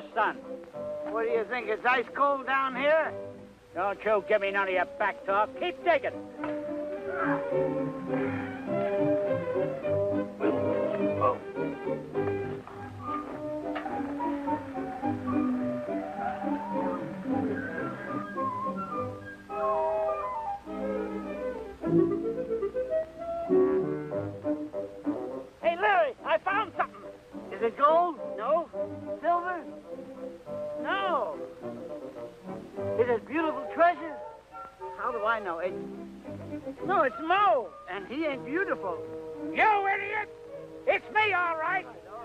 the sun. What do you think? It's ice cold down here? Don't you give me none of your back talk. Keep digging. Hey, Larry, I found something. Is it gold? No. Silver? No. Is it beautiful treasure? How do I know? No, it's Mo, and he ain't beautiful. You idiot! It's me, all right.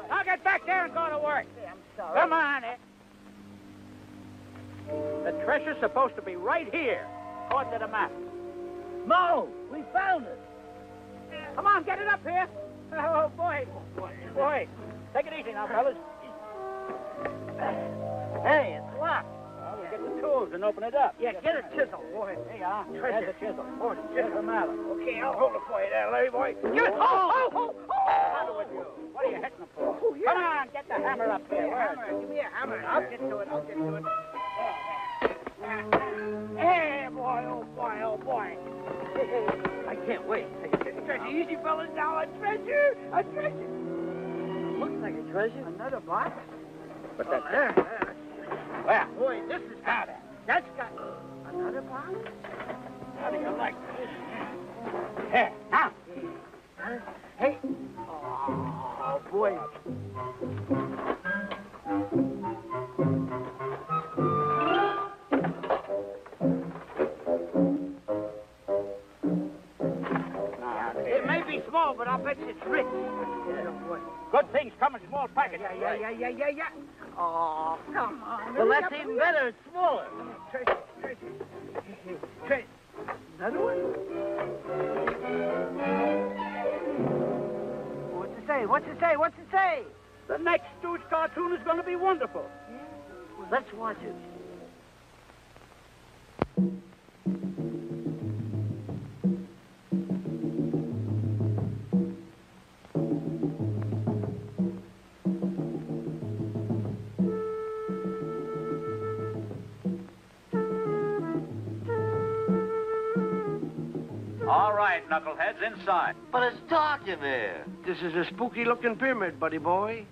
Now get back there and go to work. Hey, I'm sorry. Come on, Ed. The treasure's supposed to be right here, according to the map. Mo, we found it. Come on, get it up here. Oh, boy. Boy. Take it easy now, fellas. Hey, it's locked. Well, we'll get the tools and open it up. Yeah, get a chisel, boy. Here you are. Treasure. There's a chisel. Oh, here's a mallet. Okay, I'll hold it for you there, Larry boy. Give it. Oh! Matter with you? What are you hitting them for? Oh, yeah. Come on, get the hammer up here. Give me a hammer. I'll get to it. Hey, boy, oh, boy, oh, boy. I can't wait. Treasure, easy, fellas. Now a treasure. A treasure. Looks like a treasure. Another box? But that's there. Where? Boy, this is got it. That's got another box. How do you like this? Here, now. Hey. Oh, boy. It may be small, but I'll bet you it's rich. Yeah, boy. Good things come in small packages. Yeah. Oh, come on. Well, that's even better. It's smaller. Treasure. Another one? What's it say? The next Stooge cartoon is going to be wonderful. Yeah? Well, let's watch it. All right, knuckleheads, inside. But it's dark in there. This is a spooky-looking pyramid, buddy boy.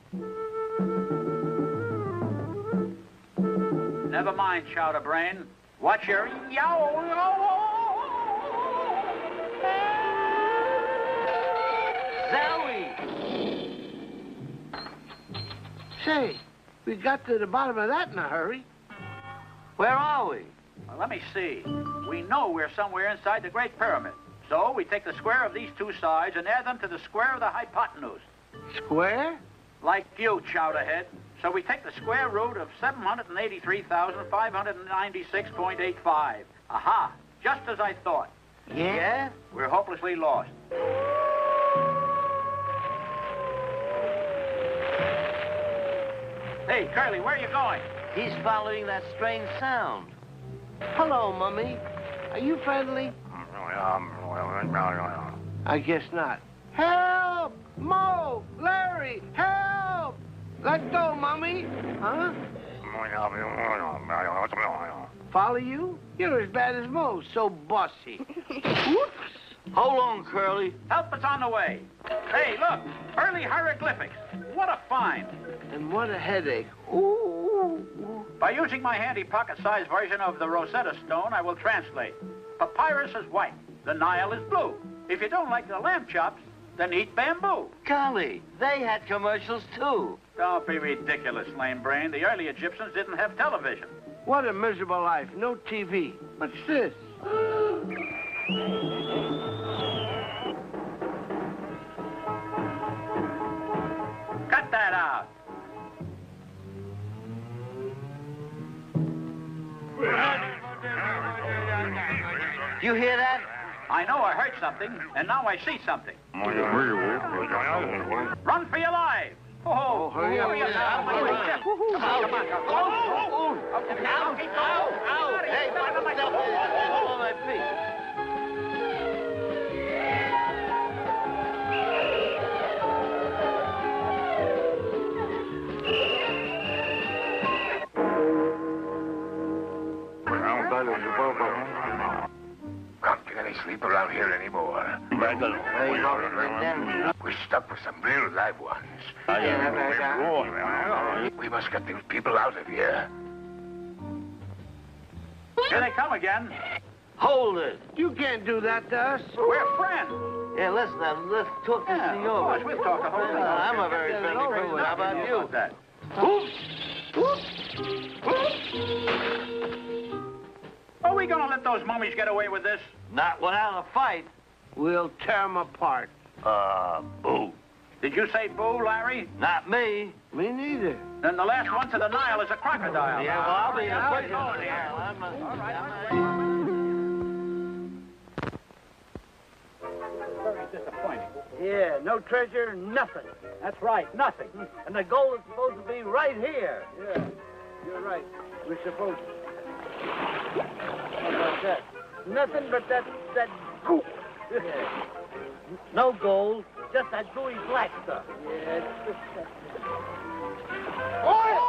Never mind, Chowderbrain. Watch your Zowie! Say, we got to the bottom of that in a hurry. Where are we? Well, let me see. We know we're somewhere inside the Great Pyramid. So we take the square of these two sides and add them to the square of the hypotenuse. Square? Like you, Chowderhead. So we take the square root of 783,596.85. Aha! Just as I thought. Yeah? We're hopelessly lost. Hey, Curly, where are you going? He's following that strange sound. Hello, Mummy. Are you friendly? I guess not. Help! Mo! Larry! Help! Let go, Mummy! Huh? Follow you? You're as bad as Mo, so bossy. Whoops! Hold on, Curly. Help is on the way. Hey, look! Early hieroglyphics. What a find. And what a headache. Ooh. By using my handy pocket-sized version of the Rosetta Stone, I will translate. Papyrus is white. The Nile is blue. If you don't like the lamb chops, then eat bamboo. Golly, they had commercials, too. Don't be ridiculous, lame brain. The early Egyptians didn't have television. What a miserable life. No TV. What's this? Cut that out. You hear that? I know I heard something, and now I see something. Run for your lives. Oh, hurry up. Come on. Now, keep going. Hey, watch yourself. Hold on my feet. sleep around here anymore. We're stuck with some real live ones. We must get these people out of here. Here they come again. Hold it. You can't do that to us. We're friends. Yeah, listen, let's talk this thing Of over. course, we'll talk the whole thing. I'm a very friendly crew. How about you? That. Are we gonna let those mummies get away with this? Not without a fight. We'll tear them apart. Boo. Did you say boo, Larry? Not me. Me neither. Then the last one to the Nile is a crocodile. Yeah, well, I'll be in a question. Very disappointing. Yeah, no treasure, nothing. That's right, nothing. And the gold is supposed to be right here. Yeah, you're right. We're supposed to. How about that? Nothing but that goop. Yeah. No gold, just that gooey black stuff. Yeah, it's just that. Oil!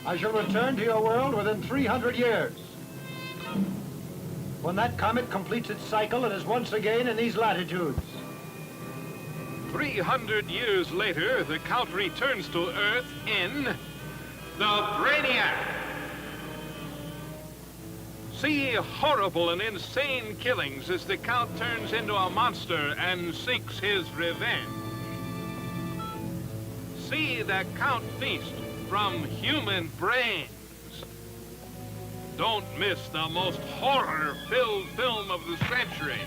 I shall return to your world within 300 years. When that comet completes its cycle and is once again in these latitudes. 300 years later, the Count returns to Earth in the Brainiac. See horrible and insane killings as the Count turns into a monster and seeks his revenge. See the Count feast from human brains. Don't miss the most horror-filled film of the century.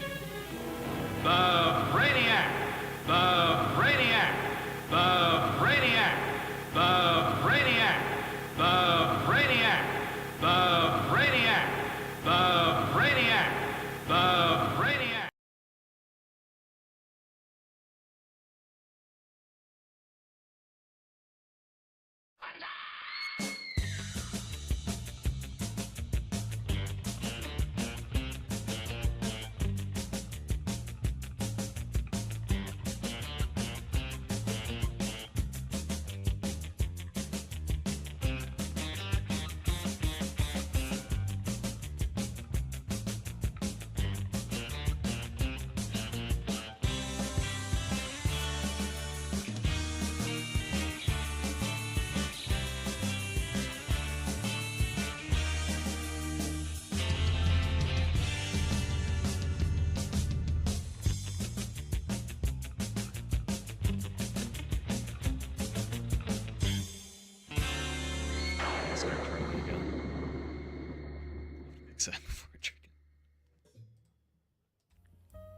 The Brainiac. The Brainiac. The Brainiac. The Brainiac. The Brainiac. The Brainiac. The Brainiac. The Brainiac.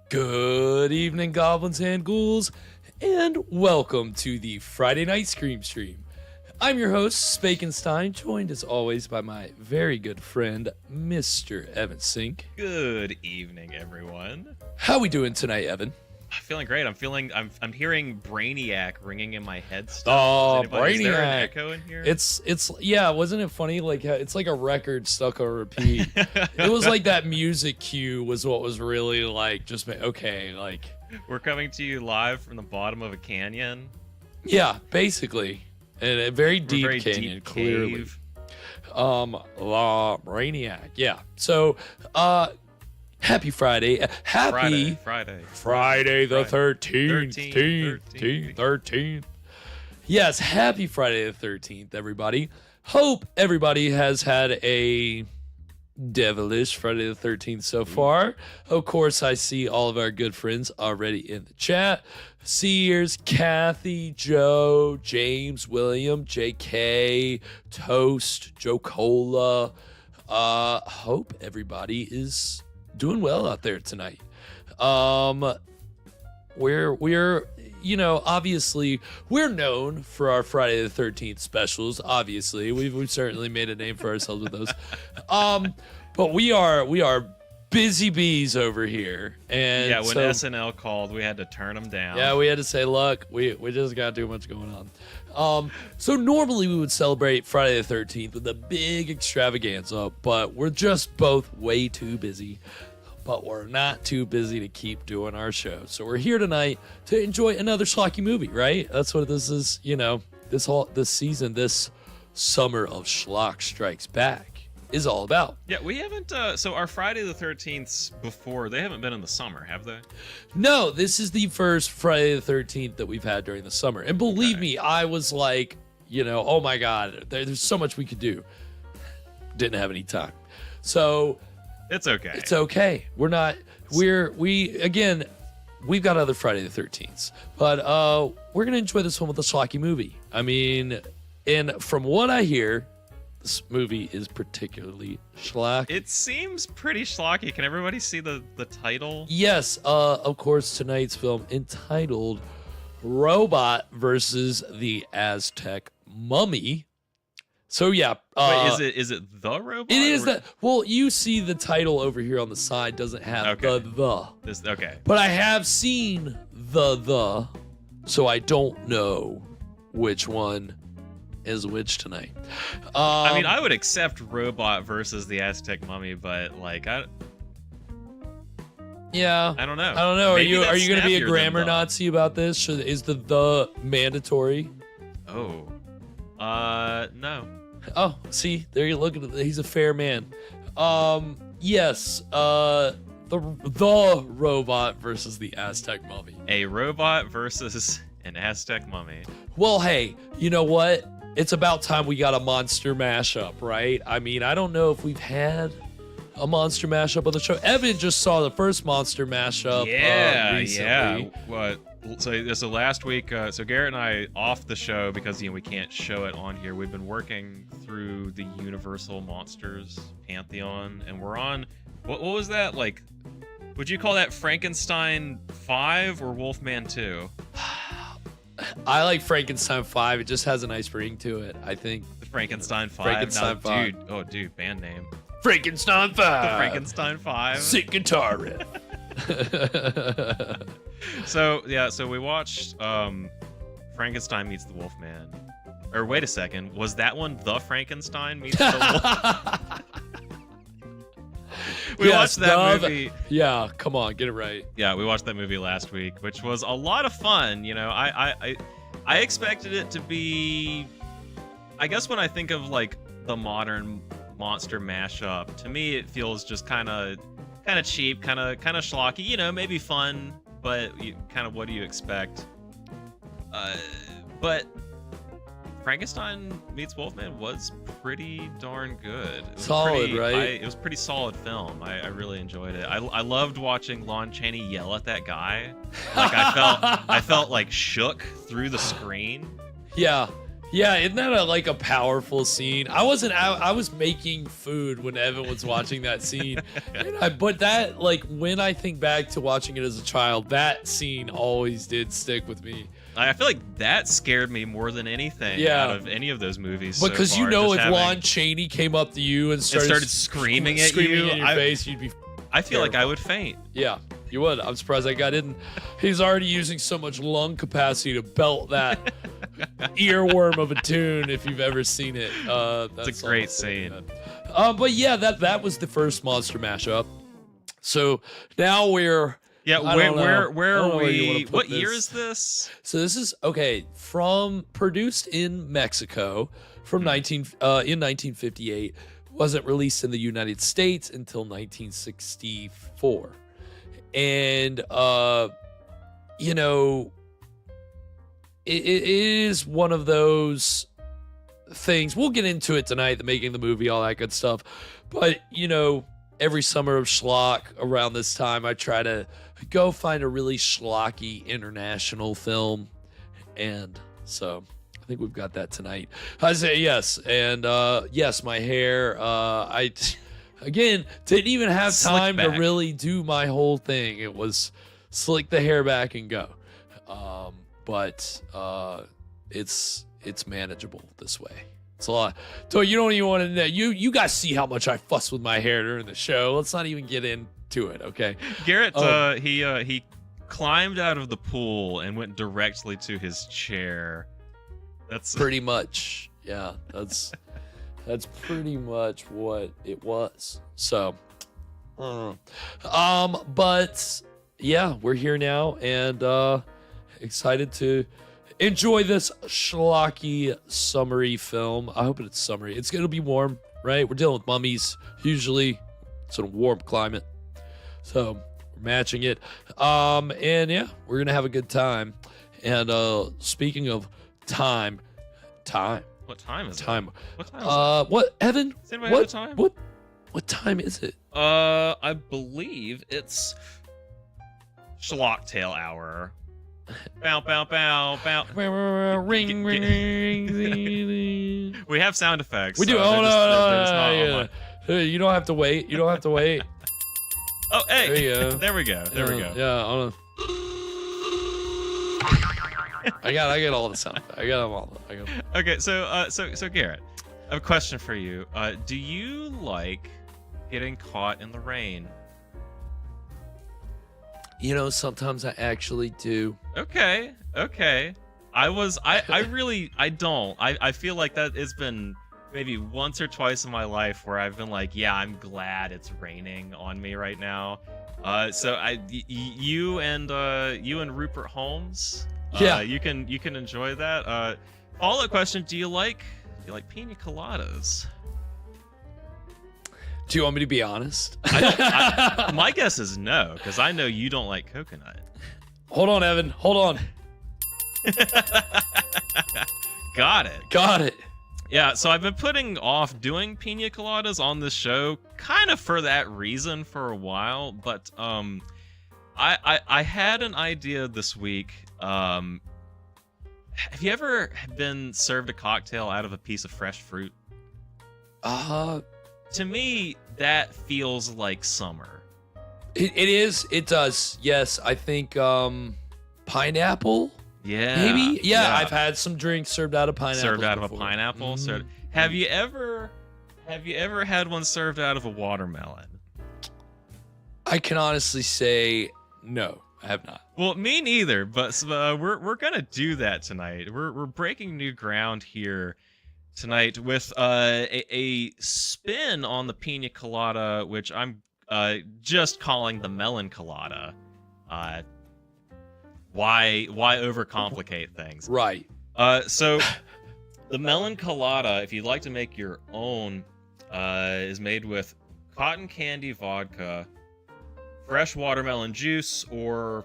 Good evening, goblins and ghouls, and welcome to the Friday Night Scream Stream. I'm your host, Spakenstein, joined as always by my very good friend, Mr. Evan Sink. Good evening, everyone. How we doing tonight, Evan? I'm feeling great. I'm hearing Brainiac ringing in my head still. Oh, Is there an Brainiac. echo in here? It's yeah, wasn't it funny? Like it's like a record stuck on repeat. It was like that music cue was what was really like just okay, like we're coming to you live from the bottom of a canyon. Yeah, basically. And a very deep canyon, deep clearly. cave. La Brainiac. Yeah. So, happy Friday. Happy Friday the 13th. Yes, happy Friday the 13th, everybody. Hope everybody has had a devilish Friday the 13th so far. Of course, I see all of our good friends already in the chat. Sears, Kathy, Joe, James, William, JK, Toast, Joe Cola. Hope everybody is doing well out there tonight. We're obviously we're known for our Friday the 13th specials. Obviously, we've certainly made a name for ourselves with those. But we are busy bees over here. And yeah, when SNL called, we had to turn them down. Yeah, we had to say, look, we just got too much going on. So normally we would celebrate Friday the 13th with a big extravaganza, but we're just both way too busy. But we're not too busy to keep doing our show. So we're here tonight to enjoy another schlocky movie, right? That's what this is, this season, this summer of Schlock Strikes Back is all about. Yeah, we haven't, so our Friday the 13ths before, they haven't been in the summer, have they? No, this is the first Friday the 13th that we've had during the summer. And believe me, I was like, oh my God, there's so much we could do. Didn't have any time. So... It's okay. It's okay. We've got other Friday the 13th, but we're going to enjoy this one with a schlocky movie. I mean, and from what I hear, this movie is particularly schlock. It seems pretty schlocky. Can everybody see the title? Yes, of course, tonight's film entitled Robot versus the AZTEC Mummy. So yeah, wait, is it the robot? It is that. Well, you see the title over here on the side doesn't have the. Okay. But I have seen the, so I don't know which one is which tonight. I mean, I would accept Robot versus the AZTEC Mummy, but like yeah, I don't know. I don't know. Maybe Are you going to be a grammar the. Nazi about this? Is the mandatory? Oh, no. Oh, see, there you look at it. He's a fair man. Yes, the robot versus the AZTEC Mummy. A robot versus an AZTEC Mummy. Well, hey, you know what? It's about time we got a monster mashup, right? I mean, I don't know if we've had a monster mashup on the show. Evan just saw the first monster mashup. Recently. What? So last week, so Garrett and I off the show because we can't show it on here. We've been working through the Universal Monsters Pantheon, and we're on what was that like? Would you call that Frankenstein 5 or Wolfman 2? I like Frankenstein 5. It just has a nice ring to it. I think the Frankenstein 5. Frankenstein 5. Dude, band name. Frankenstein 5. The Frankenstein 5. Sick guitar riff. So we watched Frankenstein meets the Wolfman. Or wait a second, was that one the Frankenstein meets the Wolf? We watched that movie. Yeah, come on, get it right. Yeah, we watched that movie last week, which was a lot of fun. I expected it to be. I guess when I think of like the modern monster mashup, to me it feels just kind of cheap, kind of schlocky. Maybe fun. But kind of what do you expect? But Frankenstein meets Wolfman was pretty darn good. It was solid, right? It was a pretty solid film. I really enjoyed it. I loved watching Lon Chaney yell at that guy. Like I felt like shook through the screen. Yeah. Yeah, isn't that a powerful scene? I was making food when Evan was watching that scene. But that, when I think back to watching it as a child, that scene always did stick with me. I feel like that scared me more than anything out of any of those movies. Because so far, if Lon Chaney came up to you and started screaming at you in your face, you'd be I feel like I would faint. Yeah, you would. I'm surprised that guy didn't. He's already using so much lung capacity to belt that earworm of a tune, if you've ever seen it. It's a great scene. But yeah, that was the first monster mashup. So now we're... Yeah, where are we? What this. Year is this? So this is produced in Mexico from in 1958. Wasn't released in the United States until 1964, and it is one of those things. We'll get into it tonight, the making of the movie, all that good stuff. But, you know, every summer of Schlock around this time, I try to go find a really schlocky international film. And so I think we've got that tonight. I say yes. And yes, my hair, I, again, didn't even have time to really do my whole thing. It was slick the hair back and go. But it's manageable this way. It's a lot. So you don't even want to know. You guys see how much I fuss with my hair during the show. Let's not even get into it, okay? Garrett, he climbed out of the pool and went directly to his chair. That's pretty much, yeah. That's pretty much what it was. So, but yeah, we're here now and excited to enjoy this schlocky summery film. I hope it's summery. It's gonna be warm, right? We're dealing with mummies. Usually, it's in a warm climate, so we're matching it. And yeah, we're gonna have a good time. And speaking of time. What time is it? What time is it? What, Evan? Does anybody have a time? What time is it? I believe it's Schlocktail hour. Bow, bow, bow, bow. Ring, ring, ring. We have sound effects. We do. No. You don't have to wait. You don't have to wait. Oh, hey. There you go. There we go. There we go. Yeah. I got all the sound. I got them all. Okay, so Garrett, I have a question for you. Do you like getting caught in the rain? You know, sometimes I actually do. Okay. I don't. I feel like that has been maybe once or twice in my life where I've been like, yeah, I'm glad it's raining on me right now. So you and Rupert Holmes, yeah, you can enjoy that. Follow-up question: Do you like pina coladas? Do you want me to be honest? My guess is no, because I know you don't like coconut. Hold on, Evan. Hold on. Got it. Yeah, so I've been putting off doing pina coladas on this show, kind of for that reason for a while. But I had an idea this week. Have you ever been served a cocktail out of a piece of fresh fruit? To me, that feels like summer. It is. It does. Yes, I think pineapple. Yeah. Maybe. Yeah, I've had some drinks served out of pineapple. Served out of a pineapple. Mm-hmm. So, have you ever had one served out of a watermelon? I can honestly say no, I have not. Well, me neither. But we're gonna do that tonight. We're breaking new ground here tonight with a spin on the pina colada, which I'm just calling the melon colada. Why overcomplicate things? Right. So the melon colada, if you'd like to make your own, is made with cotton candy vodka, fresh watermelon juice, or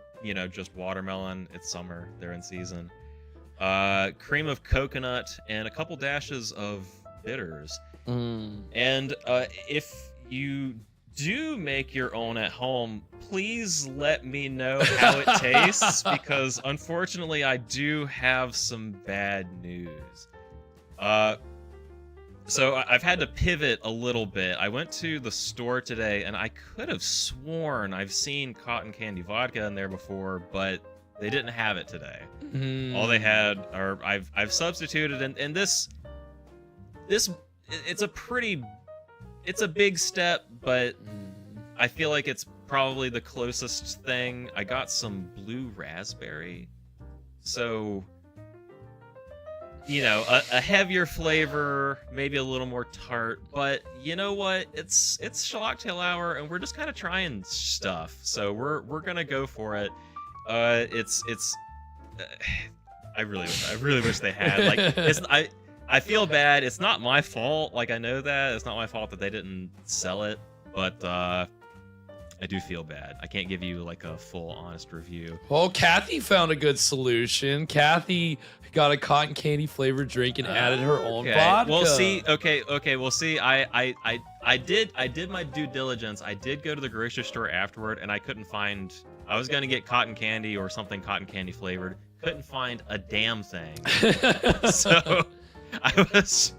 just watermelon. It's summer; they're in season. Cream of coconut, and a couple dashes of bitters. And if you do make your own at home, please let me know how it tastes, because unfortunately I do have some bad news. So I've had to pivot a little bit. I went to the store today and I could have sworn I've seen cotton candy vodka in there before, but they didn't have it today. All they had are I've substituted, and this it's a big step, but I feel like it's probably the closest thing. I got some blue raspberry, so a heavier flavor, maybe a little more tart, but you know what? It's Schlocktail hour, and we're just kind of trying stuff, so we're gonna go for it. I really wish they had. I feel bad. It's not my fault. Like, I know that it's not my fault that they didn't sell it, but I do feel bad. I can't give you like a full honest review. Well, Kathy found a good solution. Kathy got a cotton candy flavored drink and added her own vodka. Well, see, okay. Well, see, I I did my due diligence. I did go to the grocery store afterward, and I couldn't find. I was gonna get cotton candy or something cotton candy flavored. Couldn't find a damn thing. So I was.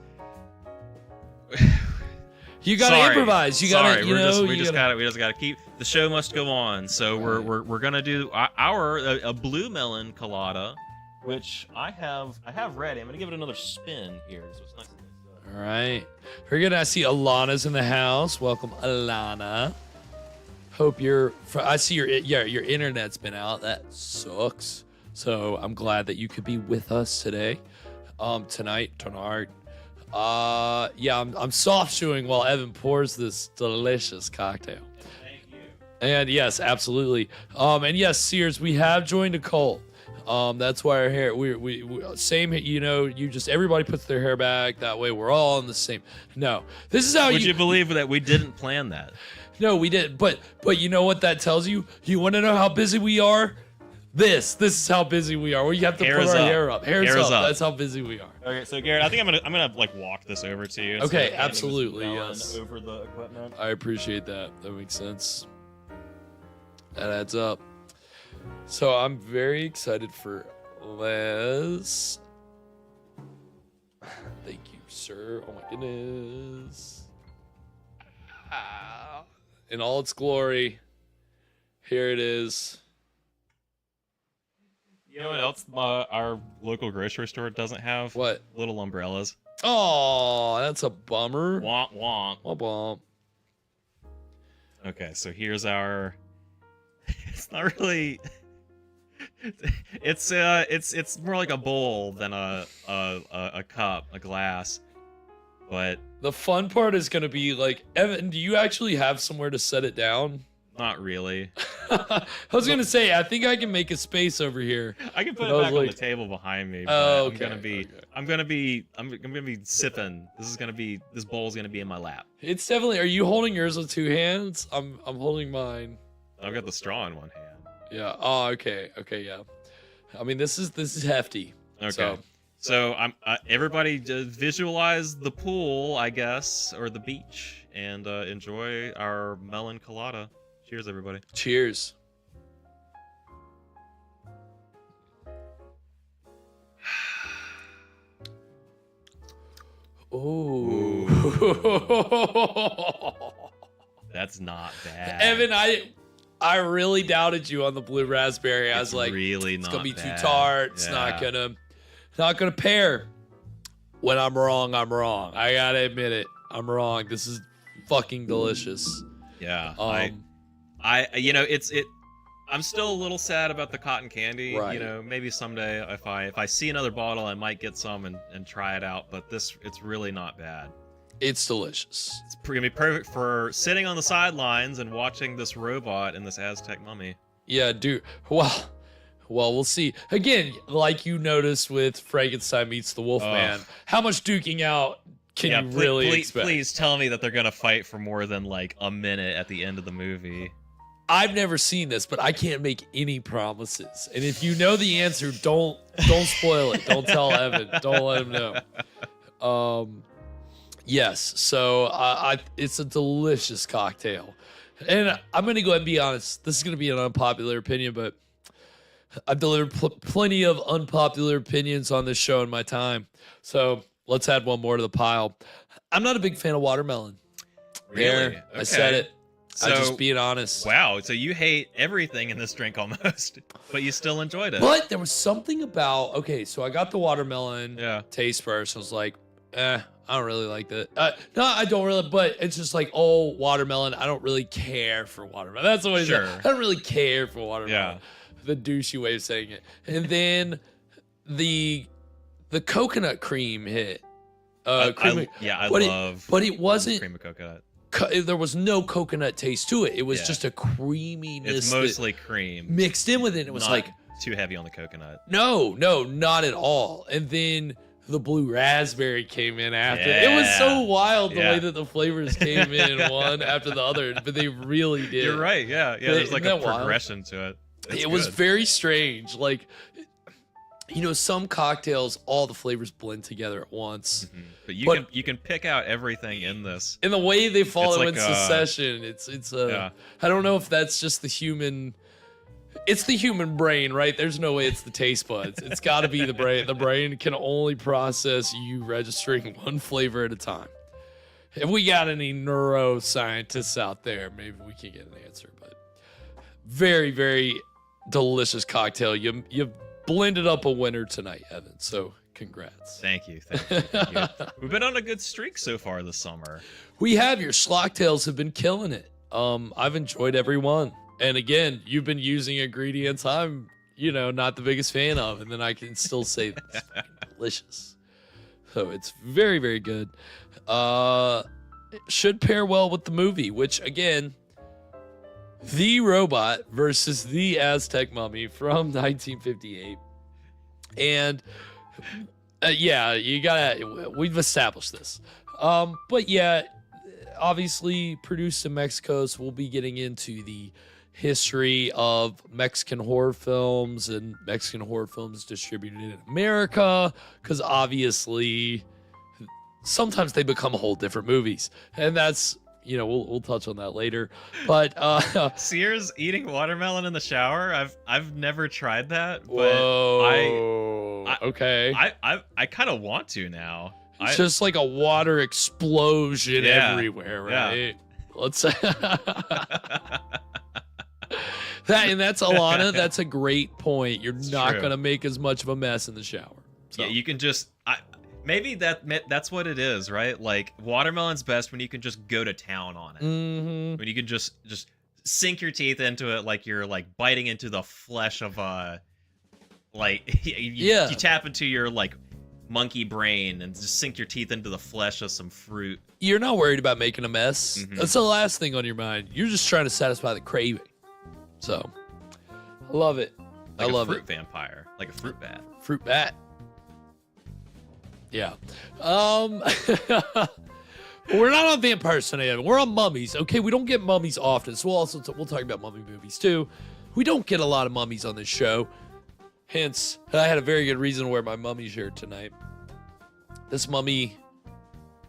You gotta improvise. You gotta, we just gotta keep. The show must go on. So we're gonna do a blue melon colada, which I have ready. I'm gonna give it another spin here. So it's nice. All right, we're gonna see Alana's in the house. Welcome, Alana. Hope I see your internet's been out. That sucks. So I'm glad that you could be with us today, tonight. I'm soft shoeing while Evan pours this delicious cocktail. Thank you. And yes, absolutely. And yes, Sears, we have joined a cult. That's why our hair, we same, everybody puts their hair back. That way we're all on the same. No, this is how Would you believe that we didn't plan that? No, we didn't. But you know what that tells you? You want to know how busy we are? This is how busy we are. We have to put our hair up. Hair's up. That's how busy we are. Okay, so Garrett, I think I'm gonna like walk this over to you. Okay, absolutely, yes. Over the equipment. I appreciate that. That makes sense. That adds up. So I'm very excited for Les. Thank you, sir. Oh my goodness. In all its glory, here it is. You know what else our local grocery store doesn't have? What? Little umbrellas. Oh, that's a bummer. Womp womp. Womp womp. Okay, so here's our. It's not really. It's more like a bowl than a cup, a glass. But the fun part is gonna be like, Evan, do you actually have somewhere to set it down? Not really. I was gonna say, I think I can make a space over here. I can put it back on the table behind me. But oh, okay. I'm gonna be sipping. This bowl's gonna be in my lap. It's definitely. Are you holding yours with two hands? I'm holding mine. I've got the straw in one hand. Yeah. Oh, okay. Okay. Yeah. I mean, this is hefty. Okay. So I'm everybody just visualize the pool, I guess, or the beach, and enjoy our melon colada. Cheers, everybody. Cheers. Oh. That's not bad. Evan, I really doubted you on the blue raspberry. I was like, really it's not gonna be bad. too tart. It's Yeah. not gonna pair. When I'm wrong, I'm wrong. I gotta admit it. I'm wrong. This is fucking delicious. Yeah. I'm still a little sad about the cotton candy. Right. You know, maybe someday if I see another bottle, I might get some and try it out. But it's really not bad. It's delicious. It's gonna be perfect for sitting on the sidelines and watching this robot in this AZTEC mummy. Yeah, dude. Well, we'll see. Again, like you noticed with Frankenstein meets the Wolfman, how much duking out can you really expect? Please tell me that they're gonna fight for more than like a minute at the end of the movie. I've never seen this, but I can't make any promises. And if you know the answer, don't spoil it. Don't tell Evan. Don't let him know. Yes. So it's a delicious cocktail, and I'm gonna go ahead and be honest. This is gonna be an unpopular opinion, but I've delivered plenty of unpopular opinions on this show in my time. So let's add one more to the pile. I'm not a big fan of watermelon. Really? There, I said it. So, I'm just being honest. Wow, so you hate everything in this drink almost, but you still enjoyed it. But there was something about, okay, so I got the watermelon taste first. I was like, I don't really like that. No, I don't really, but it's just like, oh, watermelon. I don't really care for watermelon. That's what I said. I don't really care for watermelon. Yeah. The douchey way of saying it. And then the coconut cream hit. I love but it wasn't cream of coconut. There was no coconut taste to it. It was just a creaminess. It's mostly cream mixed in with it. It was not like too heavy on the coconut. No, not at all. And then the blue raspberry came in after. It was so wild the way that the flavors came in one after the other, but they really did. You're right. Yeah. There's like a progression to it. It was very strange. Like, you know, some cocktails, all the flavors blend together at once. But you can pick out everything in this. In the way they follow like in succession, it's I don't know if that's just the human. It's the human brain, right? There's no way it's the taste buds. It's got to be the brain. The brain can only process you registering one flavor at a time. If we got any neuroscientists out there, maybe we can get an answer. But very, very delicious cocktail. You blended up a winner tonight, Evan. So congrats. Thank you. Thank you. We've been on a good streak so far this summer. We have. Your schlock tales have been killing it. I've enjoyed every one. And again, you've been using ingredients I'm, not the biggest fan of, and then I can still say it's delicious. So it's very, very good. It should pair well with the movie, which again, The Robot versus the AZTEC Mummy from 1958. And we've established this. But yeah, obviously produced in Mexico, so we'll be getting into the history of Mexican horror films and Mexican horror films distributed in America, because obviously sometimes they become whole different movies, and that's we'll touch on that later. But Sears eating watermelon in the shower, I've never tried that, but okay, I kind of want to now. It's just like a water explosion everywhere, right? Yeah. Let's that's Alana. That's a great point. You're not going to make as much of a mess in the shower. So. Yeah, you can just maybe that's what it is, right? Like watermelon's best when you can just go to town on it. Mm-hmm. When you can just sink your teeth into it, like you're like biting into the flesh of you tap into your like monkey brain and just sink your teeth into the flesh of some fruit. You're not worried about making a mess. Mm-hmm. That's the last thing on your mind. You're just trying to satisfy the craving. So, I love it. Like I love a fruit it. Vampire, like a fruit bat. Fruit bat. Yeah. We're not on vampires tonight. We're on mummies. Okay, we don't get mummies often, so we'll talk about mummy movies too. We don't get a lot of mummies on this show. Hence, I had a very good reason to wear my mummy shirt tonight. This mummy,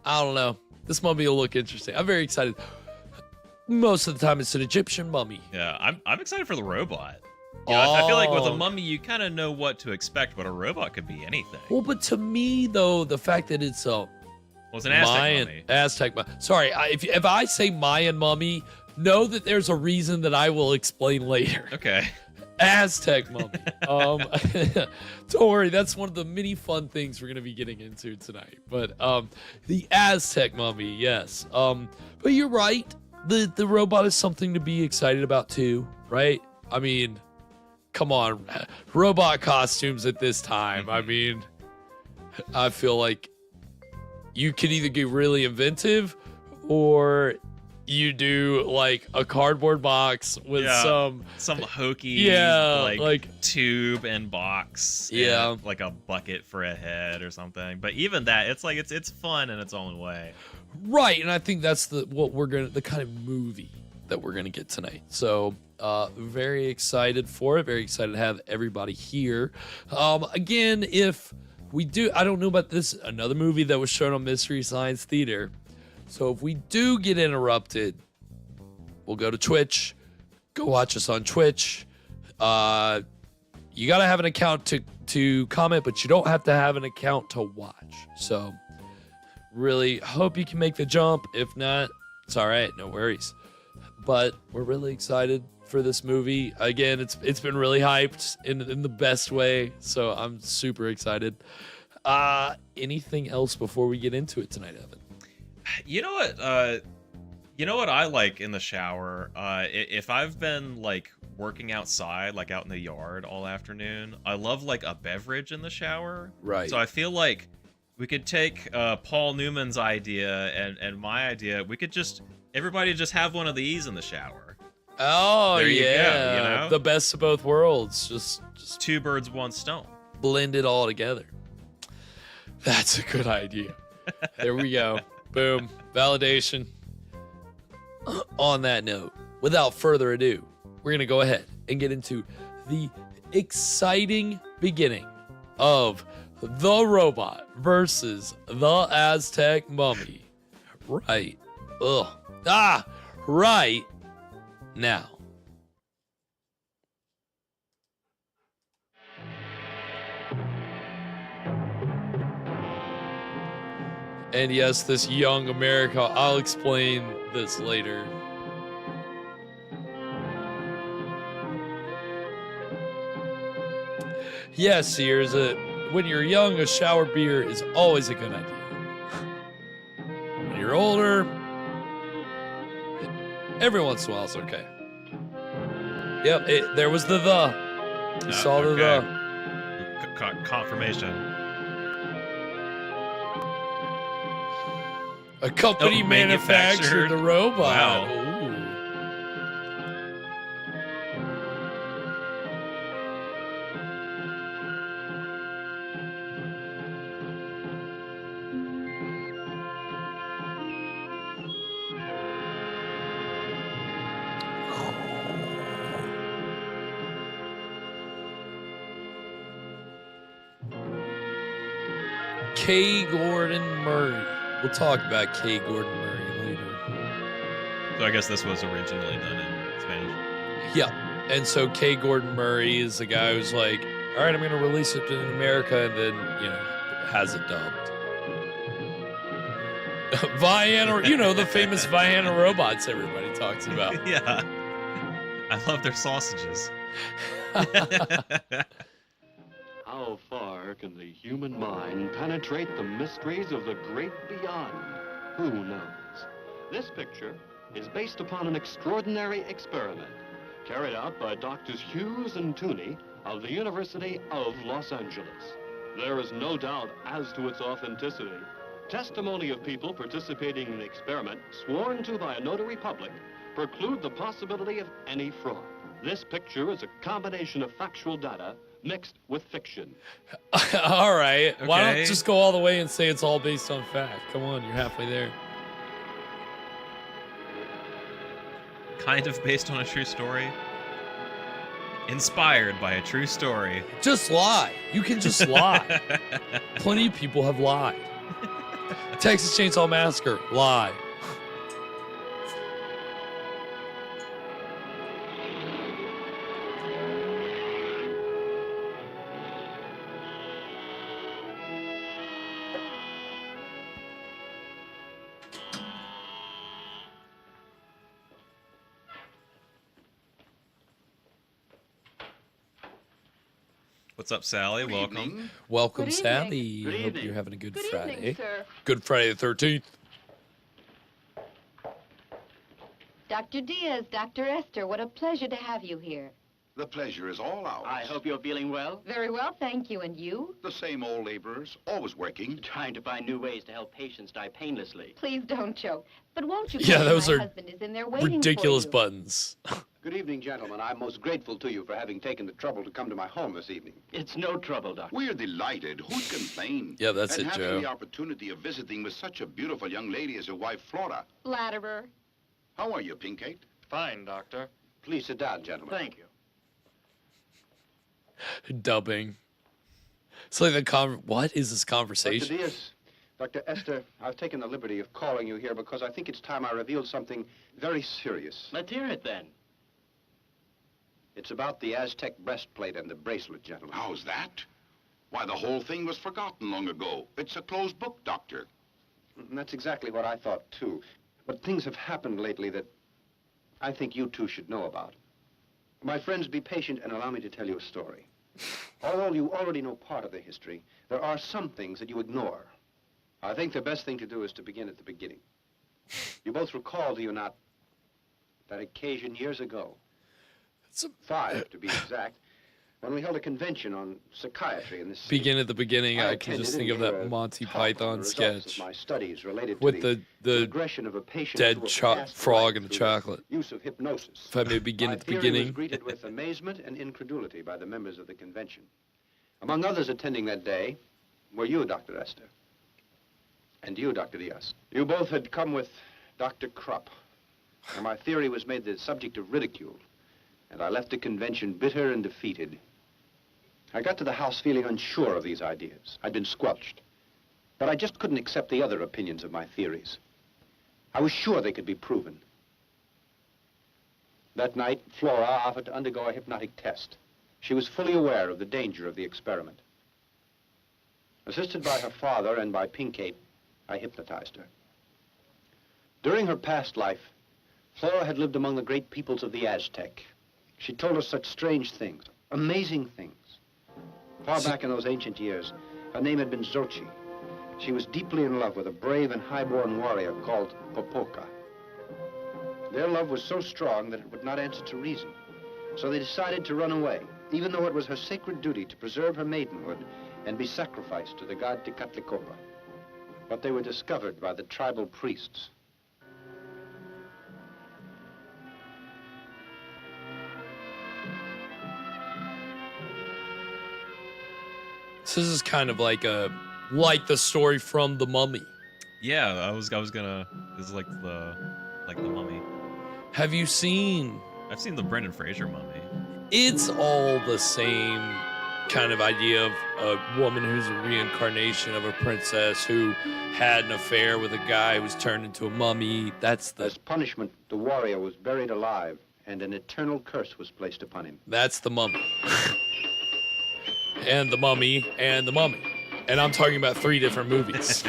I don't know. This mummy will look interesting. I'm very excited. Most of the time, it's an Egyptian mummy. Yeah, I'm excited for the robot. I feel like with a mummy, you kind of know what to expect, but a robot could be anything. Well, but to me, though, the fact that it's an Aztec mummy. Aztec mummy. Sorry, if I say Mayan mummy, know that there's a reason that I will explain later. Okay. Aztec mummy. Don't worry, that's one of the many fun things we're gonna be getting into tonight. But the Aztec mummy, yes. But you're right. The robot is something to be excited about too, right? I mean, come on, robot costumes at this time. I mean, I feel like you could either get really inventive or you do like a cardboard box with some hokey like tube and box, and like a bucket for a head or something. But even that, it's like it's fun in its own way, right? And I think that's the kind of movie that we're gonna get tonight. So very excited for it. Very excited to have everybody here. Again, if we do, I don't know about this, another movie that was shown on Mystery Science Theater. So if we do get interrupted, we'll go to Twitch. Go watch us on Twitch. You got to have an account to comment, but you don't have to have an account to watch. So really hope you can make the jump. If not, it's all right. No worries. But we're really excited for this movie. Again, it's been really hyped in the best way. So I'm super excited. Anything else before we get into it tonight, Evan? You know what I like in the shower? If I've been like working outside, like out in the yard all afternoon, I love like a beverage in the shower. Right. So I feel like we could take Paul Newman's idea and my idea. We could everybody just have one of these in the shower. Oh, there you go, the best of both worlds. Just two birds, one stone. Blend it all together. That's a good idea. There we go. Boom. Validation. On that note, without further ado, we're going to go ahead and get into the exciting beginning of the robot versus the Aztec mummy. Right. Right now. And yes, this young America, I'll explain this later. Yes, Sears, when you're young, a shower beer is always a good idea. When you're older, every once in a while it's okay. Yep, there was the. You saw the the. Confirmation. A company manufactured the robot. Wow. Ooh. K. Gordon Murray. We'll talk about K. Gordon Murray later. So I guess this was originally done in Spanish. Yeah. And so K. Gordon Murray is the guy who's like, all right, I'm going to release it in America, and then, has it dubbed. Vienna, the famous Vienna robots everybody talks about. Yeah. I love their sausages. How far can the human mind penetrate the mysteries of the great beyond? Who knows? This picture is based upon an extraordinary experiment carried out by Drs. Hughes and Tooney of the University of Los Angeles. There is no doubt as to its authenticity. Testimony of people participating in the experiment, sworn to by a notary public, preclude the possibility of any fraud. This picture is a combination of factual data mixed with fiction. All right. Okay. Why don't just go all the way and say it's all based on fact? Come on, you're halfway there. Kind of based on a true story. Inspired by a true story. Just lie. You can just lie. Plenty of people have lied. Texas Chainsaw Massacre, lie. What's up, Sally? Good Welcome. evening. Welcome, Good Sally. evening. Good Hope evening. you're having a good Good Friday. evening, sir. Good Friday the 13th. Dr. Diaz, Dr. Esther, what a pleasure to have you here. The pleasure is all ours. I hope you're feeling well. Very well, thank you. And you? The same old laborers, always working. Trying to find new ways to help patients die painlessly. Please don't choke. But won't you Yeah, come? those My are husband is in there waiting Ridiculous for you. buttons. Good evening, gentlemen. I'm most grateful to you for having taken the trouble to come to my home this evening. It's no trouble, Doctor. We're delighted. Who'd complain? Yeah, that's and it, having Joe. the opportunity of visiting with such a beautiful young lady as your wife, Flora. Flatterer. How are you, Pinkate? Fine, Doctor. Please sit down, gentlemen. Thank you. Dubbing. It's like what is this Dr. conversation? Diaz, Dr. Esther, I've taken the liberty of calling you here because I think it's time I revealed something very serious. Let's hear it then. It's about the Aztec breastplate and the bracelet, gentlemen. How's that? Why, the whole thing was forgotten long ago. It's a closed book, Doctor. And that's exactly what I thought, too. But things have happened lately that I think you two should know about. My friends, be patient and allow me to tell you a story. Although you already know part of the history, there are some things that you ignore. I think the best thing to do is to begin at the beginning. You both recall, do you not, that occasion years ago, 5 to be exact, when we held a convention on psychiatry in this city. Begin at the beginning. I can attended just think and of gave that a Monty talk on the Python results sketch of my studies related with to the progression of a patient dead through a past frog life and the through chocolate. use of hypnosis. If I may begin My at the theory was beginning. greeted with amazement and incredulity by the members of the convention. Among others attending that day were you, Dr. Esther, and you, Dr. Diaz. You both had come with Dr. Krupp, and my theory was made the subject of ridicule, and I left the convention bitter and defeated. I got to the house feeling unsure of these ideas. I'd been squelched. But I just couldn't accept the other opinions of my theories. I was sure they could be proven. That night, Flora offered to undergo a hypnotic test. She was fully aware of the danger of the experiment. Assisted by her father and by Pinkate, I hypnotized her. During her past life, Flora had lived among the great peoples of the Aztec. She told us such strange things, amazing things. Far back in those ancient years, her name had been Xochi. She was deeply in love with a brave and high-born warrior called Popoca. Their love was so strong that it would not answer to reason. So they decided to run away, even though it was her sacred duty to preserve her maidenhood and be sacrificed to the god Tecatlicopa. But they were discovered by the tribal priests. So this is kind of like the story from The Mummy. Yeah, I was gonna. This is like the Mummy. Have you seen? I've seen the Brendan Fraser Mummy. It's all the same kind of idea of a woman who's a reincarnation of a princess who had an affair with a guy who was turned into a mummy. That's the... As punishment, the warrior was buried alive, and an eternal curse was placed upon him. That's The Mummy. And The Mummy, and The Mummy. And I'm talking about 3 different movies.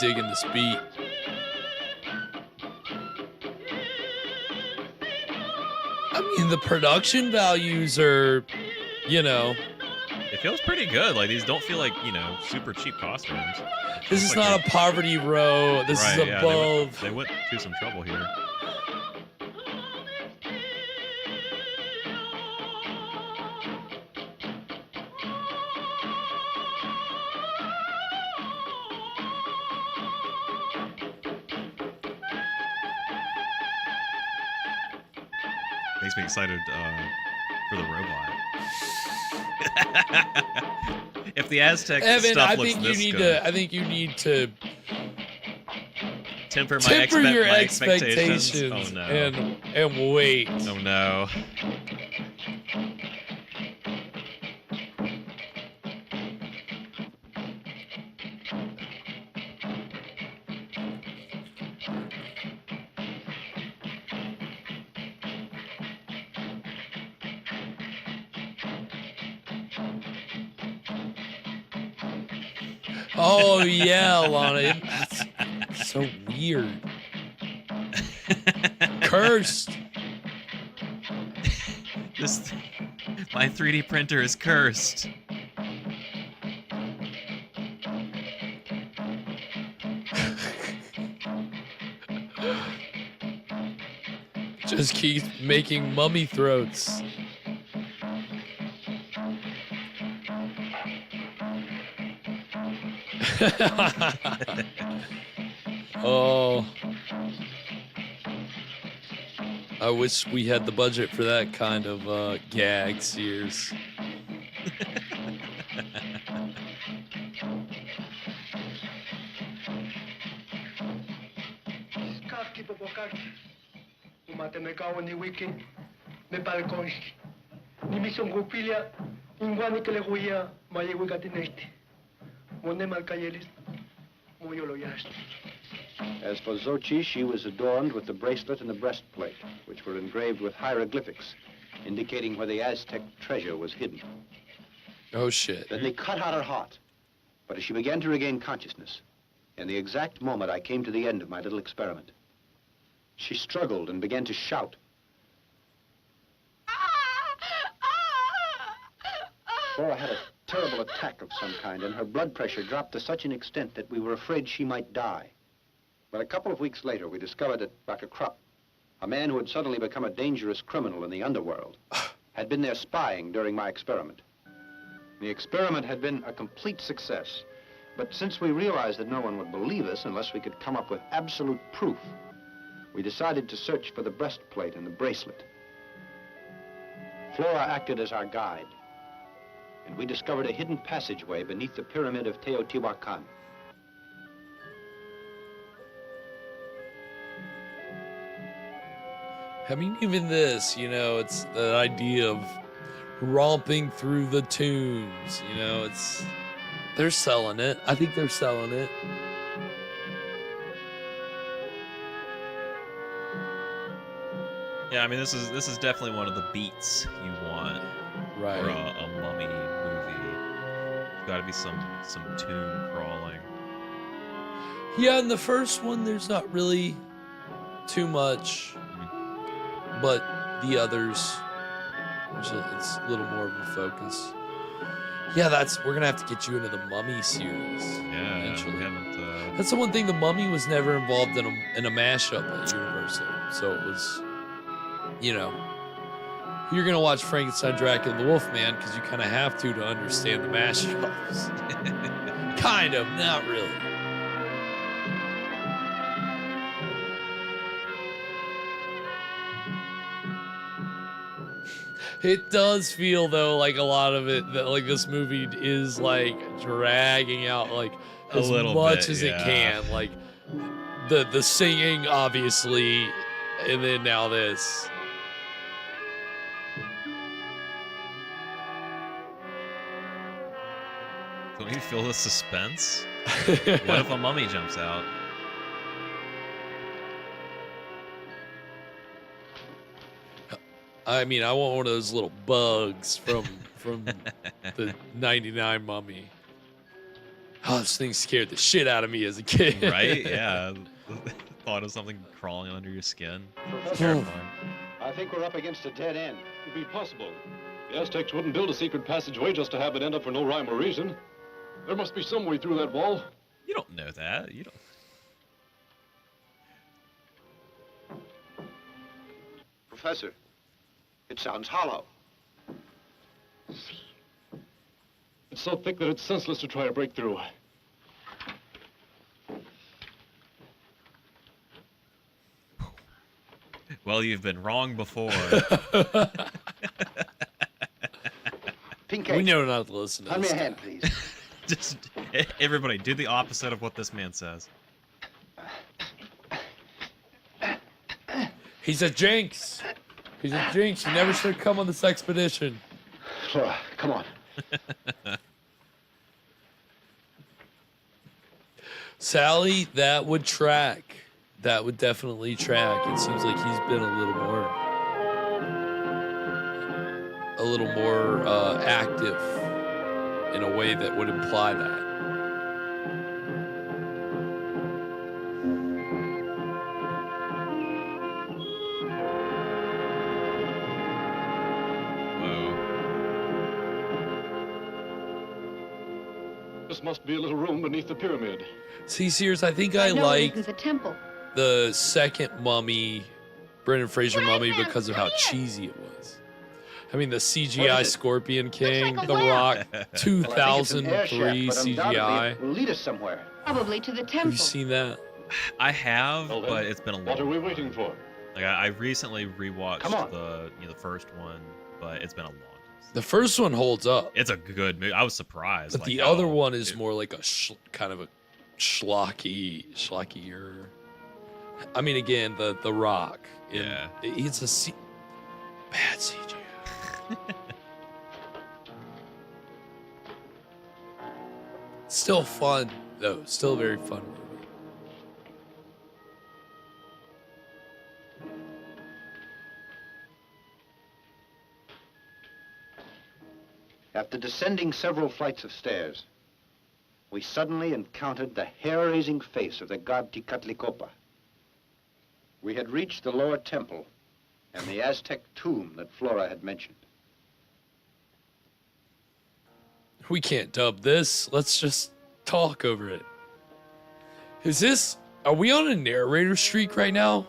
Digging this beat. I mean, the production values are, you know... It feels pretty good. Like, these don't feel like, you know, super cheap costumes. This is not a Poverty Row. This is above. They went to some trouble here. Makes me excited for the robot. If the Aztec Evan, stuff looks this good. I think you need to temper your expectations. Oh no. And wait. Oh no. Oh yeah, Lana. It's so weird. Cursed. My 3D printer is cursed. Just keeps making mummy throats. Oh, I wish we had the budget for that kind of gag, Sears. As for Xochi, she was adorned with the bracelet and the breastplate, which were engraved with hieroglyphics, indicating where the Aztec treasure was hidden. Oh, shit. Then they cut out her heart. But as she began to regain consciousness, in the exact moment I came to the end of my little experiment, she struggled and began to shout. Flora had a terrible attack of some kind, and her blood pressure dropped to such an extent that we were afraid she might die. But a couple of weeks later, we discovered that Dr. Krupp, a man who had suddenly become a dangerous criminal in the underworld, had been there spying during my experiment. The experiment had been a complete success, but since we realized that no one would believe us unless we could come up with absolute proof, we decided to search for the breastplate and the bracelet. Flora acted as our guide. and we discovered a hidden passageway beneath the pyramid of Teotihuacan. I mean, even this, you know, it's the idea of romping through the tombs, you know, they're selling it. I think they're selling it. Yeah, I mean, this is definitely one of the beats you want for a mummy movie. There's got to be some tomb crawling. Yeah, in the first one, there's not really too much, but the others, it's a little more of a focus. Yeah, we're gonna have to get you into the Mummy series. Yeah, eventually. we haven't. That's the one thing. The Mummy was never involved in a mashup at Universal, so it was, you know, you're gonna watch Frankenstein, Dracula, the Wolfman because you kind of have to understand the mashups. Kind of, not really. It does feel though like a lot of it that like this movie is like dragging out like as much as it can. Like the singing obviously, and then now this. Don't you feel the suspense? What if a mummy jumps out? I mean, I want one of those little bugs from the '99 Mummy. Oh, this thing scared the shit out of me as a kid. Right? Yeah. Thought of something crawling under your skin. Professor, I think we're up against a dead end. It'd be possible. The Aztecs wouldn't build a secret passageway just to have it end up for no rhyme or reason. There must be some way through that wall. You don't know that. You don't. Professor, it sounds hollow. It's so thick that it's senseless to try to break through. Well, you've been wrong before. We know not to listen to Lend me this a guy. hand, please. Just everybody, do the opposite of what this man says. He's a jinx. He's a jinx. You never should have come on this expedition. Flora, come on. Sally, that would track. That would definitely track. It seems like he's been a little more active in a way that would imply that. This must be a little room beneath the pyramid. See, Sears, I think I No, like this is a temple. the second Mummy, Brendan Fraser Mummy, because of how cheesy it was. I mean, the CGI Scorpion King, The Rock, 2003 CGI. Will lead us somewhere. Probably to the temple. Have you seen that? I have, Well, then, but it's been a long. What are we waiting for? Like I recently rewatched Come on. the first one, but it's been a long time. The first one holds up, It's a good movie. I was surprised. but like, the how other one is it- more like a kind of a schlockier. I mean, again, the Rock. Yeah. It's a bad CGI. Still fun though. Still a very fun movie. After descending several flights of stairs, we suddenly encountered the hair-raising face of the god Tecatlicopa. We had reached the lower temple and the Aztec tomb that Flora had mentioned. We can't dub this. Let's just talk over it. Are we on a narrator streak right now?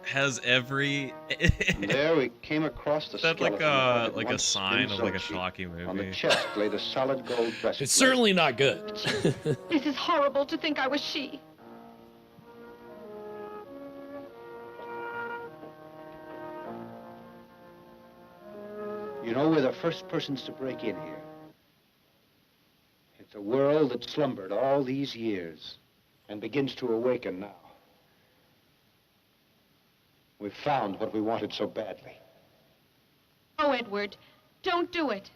Has every And there we came across the is that skeleton like that like a once sign been of like a Xochitl. schlocky On the movie? chest lay the solid gold breastplate. It's certainly not good. This is horrible to think I was she. You know, we're the first persons to break in here. It's a world that slumbered all these years and begins to awaken now. We've found what we wanted so badly. Oh, Edward, don't do it.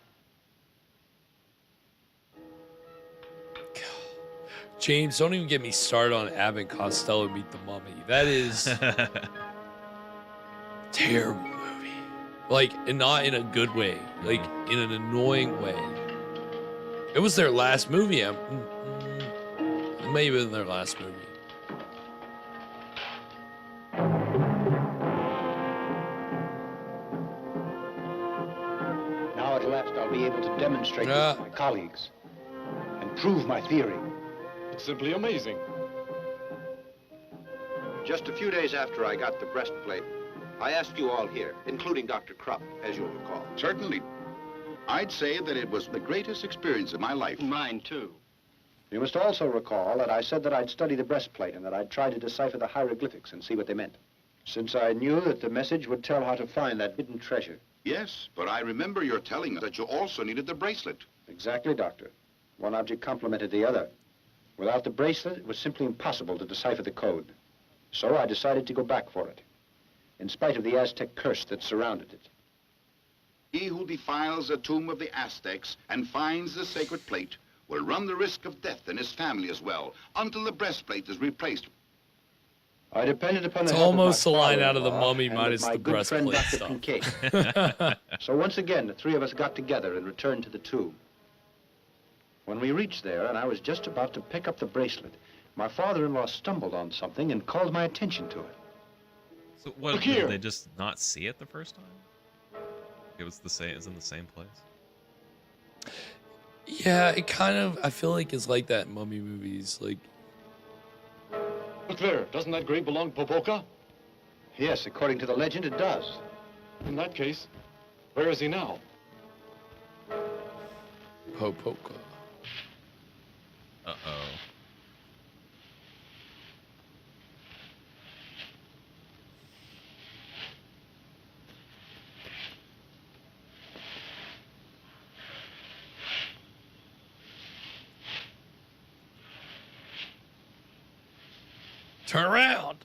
James, don't even get me started on Abbott and Costello Meet the Mummy. That is terrible movie. Like, and not in a good way. Like, in an annoying way. It was their last movie. It may have been their last movie. Now at last I'll be able to demonstrate this to my colleagues and prove my theory. It's simply amazing. Just a few days after I got the breastplate, I asked you all here, including Dr. Krupp, as you'll recall. Certainly. I'd say that it was the greatest experience of my life. Mine, too. You must also recall that I said that I'd study the breastplate and that I'd try to decipher the hieroglyphics and see what they meant, since I knew that the message would tell how to find that hidden treasure. Yes, but I remember your telling us that you also needed the bracelet. Exactly, Doctor. One object complemented the other. Without the bracelet, it was simply impossible to decipher the code. So I decided to go back for it, in spite of the Aztec curse that surrounded it. He who defiles the tomb of the Aztecs and finds the sacred plate will run the risk of death and his family as well, until the breastplate is replaced. I depended upon It's the help almost a of my line out of the father-in-law Mummy and minus my the good friend, breastplate Dr. stuff. Kincaid. So once again, the three of us got together and returned to the tomb. When we reached there, and I was just about to pick up the bracelet, my father-in-law stumbled on something and called my attention to it. So what, did they just not see it the first time? It was the same, it's in the same place? Yeah, it kind of, I feel like it's like that in Mummy movies. Like, Look there, doesn't that grave belong to Popoka? Yes, according to the legend, it does. In that case, where is he now? Popoka. Uh-oh. Turn around.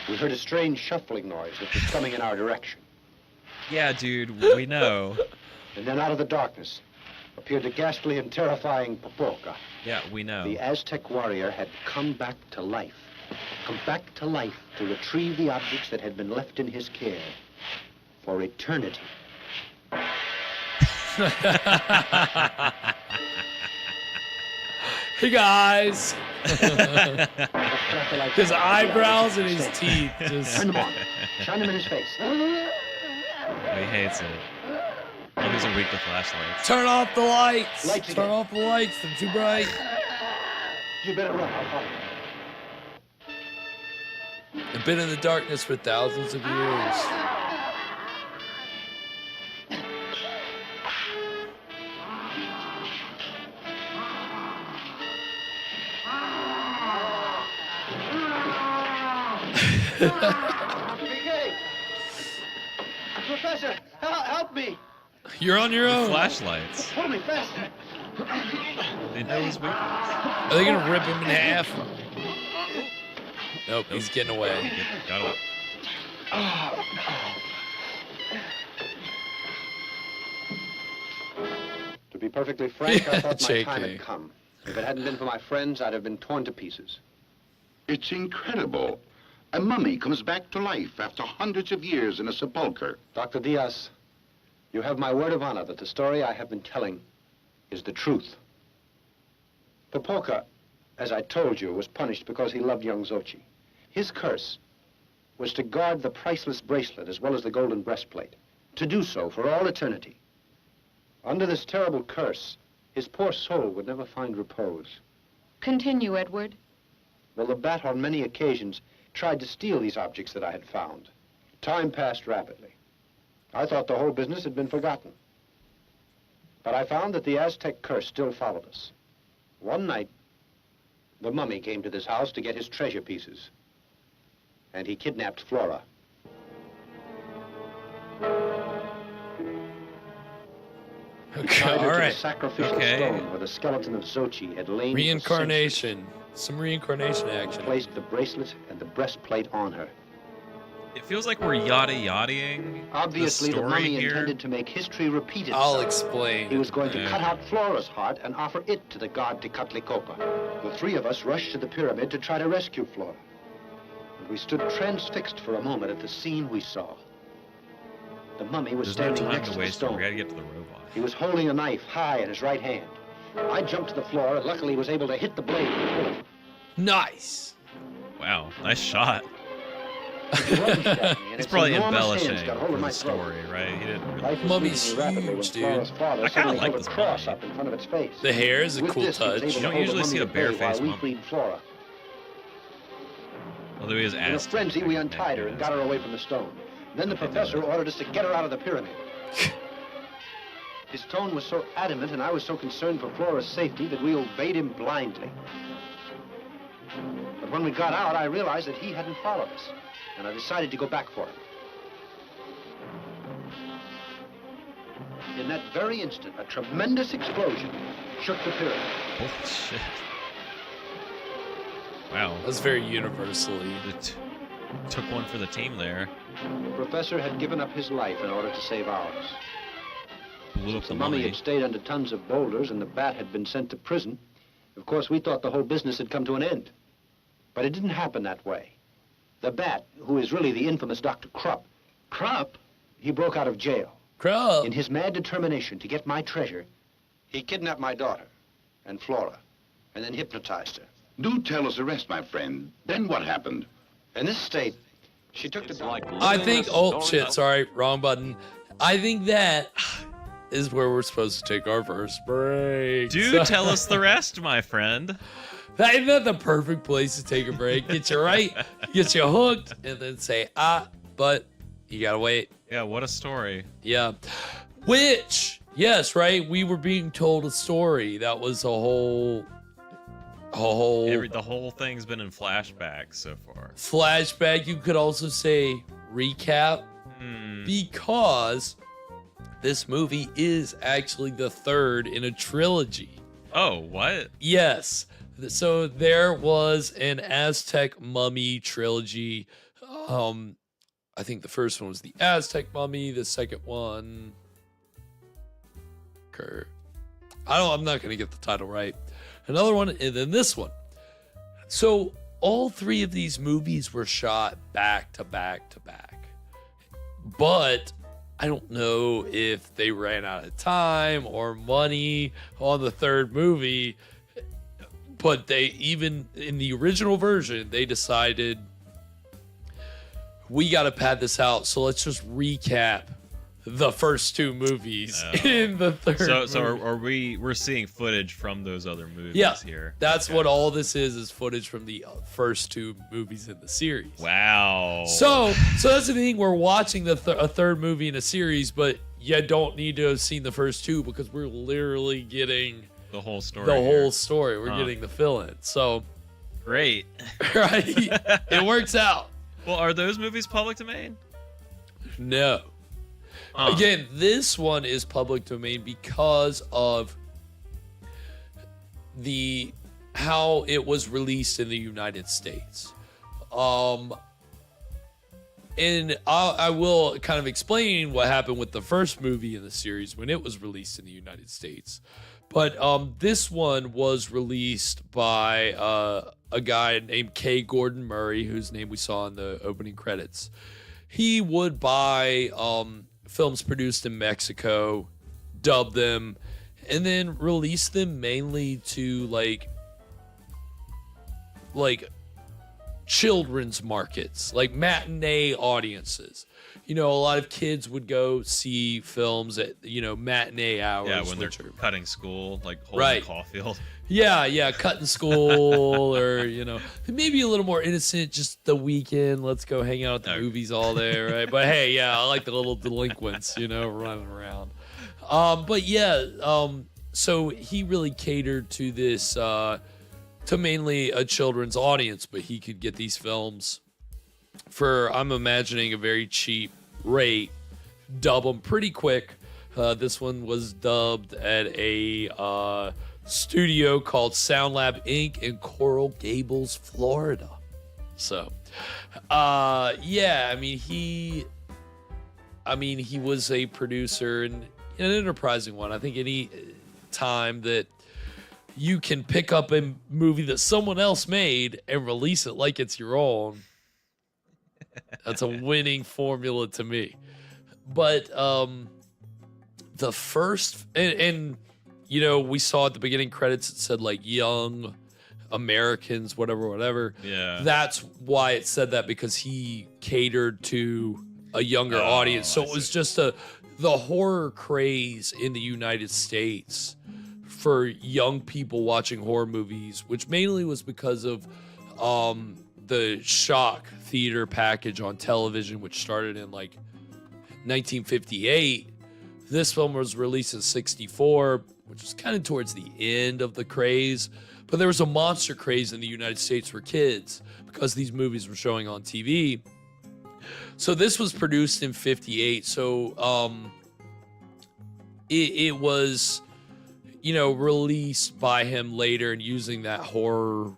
We heard a strange shuffling noise that was coming in our direction. Yeah, dude, we know. And then out of the darkness appeared the ghastly and terrifying Popoka. Yeah, we know. The Aztec warrior had come back to life. Come back to life to retrieve the objects that had been left in his care for eternity. Hey guys. His eyebrows and his teeth just... Turn them on. Shine them in his face. He hates it. Mummies are weak to flashlights. Turn off the lights. Lights Turn again. off the lights. They're too bright. You better run. I'll follow you. They've been in the darkness for thousands of years. Professor, help me. You're on your own. Flashlights. Pull me faster. They know his weakness. Are they gonna rip him in half? Nope, he's getting away. Got him. To be perfectly frank, I Yeah, thought my time JK. had come. If it hadn't been for my friends, I'd have been torn to pieces. It's incredible. A mummy comes back to life after hundreds of years in a sepulcher. Dr. Diaz, you have my word of honor that the story I have been telling is the truth. Popoka, as I told you, was punished because he loved young Xochi. His curse was to guard the priceless bracelet as well as the golden breastplate, to do so for all eternity. Under this terrible curse, his poor soul would never find repose. Continue, Edward. Well, the bat on many occasions tried to steal these objects that I had found. Time passed rapidly. I thought the whole business had been forgotten. But I found that the Aztec curse still followed us. One night, the mummy came to this house to get his treasure pieces. And he kidnapped Flora. He tied her to the sacrificial stone where the skeleton of Xochi had lain. Reincarnation. Some reincarnation action. Placed the bracelet and the breastplate on her. It feels like we're yada-yadaing. Obviously, the mummy here. intended to make history repeat itself. I'll explain. He was going to cut out Flora's heart and offer it to the god Tecatlicoca. The three of us rushed to the pyramid to try to rescue Flora. And we stood transfixed for a moment at the scene we saw. The mummy was standing next to the stone. We gotta get to the robot. He was holding a knife high in his right hand. I jumped to the floor and luckily was able to hit the blade with the bullet. Nice. Wow, nice shot. He's probably embellishing for the story, right? He didn't really... Mummy's huge, dude. I kind of like this cross up in front of its face. The hair is a cool touch. You don't usually see a bare-faced mummy. Flora. Although he is In a frenzy, we untied her and got her away from the stone. Then the professor ordered us to get her out of the pyramid. His tone was so adamant and I was so concerned for Flora's safety that we obeyed him blindly. But when we got out, I realized that he hadn't followed us, and I decided to go back for him. In that very instant, a tremendous explosion shook the pyramid. Holy shit. Wow. That's very universally. It took one for the team there. The professor had given up his life in order to save ours. Blew up The mummy had stayed under tons of boulders and the bat had been sent to prison. Of course, we thought the whole business had come to an end. But it didn't happen that way. The bat, who is really the infamous Dr. Krupp. Krupp? He broke out of jail. Krupp? In his mad determination to get my treasure, he kidnapped my daughter and Flora, and then hypnotized her. Do tell us the rest, my friend. Then what happened? In this state, she took the dog. I think, oh shit, sorry, wrong button. I think that is where we're supposed to take our first break. Do tell us the rest, my friend. Isn't that the perfect place to take a break? Get you right, get you hooked, and then say, but you gotta wait. Yeah, what a story. Yeah. Which, yes, right, we were being told a story. That was a whole... The whole thing's been in flashback so far. Flashback, you could also say recap, because this movie is actually the third in a trilogy. Oh, what? Yes. So there was an AZTEC Mummy trilogy. I think the first one was the AZTEC Mummy. The second one... I'm not going to get the title right. Another one, and then this one. So all three of these movies were shot back to back to back. But I don't know if they ran out of time or money on the third movie. But they, even in the original version, they decided, we got to pad this out. So let's just recap the first two movies in the third movie. So we're seeing footage from those other movies here? That's what all this is footage from the first two movies in the series. Wow. So that's the thing, we're watching a third movie in a series, but you don't need to have seen the first two because we're literally getting the whole story. We're getting the fill-in. So great. Right? It works out. Well, are those movies public domain? No. Again, this one is public domain because of how it was released in the United States. And I will kind of explain what happened with the first movie in the series when it was released in the United States. But this one was released by a guy named K. Gordon Murray, whose name we saw in the opening credits. He would buy films produced in Mexico, dub them, and then release them mainly to like children's markets, like matinee audiences. You know, a lot of kids would go see films at, matinee hours. Yeah, when they're cutting school, like Holden Caulfield. Yeah, cutting school, or, maybe a little more innocent, just the weekend. Let's go hang out at the movies all day, right? But hey, yeah, I like the little delinquents, running around. so he really catered to this, to mainly a children's audience, but he could get these films for, I'm imagining, a very cheap rate, dub them pretty quick. This one was dubbed at a studio called Sound Lab Inc. in Coral Gables, Florida. So, yeah, I mean, he was a producer and an enterprising one. I think any time that you can pick up a movie that someone else made and release it like it's your own, that's a winning formula to me. But the first, and you know, we saw at the beginning credits, it said like young Americans, whatever. Yeah. That's why it said that, because he catered to a younger audience. So it was just the horror craze in the United States for young people watching horror movies, which mainly was because of the SCHLOCK theater package on television, which started in like 1958. This film was released in 64, which was kind of towards the end of the craze. But there was a monster craze in the United States for kids because these movies were showing on TV. So this was produced in 58. So it was, you know, released by him later and using that horror,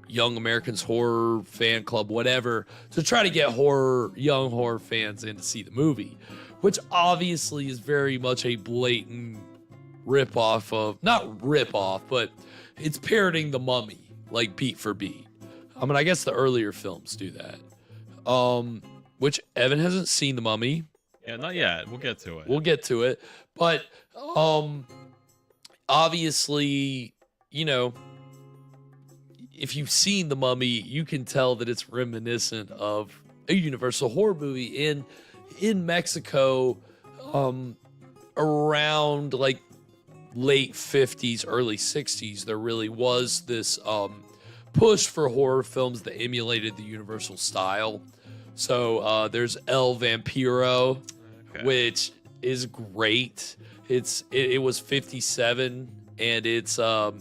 Young Americans Horror Fan Club, whatever, to try to get young horror fans in to see the movie, which obviously is very much a blatant rip-off of, not rip-off, but it's parroting The Mummy, like beat for beat. I mean, I guess the earlier films do that. Which Evan hasn't seen The Mummy. Yeah, not yet. We'll get to it. We'll get to it. But obviously, you know, if you've seen The Mummy, you can tell that it's reminiscent of a Universal horror movie. In Mexico, around like late 50s, early 60s, there really was this push for horror films that emulated the Universal style. So there's El Vampiro, which is great. It was 57, and it's the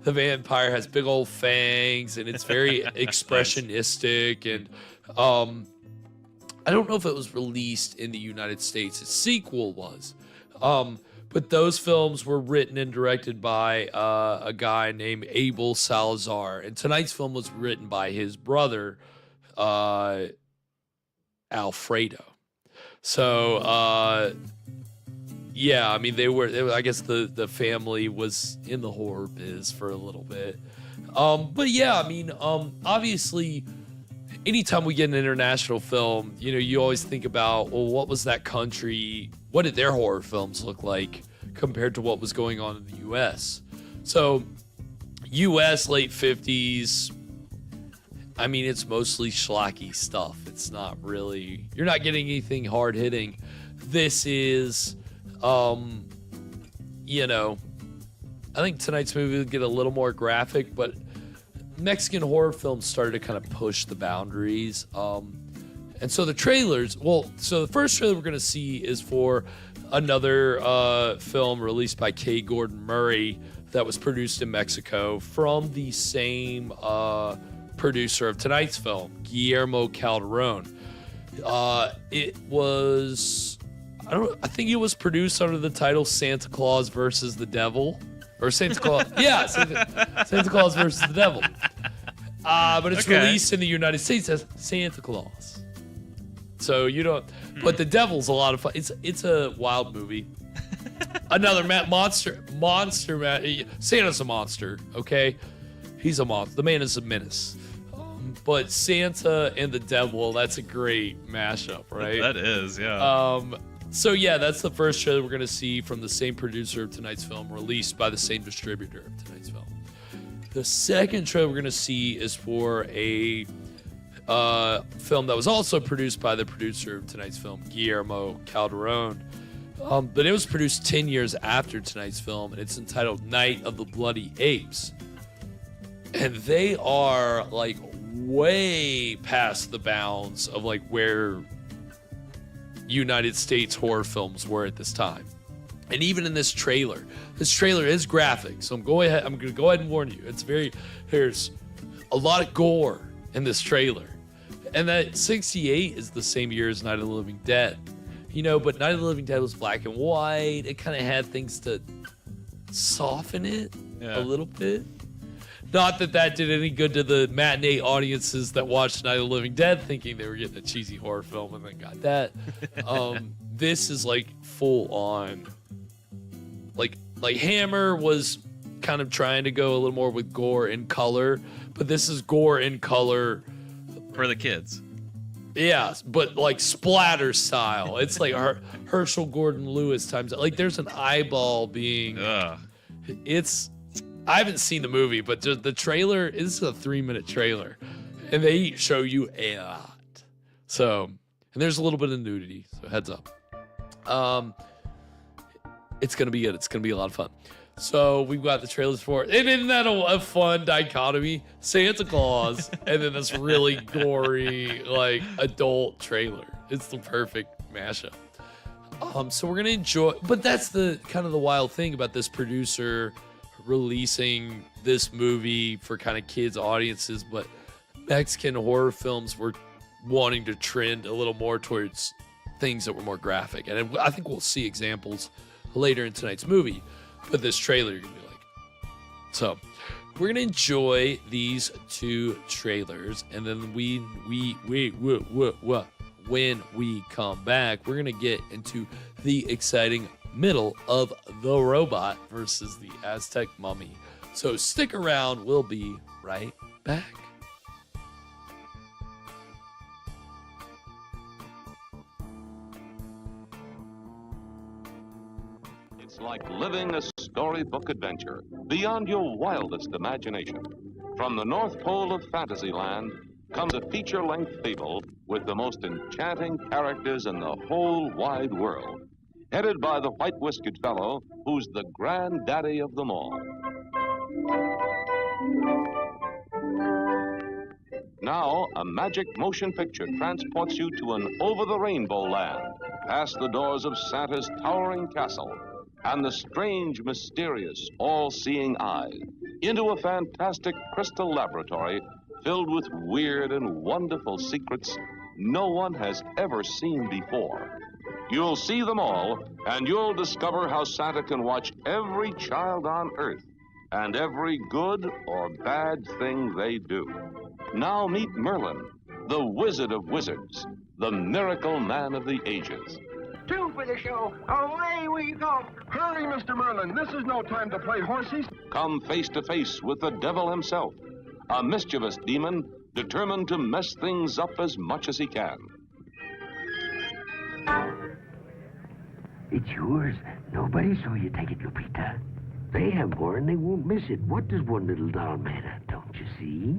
vampire has big old fangs, and it's very expressionistic. And I don't know if it was released in the United States. Its sequel was. But those films were written and directed by a guy named Abel Salazar. And tonight's film was written by his brother, Alfredo. So, yeah, I mean, I guess the family was in the horror biz for a little bit. But yeah, I mean, obviously, anytime we get an international film, you know, you always think about, well, what was that country? What did their horror films look like compared to what was going on in the U.S.? So, U.S. late 50s, I mean, it's mostly schlocky stuff. It's not really, you're not getting anything hard hitting. This is, you know, I think tonight's movie will get a little more graphic, but Mexican horror films started to kind of push the boundaries. And so the trailers, so the first trailer we're going to see is for another film released by K. Gordon Murray that was produced in Mexico from the same producer of tonight's film, Guillermo Calderón. It was, I think it was produced under the title Santa Claus versus the Devil. Or Santa Claus, yeah, Santa Claus versus the Devil. But it's released in the United States as Santa Claus. So you don't, but the Devil's a lot of fun. It's a wild movie. Another monster. Santa's a monster, okay? He's a monster. The man is a menace. But Santa and the Devil, that's a great mashup, right? That is, yeah. So yeah, that's the first trailer we're going to see from the same producer of tonight's film, released by the same distributor of tonight's film. The second trailer we're going to see is for a film that was also produced by the producer of tonight's film, Guillermo Calderón. But it was produced 10 years after tonight's film, and it's entitled Night of the Bloody Apes. And they are like way past the bounds of like where United States horror films were at this time. And even in this trailer is graphic. So I'm going to go ahead and warn you. There's a lot of gore in this trailer. And that 68 is the same year as Night of the Living Dead. But Night of the Living Dead was black and white. It kind of had things to soften it a little bit. Not that did any good to the matinee audiences that watched Night of the Living Dead thinking they were getting a cheesy horror film and then got that. This is like full on. Like Hammer was kind of trying to go a little more with gore in color, but this is gore in color for the kids. Yeah, but like splatter style. It's like Herschel Gordon Lewis times. Like there's an eyeball being. I haven't seen the movie, but just the trailer. This is a 3-minute trailer, and they show you a lot. So, and there's a little bit of nudity. So heads up. It's gonna be good. It's gonna be a lot of fun. So we've got the trailers for it. And isn't that a fun dichotomy? Santa Claus and then this really gory, like, adult trailer. It's the perfect mashup. So we're gonna enjoy, but that's the kind of the wild thing about this producer releasing this movie for kind of kids audiences, but Mexican horror films were wanting to trend a little more towards things that were more graphic. And I think we'll see examples later in tonight's movie. But this trailer, you're gonna be like, so we're gonna enjoy these 2 trailers, and then when we come back, we're gonna get into the exciting middle of The Robot versus the Aztec Mummy. So stick around, we'll be right back. It's like living a storybook adventure beyond your wildest imagination. From the North Pole of Fantasyland comes a feature-length fable with the most enchanting characters in the whole wide world, headed by the white-whiskered fellow who's the granddaddy of them all. Now, a magic motion picture transports you to an over-the-rainbow land, past the doors of Santa's towering castle, and the strange, mysterious, all-seeing eye, into a fantastic crystal laboratory filled with weird and wonderful secrets no one has ever seen before. You'll see them all, and you'll discover how Santa can watch every child on Earth and every good or bad thing they do. Now meet Merlin, the Wizard of Wizards, the miracle man of the ages. 2 for the show. Away we go. Hurry, Mr. Merlin. This is no time to play horsies. Come face to face with the devil himself, a mischievous demon determined to mess things up as much as he can. It's yours. Nobody saw you take it, Lupita. They have more and they won't miss it. What does one little doll matter, don't you see?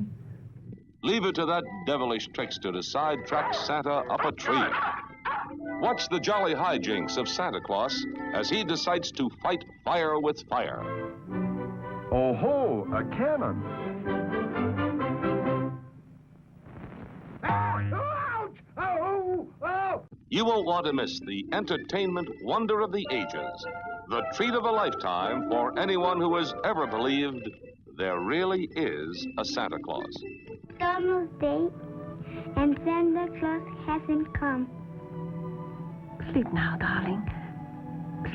Leave it to that devilish trickster to sidetrack Santa up a tree. Watch the jolly hijinks of Santa Claus as he decides to fight fire with fire. Oh ho, a cannon. Ouch! Oh, oh! You won't want to miss the entertainment wonder of the ages, the treat of a lifetime for anyone who has ever believed there really is a Santa Claus. It's almost day, and Santa Claus hasn't come. Sleep now, darling.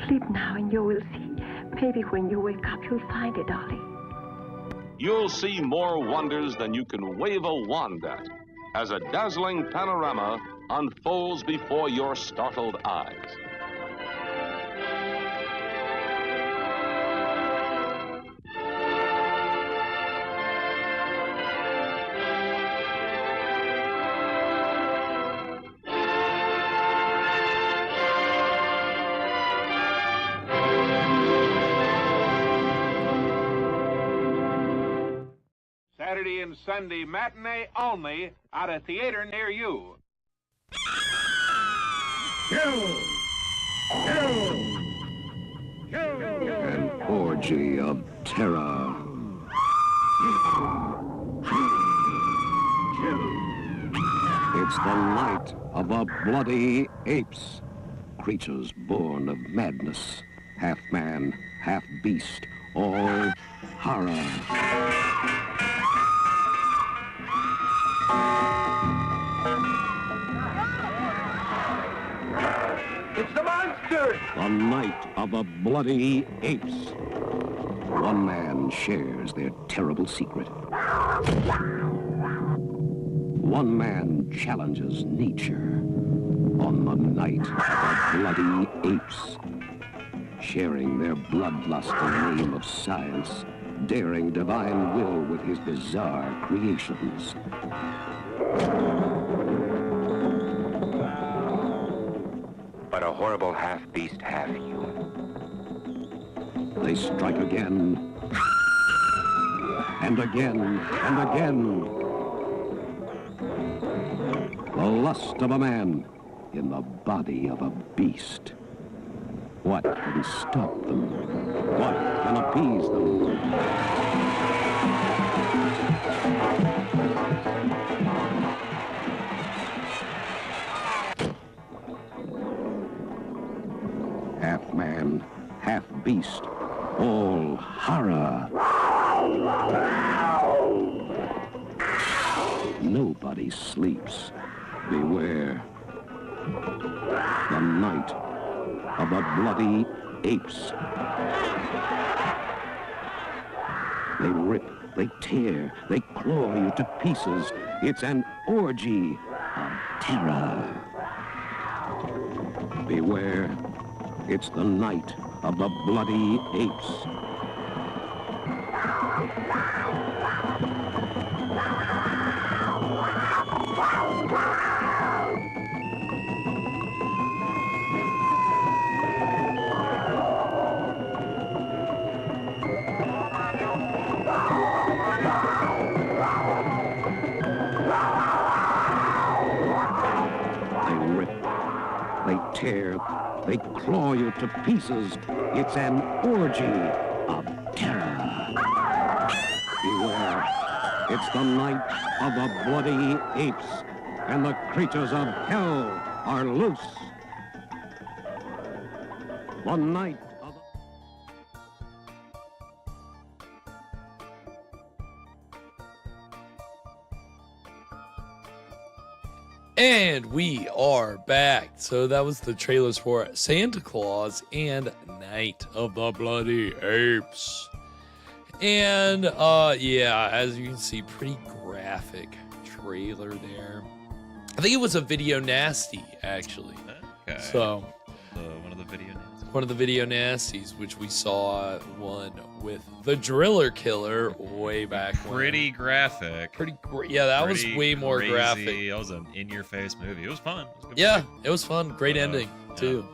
Sleep now, and you will see. Maybe when you wake up, you'll find it, darling. You'll see more wonders than you can wave a wand at as a dazzling panorama unfolds before your startled eyes. Saturday and Sunday matinee only at a theater near you. An orgy of terror. It's the light of a bloody apes, creatures born of madness half man, half beast, all horror. It's the monster! The night of the bloody apes. One man shares their terrible secret. One man challenges nature on the night of the bloody apes, sharing their bloodlust in the name of science, daring divine will with his bizarre creations. But a horrible half-beast, half-human. They strike again, and again, and again. The lust of a man in the body of a beast. What can stop them? What can appease them? Half man, half beast, all horror. Nobody sleeps. Beware. The night of the bloody apes. They rip, they tear, they claw you to pieces. It's an orgy of terror. Beware. It's the night of the bloody apes. They rip, they tear, they claw you to pieces. It's an orgy of terror. Beware. It's the night of the bloody apes, and the creatures of hell are loose. The night of the... And we are back. So that was the trailers for Santa Claus and Night of the Bloody Apes. And yeah, as you can see, pretty graphic trailer there. I think it was a video nasty, actually. Okay. So one of the video nasties. One of the video nasties, which we saw one with the Driller Killer way back when. Pretty graphic. Yeah, that was way more crazy. graphic. That was an in-your-face movie. It was fun. It was a good Yeah, movie. it was fun. Great ending, yeah. too.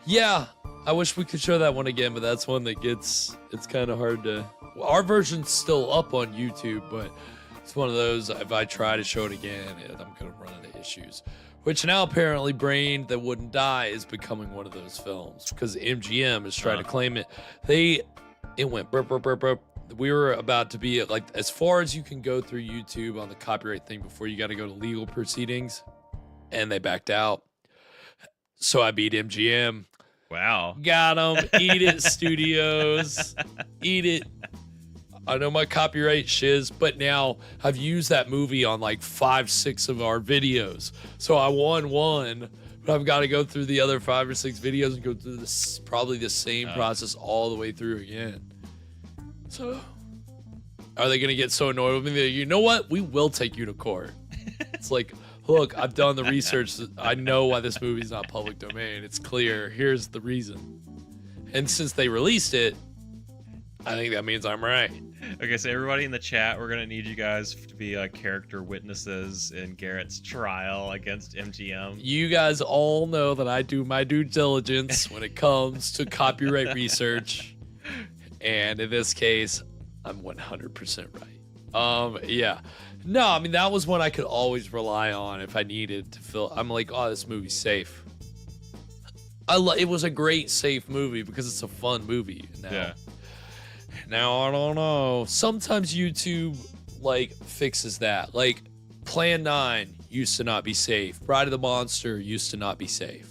Yeah, I wish we could show that one again, but that's one that it's kind of hard to... Well, our version's still up on YouTube, but it's one of those, if I try to show it again, I'm going to run into issues. Which now apparently Brain That Wouldn't Die is becoming one of those films, because MGM is trying to claim it. It went burp, burp, burp, burp. We were about to be at, like, as far as you can go through YouTube on the copyright thing before you got to go to legal proceedings, and they backed out. So I beat MGM. Wow. Got them. Eat it, studios. Eat it. I know my copyright shiz, but now I've used that movie on like 5, 6 of our videos. So I won one, but I've got to go through the other 5 or 6 videos and go through this probably the same process all the way through again. So are they going to get so annoyed with me that, you know what? We will take you to court. It's like, look, I've done the research. I know why this movie's not public domain. It's clear. Here's the reason. And since they released it, I think that means I'm right. Okay, so everybody in the chat, we're going to need you guys to be character witnesses in Garrett's trial against MGM. You guys all know that I do my due diligence when it comes to copyright research. And in this case, I'm 100% right. Yeah. No, I mean, that was one I could always rely on if I needed to feel. I'm like, oh, this movie's safe. It was a great, safe movie because it's a fun movie. Now, I don't know. Sometimes YouTube, like, fixes that. Like, Plan 9 used to not be safe. Bride of the Monster used to not be safe.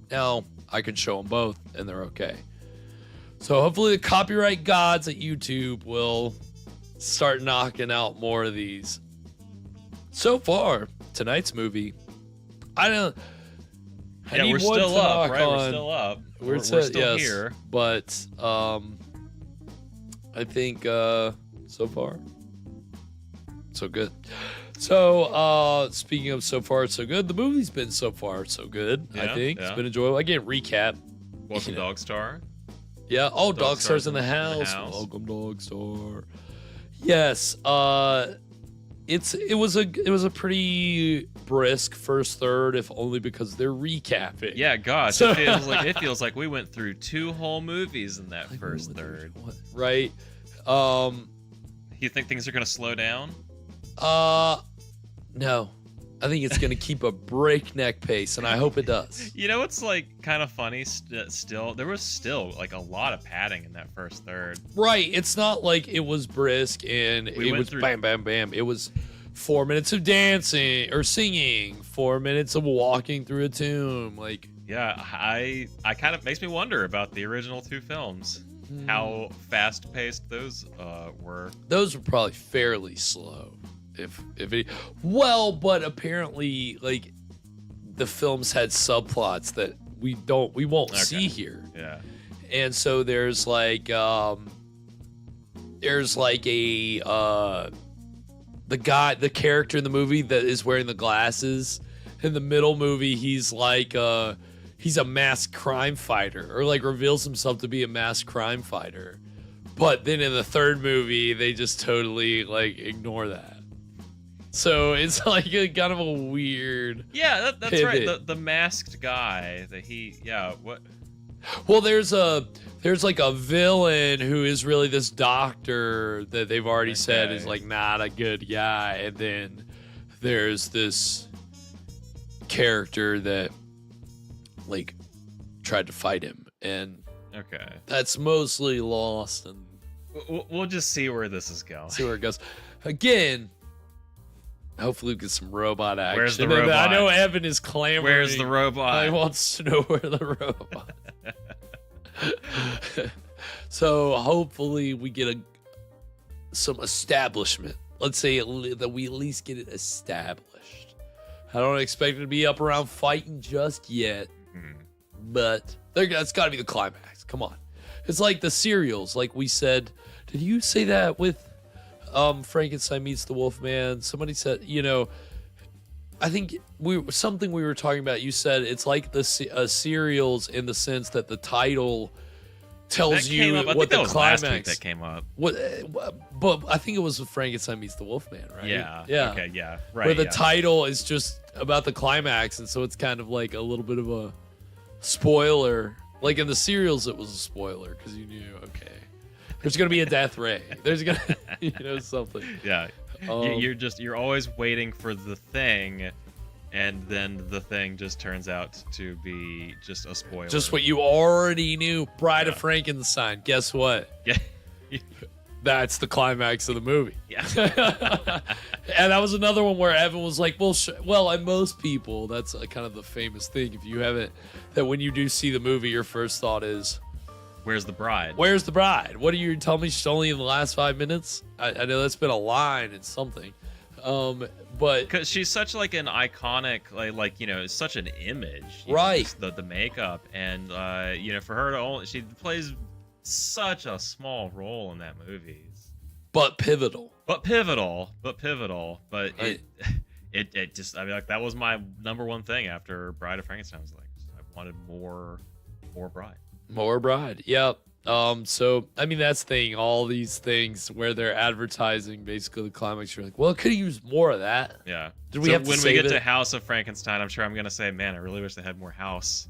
Now, I can show them both, and they're okay. So hopefully the copyright gods at YouTube will start knocking out more of these. So far, tonight's movie, I Yeah, we're still up, right? We're still up. We're still here. But I think so far, so good. So speaking of so far so good, the movie's been so far so good. I think it's been enjoyable. Again, recap. Welcome, Dog Star. Yeah. Oh, Dog Star's in the house. Welcome, Dog Star. Yes. It was a pretty brisk first third, if only because they're recapping. Yeah, gosh, it feels like we went through 2 whole movies in that first third. Right. You think things are gonna slow down? No. I think it's gonna keep a breakneck pace, and I hope it does. You know, it's like kind of funny. Still, there was still like a lot of padding in that first third. Right. It's not like it was brisk and it was bam, bam, bam. It was 4 minutes of dancing or singing, 4 minutes of walking through a tomb. Like, yeah, I kind of makes me wonder about the original 2 films, how fast paced those were. Those were probably fairly slow. But apparently, like, the films had subplots that we won't see here. Yeah. And so there's like the character in the movie that is wearing the glasses. In the middle movie, he's like he's a masked crime fighter, or like reveals himself to be a masked crime fighter. But then in the third movie, they just totally like ignore that. So it's like a kind of a weird. Yeah, that's pivot. right. The masked guy what? Well, there's like a villain who is really this doctor that they've already said is like not a good guy, and then there's this character that like tried to fight him, and that's mostly lost, and we'll just see where this is going. See where it goes. Again, hopefully we get some robot action. Where's the robot? I know Evan is clamoring. Where's the robot? He wants to know where the robot. So hopefully we get some establishment. Let's say that we at least get it established. I don't expect it to be up around fighting just yet, but that's got to be the climax. Come on, it's like the serials. Like we said, did you say that with Frankenstein meets the Wolfman? Somebody said, I think we were talking about. You said it's like the serials in the sense that the title tells you what the climax. Last week that came up. But I think it was Frankenstein meets the Wolfman, right? Yeah. Yeah. Okay. Yeah. Right. Where the title is just about the climax, and so it's kind of like a little bit of a spoiler. Like in the serials, it was a spoiler because you knew, okay, there's gonna be a death ray. There's gonna, something. Yeah. You're always waiting for the thing, and then the thing just turns out to be just a spoiler. Just what you already knew. Bride of Frankenstein. Guess what? Yeah. That's the climax of the movie. Yeah. And that was another one where Evan was like, well, and most people, that's kind of the famous thing. If you haven't, that when you do see the movie, your first thought is, where's the bride? Where's the bride? What are you telling me? She's only in the last 5 minutes? I know that's been a line in something. But because she's such like an iconic, like such an image, right? The makeup, and for her to she plays such a small role in that movie, but pivotal. But it just, I mean, like, that was my number one thing after Bride of Frankenstein. I was like, I wanted more bride. More bride. Yep. So I mean, that's the thing. All these things where they're advertising basically the climax, you're like, well, could have used more of that. Yeah. Did we have to when save we get it? to House of Frankenstein, I'm sure I'm gonna say, man, I really wish they had more house.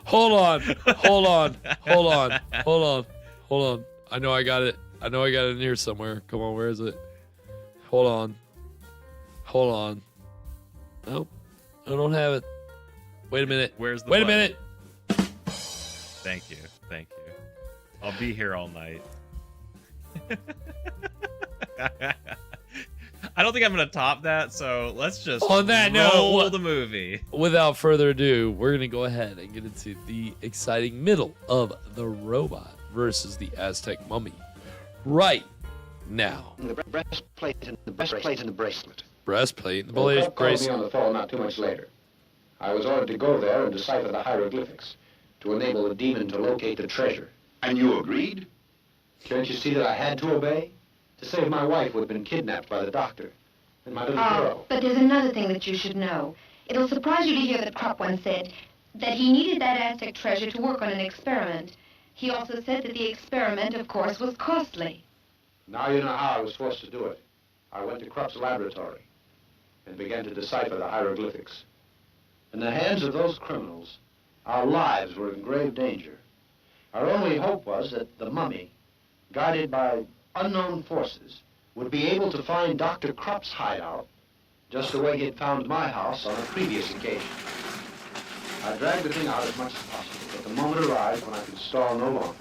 Hold on. I know I got it in here somewhere. Come on, where is it? Hold on. Nope. I don't have it. Wait a minute. Where's the Wait button? a minute. Thank you. I'll be here all night. I don't think I'm going to top that, so let's just On that roll note, the movie. Without further ado, we're going to go ahead and get into the exciting middle of The Robot versus the Aztec Mummy right now. The breastplate and the breastplate and the bracelet. Breastplate and the Well, called me bracelet. on the phone not too much later. I was ordered to go there and decipher the hieroglyphics to enable the demon to locate the treasure. And you agreed? Can't you see that I had to obey? To save my wife who had been kidnapped by the doctor. And my little girl. But there's another thing that you should know. It'll surprise you to hear that Krupp once said that he needed that Aztec treasure to work on an experiment. He also said that the experiment, of course, was costly. Now you know how I was forced to do it. I went to Krupp's laboratory and began to decipher the hieroglyphics. In the hands of those criminals, our lives were in grave danger. Our only hope was that the mummy, guided by unknown forces, would be able to find Dr. Krupp's hideout, just the way he had found my house on a previous occasion. I dragged the thing out as much as possible, but the moment arrived when I could stall no longer.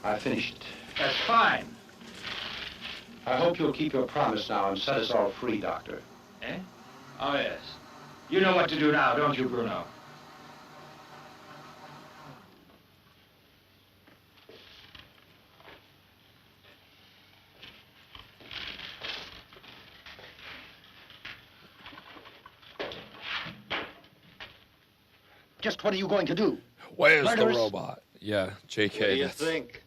I finished it. That's fine. I hope you'll keep your promise now and set us all free, Doctor. Eh? Oh, yes. You know what to do now, don't you, Bruno? Just what are you going to do? Where's Murderers? the robot? Yeah, JK. What do you that's- think?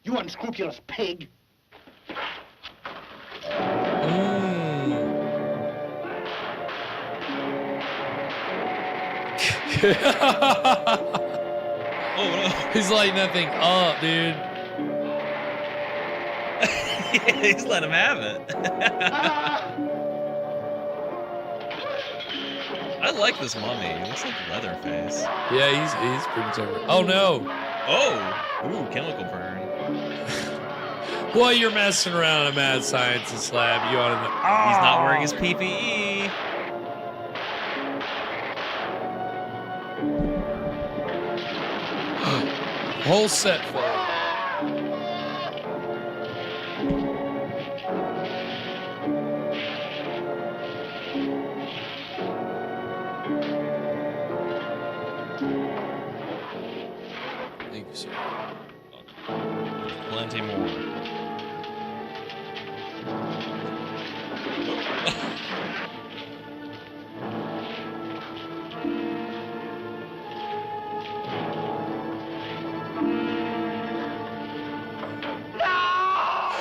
You unscrupulous pig! Oh, no. He's lighting that thing up, dude. He's let him have it. I like this mummy. It looks like Leatherface. Yeah, he's pretty terrible. Oh no. Oh, ooh, chemical burn. While you're messing around in a mad scientist lab, you ought to know. He's not wearing his PPE. Whole set full. Thank you, sir. Plenty more.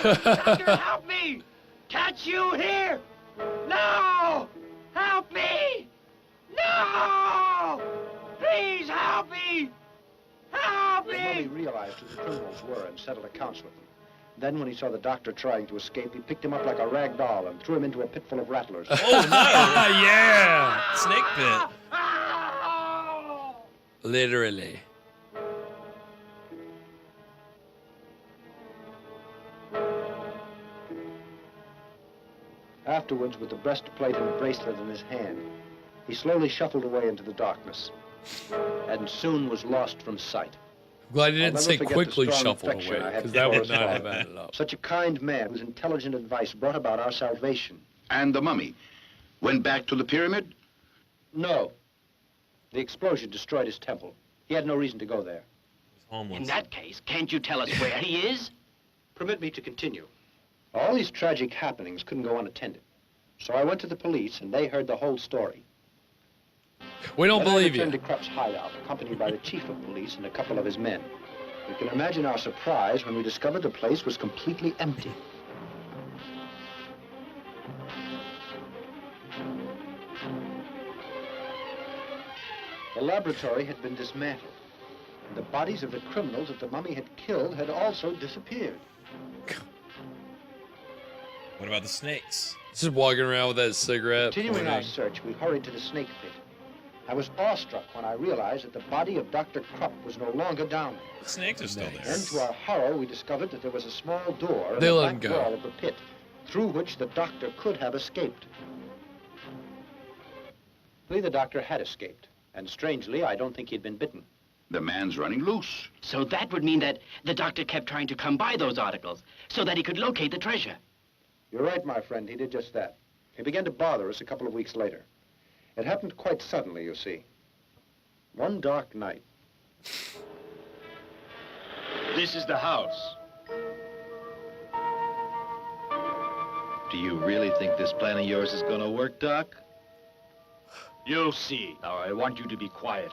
Doctor, help me! Can't you hear? No! Help me! No! Please help me! Help The mummy me! realized who the criminals were and settled accounts with them. Then, when he saw the doctor trying to escape, he picked him up like a rag doll and threw him into a pit full of rattlers. Oh, no! Yeah! Snake pit. Literally. Afterwards, with the breastplate and bracelet in his hand, he slowly shuffled away into the darkness and soon was lost from sight. Glad he I'll didn't never say forget the quickly strong shuffle affection away, I had because for that would his not father. have added up. Such a kind man whose intelligent advice brought about our salvation. And the mummy went back to the pyramid? No. The explosion destroyed his temple. He had no reason to go there. Homeless. In that case, can't you tell us where he is? Permit me to continue. All these tragic happenings couldn't go unattended. So I went to the police, and they heard the whole story. We don't Then I believe returned you. to Krupp's hideout, accompanied by the chief of police and a couple of his men. You can imagine our surprise when we discovered the place was completely empty. The laboratory had been dismantled, and the bodies of the criminals that the mummy had killed had also disappeared. What about the snakes? Just walking around with that cigarette. Continuing our pointing. search, we hurried to the snake pit. I was awestruck when I realized that the body of Dr. Krupp was no longer down there. The snakes are still there. Then, to our horror, we discovered that there was a small door in They the let him back go. wall of the pit, through which the doctor could have escaped. The doctor had escaped, and strangely, I don't think he'd been bitten. The man's running loose. So that would mean that the doctor kept trying to come by those articles so that he could locate the treasure. You're right, my friend. He did just that. He began to bother us a couple of weeks later. It happened quite suddenly, you see. One dark night. This is the house. Do you really think this plan of yours is gonna work, Doc? You'll see. Now, I want you to be quiet.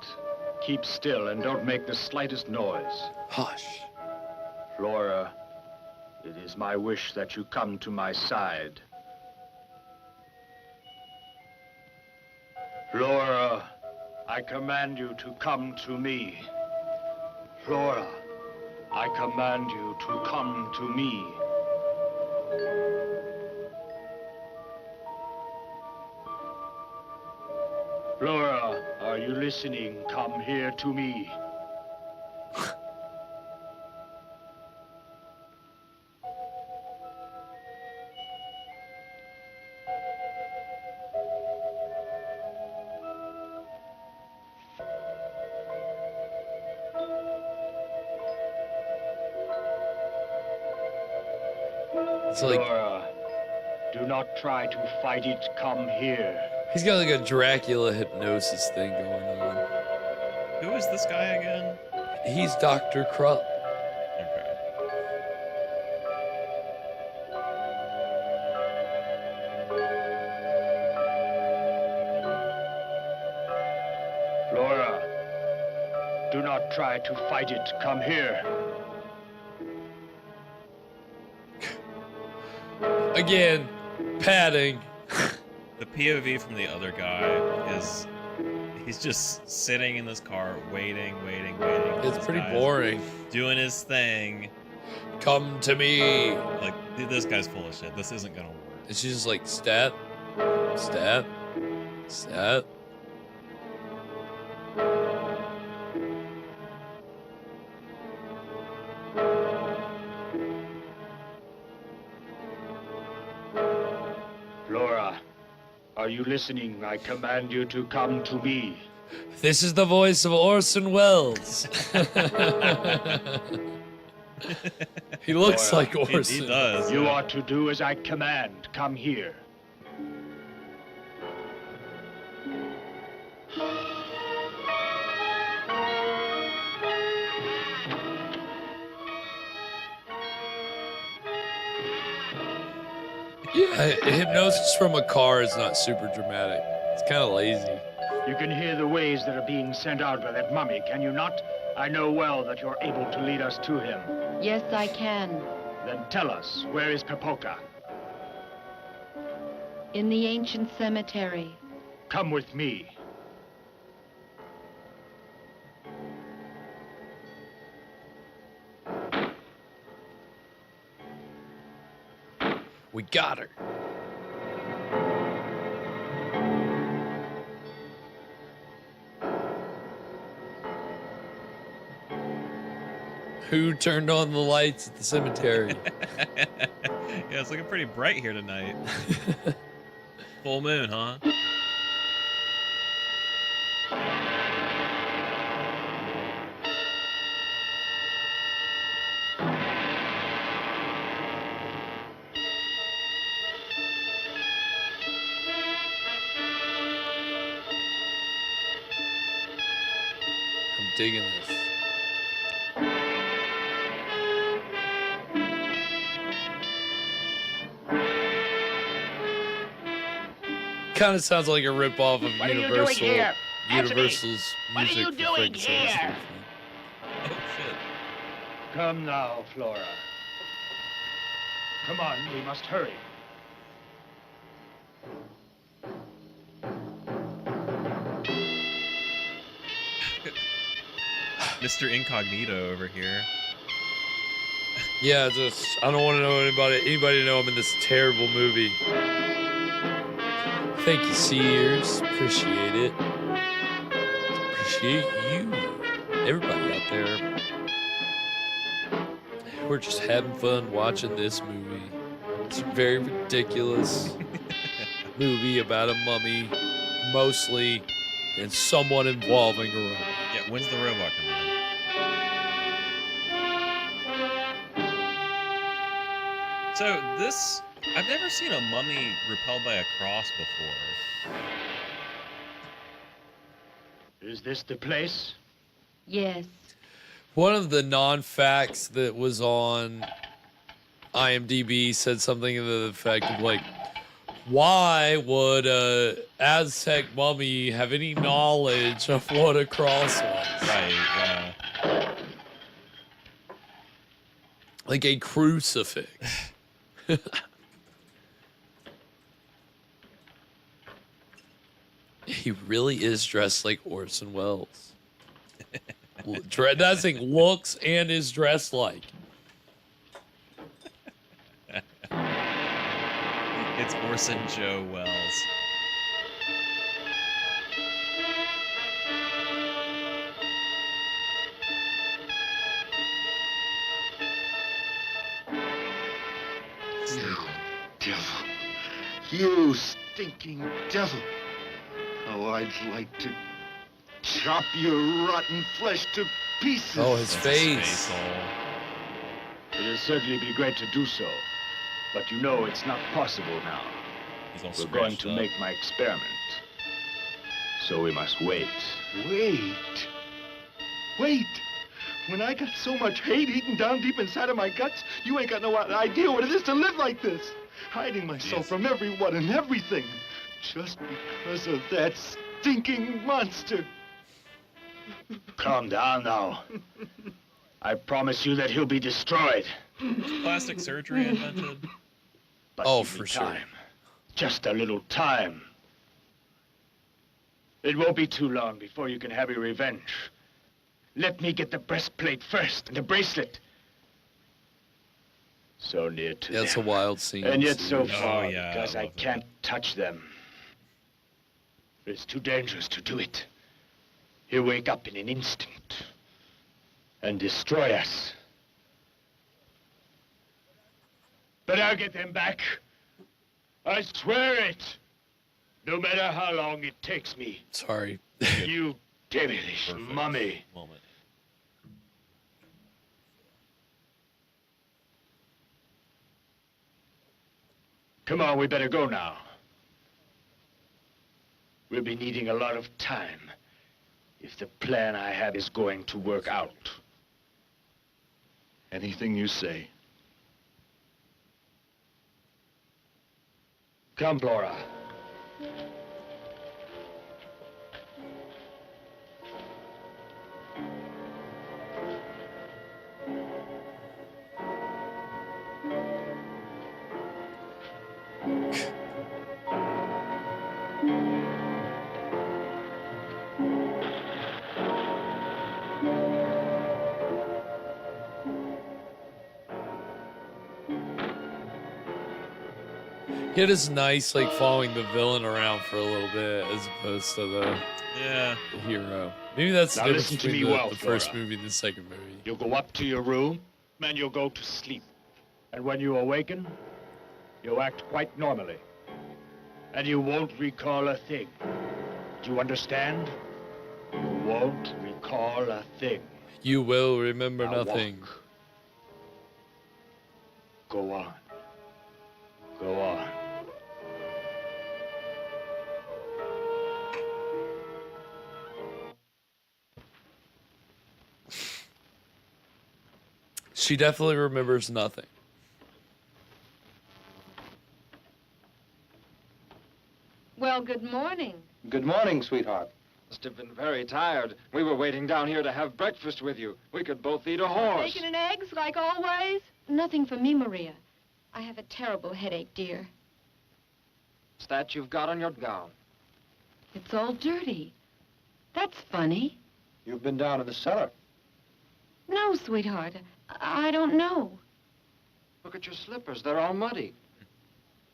Keep still and don't make the slightest noise. Hush. Flora, it is my wish that you come to my side. Flora, I command you to come to me. Flora, I command you to come to me. Flora, are you listening? Come here to me. It's like, Flora, do not try to fight it. Come here. he's got like a Dracula hypnosis thing going on. Who is this guy again? He's Dr. Krupp. Okay. Flora, do not try to fight it. Come here. Again, padding. The POV from the other guy is he's just sitting in this car waiting. It's This pretty guy's boring. Doing his thing. Come to me. Like, this guy's full of shit. This isn't gonna work. And she's just like, stat, stat, stat. Flora, are you listening? I command you to come to me. This is the voice of Orson Welles. He looks Flora, like Orson. He does. You yeah. are to do as I command. Come here. Yeah, hypnosis from a car is not super dramatic. It's kind of lazy. You can hear the waves that are being sent out by that mummy, can you not? I know well that you're able to lead us to him. Yes, I can. Then tell us, where is Papoka? In the ancient cemetery. Come with me. We got her. Who turned on the lights at the cemetery? Yeah, it's looking pretty bright here tonight. Full moon, huh? I'm digging this. Kind of sounds like a ripoff of What are you Universal. doing here? Answer me. Universal's What are music you for doing Frankenstein here? stuff. Oh, shit. Come now, Flora. Come on, we must hurry. Mr. Incognito over here. Yeah, just I don't want to know anybody to know I'm in this terrible movie. Thank you, Sears. Appreciate it. Appreciate you, everybody out there. We're just having fun watching this movie. It's a very ridiculous movie about a mummy, mostly, and someone involving a robot. Yeah, when's the robot coming in? So I've never seen a mummy repelled by a cross before. Is this the place? Yes. One of the non-facts that was on IMDb said something to the effect of like, why would a Aztec mummy have any knowledge of what a cross was? Right, yeah. Like a crucifix. He really is dressed like Orson Welles. That thing looks and is dressed like. It's Orson Joe Welles. You devil. You stinking devil. Oh, I'd like to chop your rotten flesh to pieces. Oh, his face. It'll certainly be great to do so. But you know it's not possible now. We're going to make my experiment. So we must wait. Wait. Wait. When I got so much hate eaten down deep inside of my guts, you ain't got no idea what it is to live like this. Hiding myself from everyone and everything. Just because of that stinking monster. Calm down now. I promise you that he'll be destroyed. Plastic surgery invented. But oh, give me for sure. Time. Just a little time. It won't be too long before you can have your revenge. Let me get the breastplate first and the bracelet. So near to them. That's a wild scene. And yet so far, yeah, because I can't touch them. It's too dangerous to do it. He'll wake up in an instant and destroy us. But I'll get them back. I swear it. No matter how long it takes me. Sorry. You devilish mummy. Moment. Come on, we better go now. We'll be needing a lot of time if the plan I have is going to work out. Anything you say. Come, Flora. It is nice, like, following the villain around for a little bit as opposed to the hero. Maybe that's the Now difference listen to between me well, the first Flora. movie and the second movie. You'll go up to your room, and you'll go to sleep. And when you awaken, you'll act quite normally. And you won't recall a thing. Do you understand? You won't recall a thing. You will remember Now nothing. walk. Go on. Go on. She definitely remembers nothing. Well, good morning. Good morning, sweetheart. Must have been very tired. We were waiting down here to have breakfast with you. We could both eat a horse. Bacon and eggs, like always? Nothing for me, Maria. I have a terrible headache, dear. What's that you've got on your gown? It's all dirty. That's funny. You've been down in the cellar. No, sweetheart. I don't know. Look at your slippers. They're all muddy.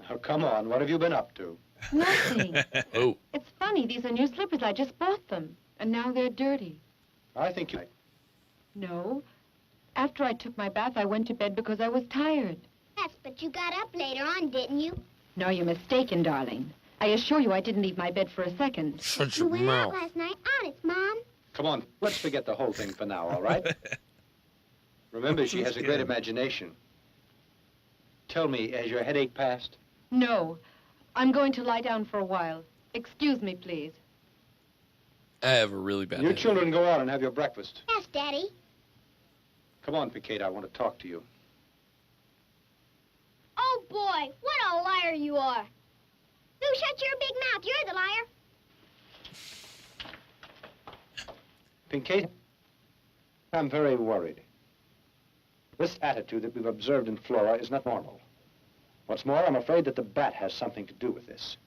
Now, come on. What have you been up to? Nothing. Oh. It's funny. These are new slippers. I just bought them. And now they're dirty. I think you... No. After I took my bath, I went to bed because I was tired. Yes, but you got up later on, didn't you? No, you're mistaken, darling. I assure you I didn't leave my bed for a second. Shut You went out last night. Honest, Mom. Come on, let's forget the whole thing for now, all right? Remember, she has a great imagination. Tell me, has your headache passed? No. I'm going to lie down for a while. Excuse me, please. I have a really bad Your headache. children go out and have your breakfast. Yes, Daddy. Come on, Piquet, I want to talk to you. Oh, boy, what a liar you are. You shut your big mouth. You're the liar. Piquet, I'm very worried. This attitude that we've observed in Flora is not normal. What's more, I'm afraid that the bat has something to do with this.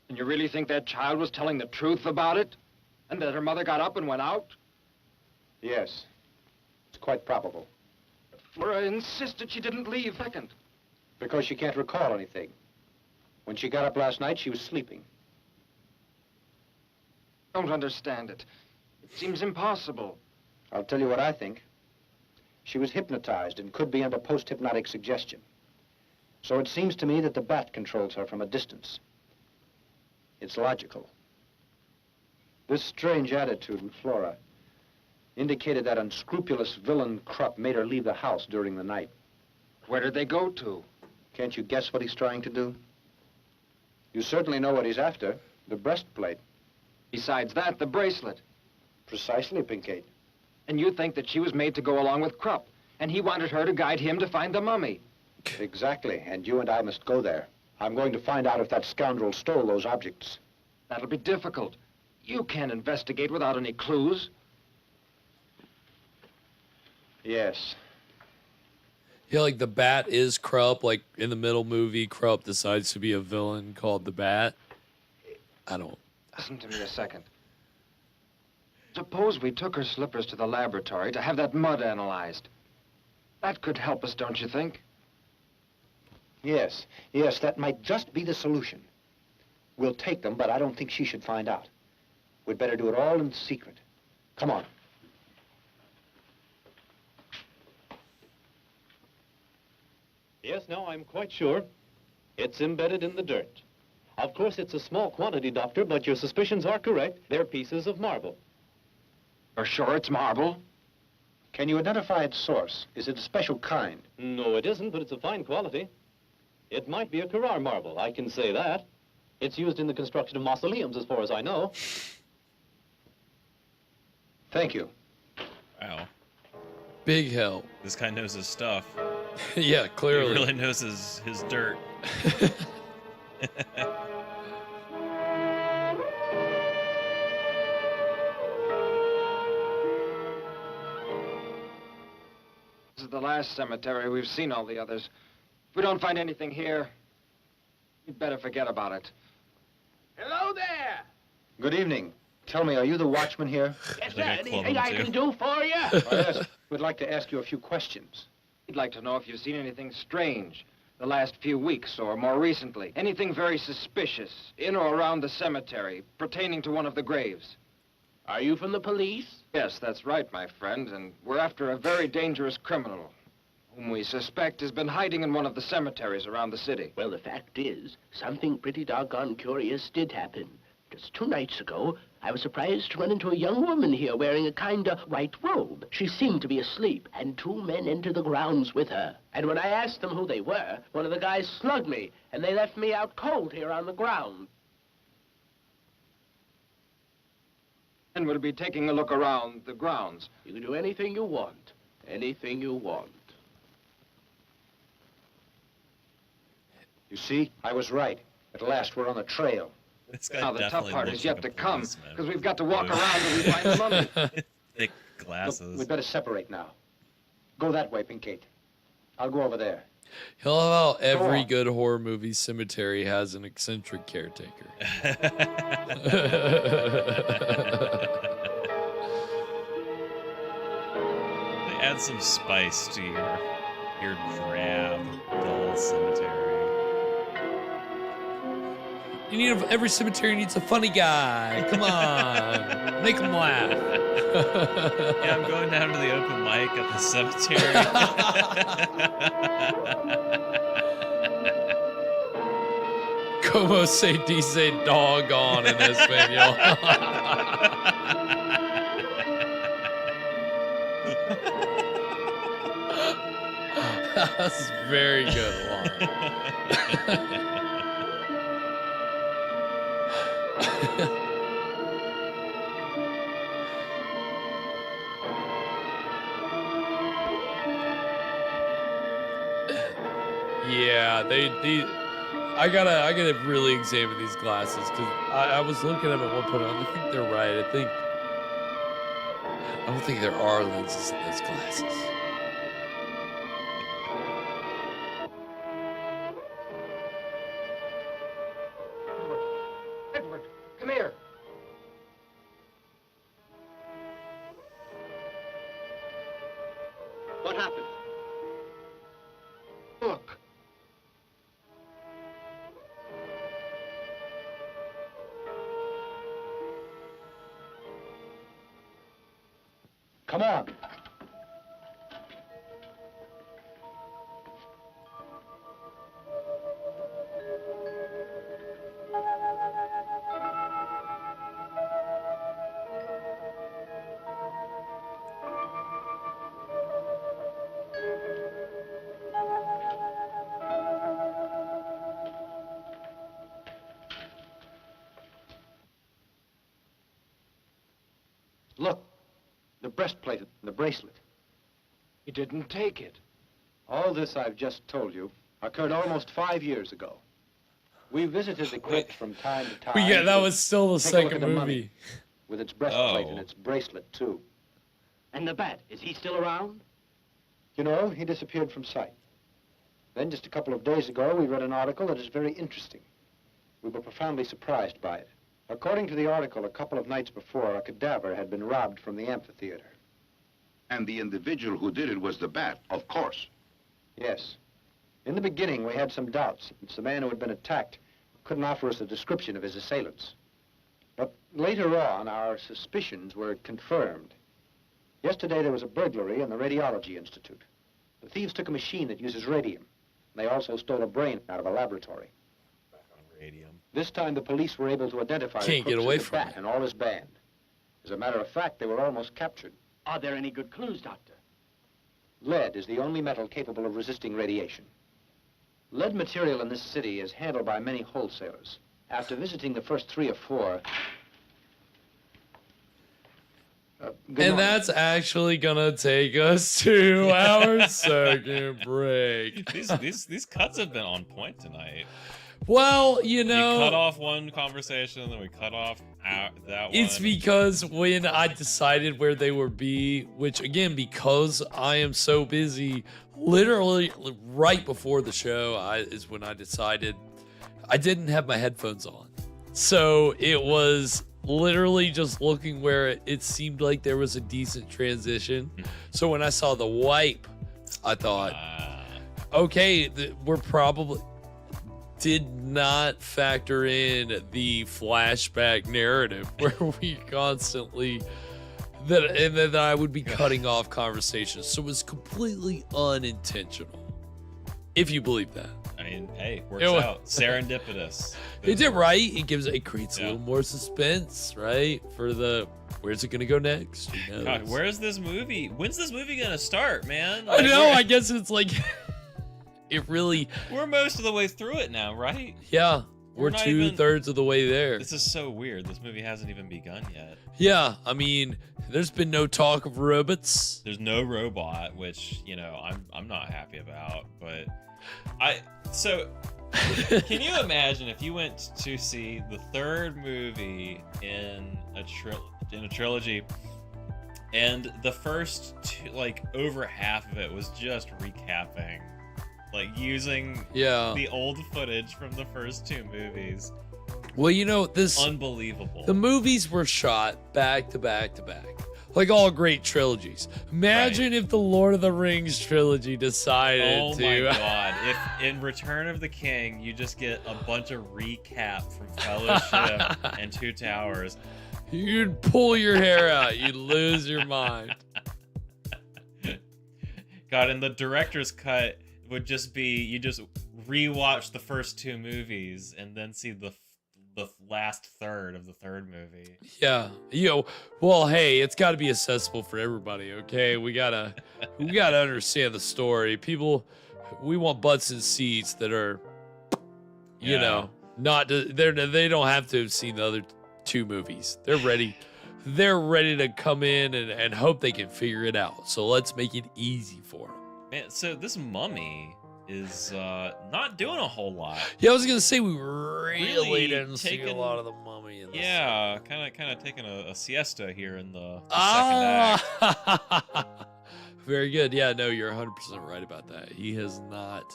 And you really think that child was telling the truth about it? And that her mother got up and went out? Yes, it's quite probable. But Flora insisted she didn't leave second. Because she can't recall anything. When she got up last night, she was sleeping. Don't understand it. It seems impossible. I'll tell you what I think. She was hypnotized and could be under post-hypnotic suggestion. So it seems to me that the bat controls her from a distance. It's logical. This strange attitude in Flora indicated that unscrupulous villain Krupp made her leave the house during the night. Where did they go to? Can't you guess what he's trying to do? You certainly know what he's after, the breastplate. Besides that, the bracelet. Precisely, Pinkate. And you think that she was made to go along with Krupp, and he wanted her to guide him to find the mummy. Exactly, and you and I must go there. I'm going to find out if that scoundrel stole those objects. That'll be difficult. You can't investigate without any clues. Yes. Yeah, like the Bat is Krupp. Like in the middle movie, Krupp decides to be a villain called the Bat. I don't. Listen to me a second. Suppose we took her slippers to the laboratory to have that mud analyzed. That could help us, don't you think? Yes, that might just be the solution. We'll take them, but I don't think she should find out. We'd better do it all in secret. Come on. Yes, no, I'm quite sure. It's embedded in the dirt. Of course, it's a small quantity, Doctor, but your suspicions are correct. They're pieces of marble. You're sure it's marble? Can you identify its source? Is it a special kind? No, it isn't, but it's a fine quality. It might be a Carrara marble, I can say that. It's used in the construction of mausoleums, as far as I know. Thank you. Wow. Big help. This guy knows his stuff. Yeah, clearly. He really knows his dirt. This is the last cemetery. We've seen all the others. If we don't find anything here, we'd better forget about it. Hello there. Good evening. Tell me, are you the watchman here? Is there anything I can do for you? Yes, we'd like to ask you a few questions. We'd like to know if you've seen anything strange the last few weeks or more recently. Anything very suspicious in or around the cemetery pertaining to one of the graves. Are you from the police? Yes, that's right, my friend, and we're after a very dangerous criminal whom we suspect has been hiding in one of the cemeteries around the city. Well, the fact is, something pretty doggone curious did happen. Just 2 nights ago, I was surprised to run into a young woman here wearing a kind of white robe. She seemed to be asleep, and 2 men entered the grounds with her. And when I asked them who they were, one of the guys slugged me, and they left me out cold here on the ground. And we'll be taking a look around the grounds. You can do anything you want. Anything you want. You see, I was right. At last, we're on the trail. Now, the tough part is yet to come, because we've got to walk around till we find the mummy. Thick glasses. Look, we'd better separate now. Go that way, Pinkate. I'll go over there. I love how every good horror movie cemetery has an eccentric caretaker. They add some spice to your drab, dull cemetery. Every cemetery needs a funny guy. Come on, make them laugh. Yeah, I'm going down to the open mic at the cemetery. Como se dice doggone in Espanol. That's very good, Lauren. Yeah, I gotta really examine these glasses because I was looking at them at one point. I think they're right. I don't think there are lenses in those glasses. Edward, come here. What happened? Look. Come on. Look, the breastplate and the bracelet. He didn't take it. All this I've just told you occurred almost 5 years ago. We visited the crypt from time to time. But yeah, that was still the Take a look second at the movie. mummy, with its breastplate and its bracelet, too. And the bat, is he still around? You know, he disappeared from sight. Then, just a couple of days ago, we read an article that is very interesting. We were profoundly surprised by it. According to the article, a couple of nights before, a cadaver had been robbed from the amphitheater. And the individual who did it was the bat, of course. Yes. In the beginning, we had some doubts. It's the man who had been attacked couldn't offer us a description of his assailants. But later on, our suspicions were confirmed. Yesterday, there was a burglary in the Radiology Institute. The thieves took a machine that uses radium. They also stole a brain out of a laboratory. Radium. This time, the police were able to identify Can't get away from bat and all his band. As a matter of fact, they were almost captured. Are there any good clues, Doctor? Lead is the only metal capable of resisting radiation. Lead material in this city is handled by many wholesalers. After visiting the first 3 or 4... And that's actually gonna take us to our second break. These cuts have been on point tonight. Well, you know, you cut off one conversation, then we cut off that one. It's because when I decided where they would be, which again, because I am so busy, literally right before the show is when I decided I didn't have my headphones on. So it was literally just looking where it seemed like there was a decent transition. So when I saw the wipe, I thought, okay, we're probably... did not factor in the flashback narrative where we constantly that I would be cutting off conversations. So it was completely unintentional, if you believe that. I mean, hey, works out. Serendipitous. It did, right? It creates a little more suspense, right? For the where's it gonna go next? Who knows? God, where's this movie? When's this movie gonna start, man? I know. I guess it's like. It really... We're most of the way through it now, right? Yeah, we're 2/3 of the way there. This is so weird. This movie hasn't even begun yet. Yeah, I mean, there's been no talk of robots. There's no robot, which, you know, I'm not happy about, but can you imagine if you went to see the third movie in a trilogy and the first over half of it was just recapping, like using the old footage from the first 2 movies. Well, you know, unbelievable. The movies were shot back to back to back, like all great trilogies. Imagine if the Lord of the Rings trilogy decided oh to. Oh my God! If in Return of the King you just get a bunch of recap from Fellowship and Two Towers, you'd pull your hair out. You'd lose your mind. God, and the director's cut would just be you just rewatch the first 2 movies and then see the the last third of the third movie. Yeah. Well, hey, it's got to be accessible for everybody, okay? We gotta understand the story. People, we want butts and seats that are, you know, they don't have to have seen the other two movies. They're ready. They're ready to come in and hope they can figure it out. So let's make it easy for them. Man, so this Mummy is not doing a whole lot. Yeah, I was gonna say we really didn't see a lot of the Mummy in this. Yeah, kind of taking a siesta here in the second act. Very good. Yeah, no, you're 100% right about that. He has not.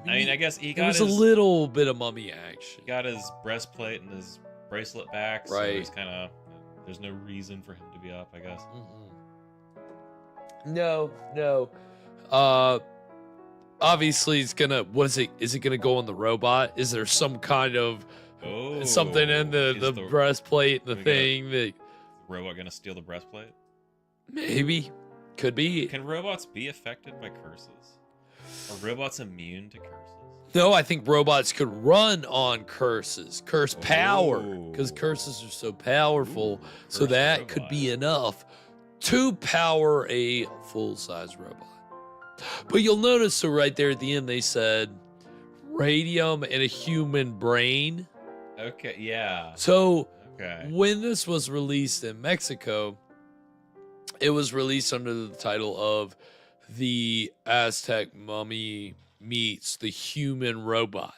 I mean, I guess he got a little bit of Mummy action. He got his breastplate and his bracelet back, so Right. he's kind of. There's no reason for him to be up, I guess. No. Obviously, it's gonna. What is it? Is it gonna go on the robot? Is there some kind of something in the breastplate, the thing that robot gonna steal the breastplate? maybe could be? Can robots be affected by curses? Are robots immune to curses? No, I think robots could run on curses, curse power, because curses are so powerful. So that could be enough to power a full-size robot. But you'll notice, so right there at the end, they said radium and a human brain. Okay, yeah. So when this was released in Mexico, it was released under the title of The AZTEC Mummy Meets the Human Robot.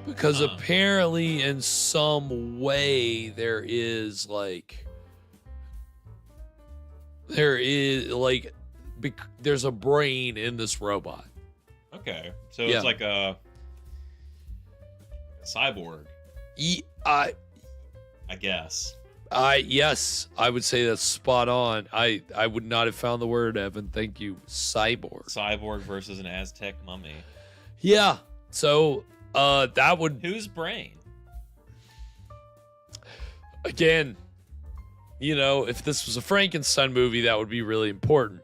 Because apparently in some way there's a brain in this robot. Okay, so it's like a cyborg. I guess. Yes, I would say that's spot on. I would not have found the word, Evan. Thank you. Cyborg. Cyborg versus an AZTEC mummy. Yeah. So that would. Whose brain? Again, if this was a Frankenstein movie, that would be really important.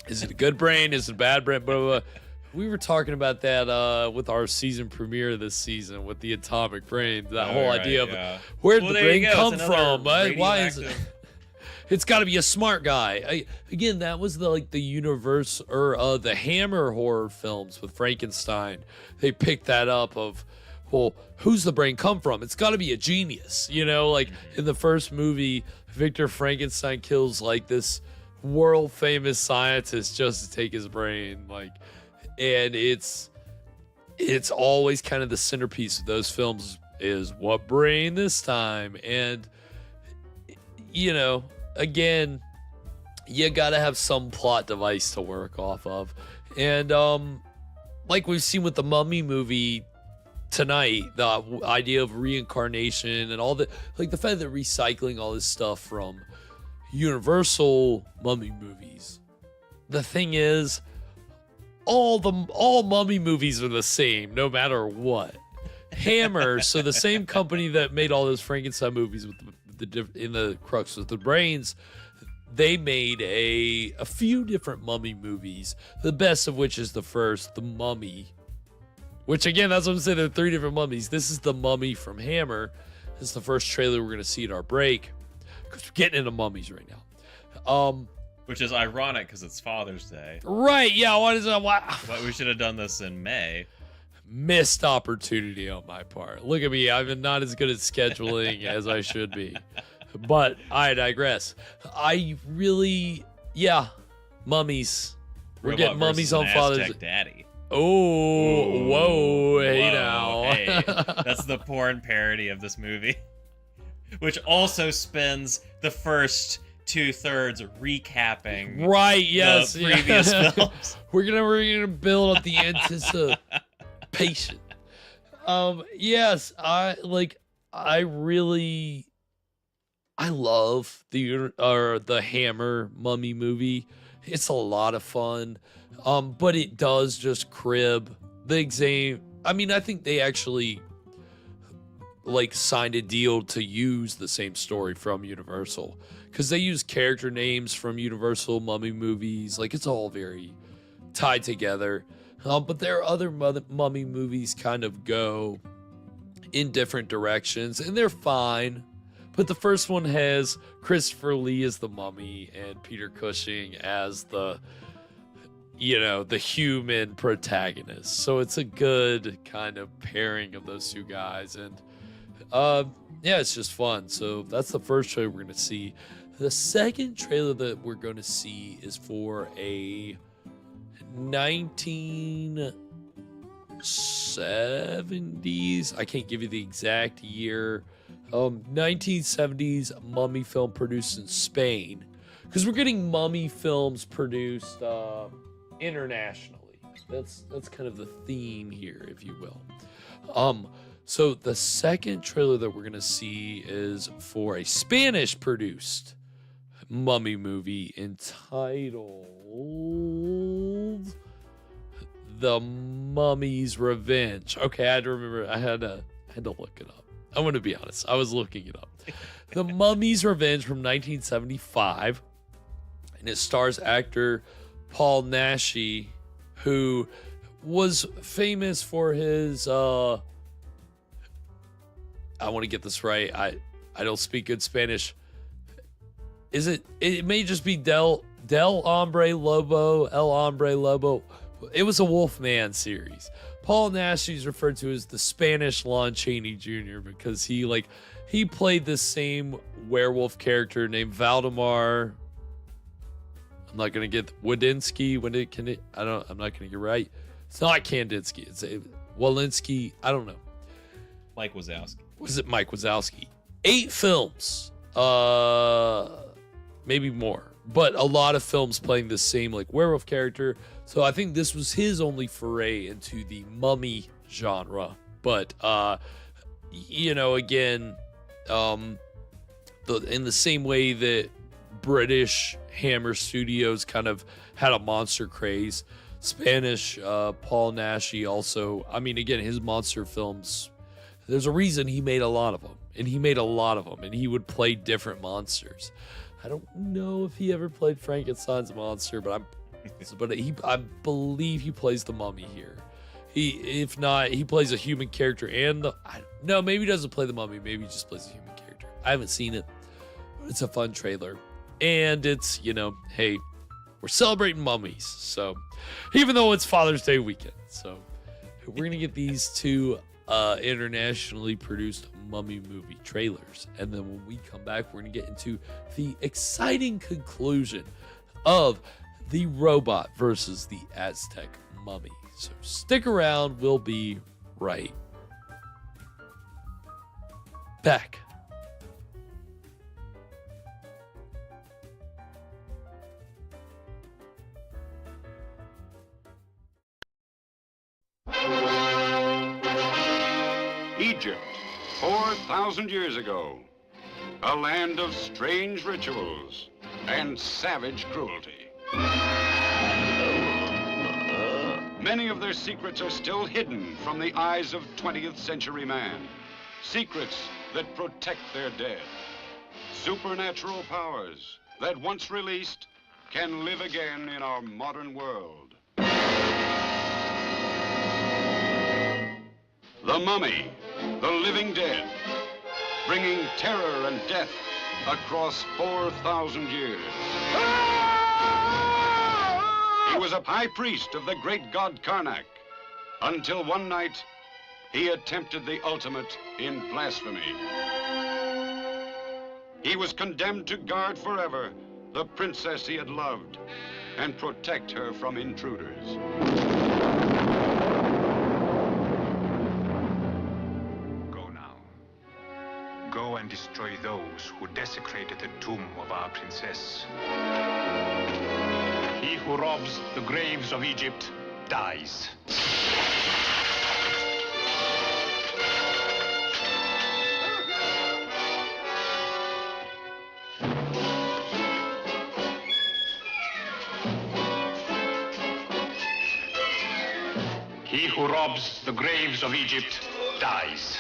Is it a good brain? Is it a bad brain? Blah, blah, blah. We were talking about that with our season premiere this season with the atomic brain. That whole idea of where did the brain come from? Why is it? It's got to be a smart guy. Again, that was the universe or the Hammer horror films with Frankenstein. They picked that up of, well, who's the brain come from? It's got to be a genius. In the first movie, Victor Frankenstein kills this world famous scientist just to take his brain. And it's always kind of the centerpiece of those films is what brain this time. And, again, you got to have some plot device to work off of. And like we've seen with the Mummy movie tonight, the idea of reincarnation and all the fact that recycling all this stuff from Universal Mummy movies. The thing is, all Mummy movies are the same, no matter what. Hammer, so the same company that made all those Frankenstein movies with in the crux with the brains, they made a few different Mummy movies. The best of which is the first, The Mummy. Which again, that's what I'm saying. There are 3 different mummies. This is The Mummy from Hammer. This is the first trailer we're going to see at our break because we're getting into mummies right now. Which is ironic because it's Father's Day. Right, yeah. What is that? But we should have done this in May. Missed opportunity on my part. Look at me. I'm not as good at scheduling as I should be. But I digress. Mummies. We're getting mummies on Father's Day. Daddy. Oh, whoa, hey now. Hey. That's the porn parody of this movie. Which also spends the first 2/3 recapping the previous films. We're gonna build up the anticipation. Yes, I love the Hammer Mummy movie. It's a lot of fun. But it does just crib the exam. I mean, I think they actually signed a deal to use the same story from Universal because they use character names from Universal Mummy movies. It's all very tied together. But there are other Mummy movies kind of go in different directions, and they're fine. But the first one has Christopher Lee as the Mummy and Peter Cushing as the human protagonist. So it's a good kind of pairing of those two guys. And yeah, it's just fun. So that's the first trailer we're going to see. The second trailer that we're going to see is for a 1970s, I can't give you the exact year, 1970s mummy film produced in Spain, because we're getting mummy films produced internationally. That's kind of the theme here, if you will. So the second trailer that we're gonna see is for a Spanish produced mummy movie entitled The Mummy's Revenge. Okay, I had to remember. I had to look it up. I'm going to be honest. I was looking it up. The Mummy's Revenge from 1975. And it stars actor Paul Naschy, who was famous for his... I want to get this right. I don't speak good Spanish. It may just be Del Hombre Lobo, El Hombre Lobo. It was a Wolfman series. Paul Naschy is referred to as the Spanish Lon Chaney Jr. because he played the same werewolf character named Valdemar. I'm not gonna get Wadinsky. I'm not gonna get right. It's not Kandinsky. It's Walensky. I don't know. Mike Wazowski. Was it Mike Wazowski? 8 films. Maybe more. But a lot of films playing the same werewolf character. So I think this was his only foray into the mummy genre. But again, in the same way that British Hammer Studios kind of had a monster craze, Spanish Paul Naschy also, again, his monster films, there's a reason he made a lot of them. And he would play different monsters. I don't know if he ever played Frankenstein's monster, but I believe he plays the mummy here. If not, he plays a human character maybe he doesn't play the mummy. Maybe he just plays a human character. I haven't seen it. It's a fun trailer. And it's, hey, we're celebrating mummies. So even though it's Father's Day weekend. So we're going to get these 2 internationally produced mummy movie trailers, and then when we come back, we're going to get into the exciting conclusion of the robot versus the Aztec mummy. So stick around, we'll be right back. Egypt, 4,000 years ago. A land of strange rituals and savage cruelty. Many of their secrets are still hidden from the eyes of 20th century man. Secrets that protect their dead. Supernatural powers that once released can live again in our modern world. The Mummy, the living dead, bringing terror and death across 4,000 years. He was a high priest of the great god Karnak, until one night he attempted the ultimate in blasphemy. He was condemned to guard forever the princess he had loved and protect her from intruders. Go and destroy those who desecrated the tomb of our princess. He who robs the graves of Egypt dies. He who robs the graves of Egypt dies.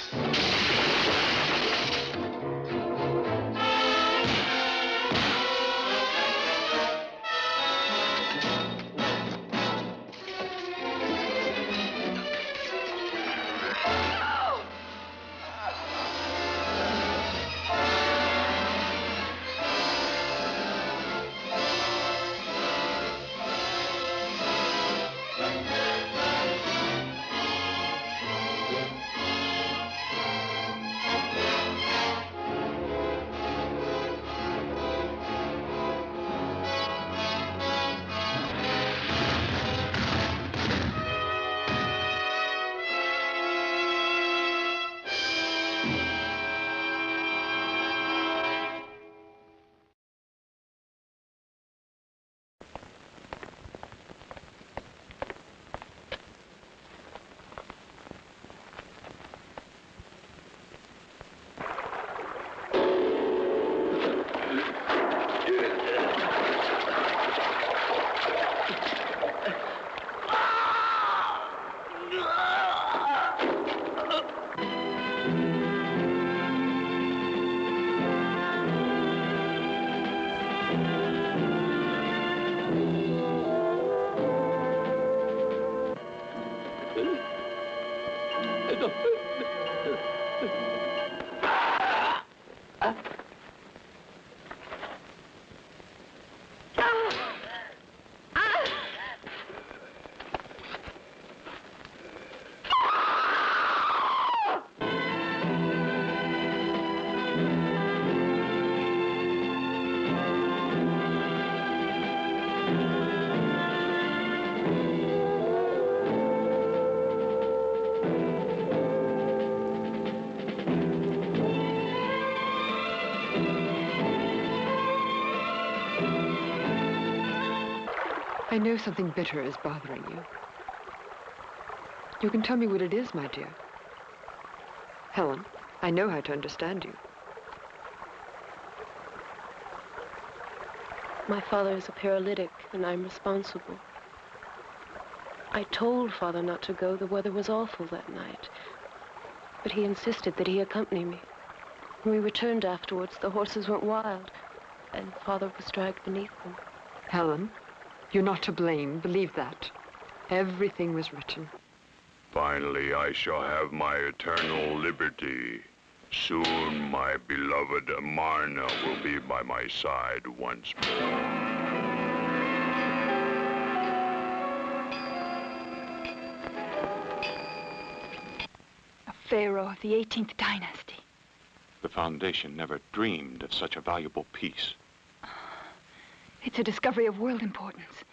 I know something bitter is bothering you. You can tell me what it is, my dear. Helen, I know how to understand you. My father is a paralytic, and I'm responsible. I told Father not to go. The weather was awful that night. But he insisted that he accompany me. When we returned afterwards, the horses went wild, and Father was dragged beneath them. Helen, you're not to blame. Believe that. Everything was written. Finally, I shall have my eternal liberty. Soon, my beloved Marna will be by my side once more. A pharaoh of the 18th dynasty. The Foundation never dreamed of such a valuable piece. It's a discovery of world importance.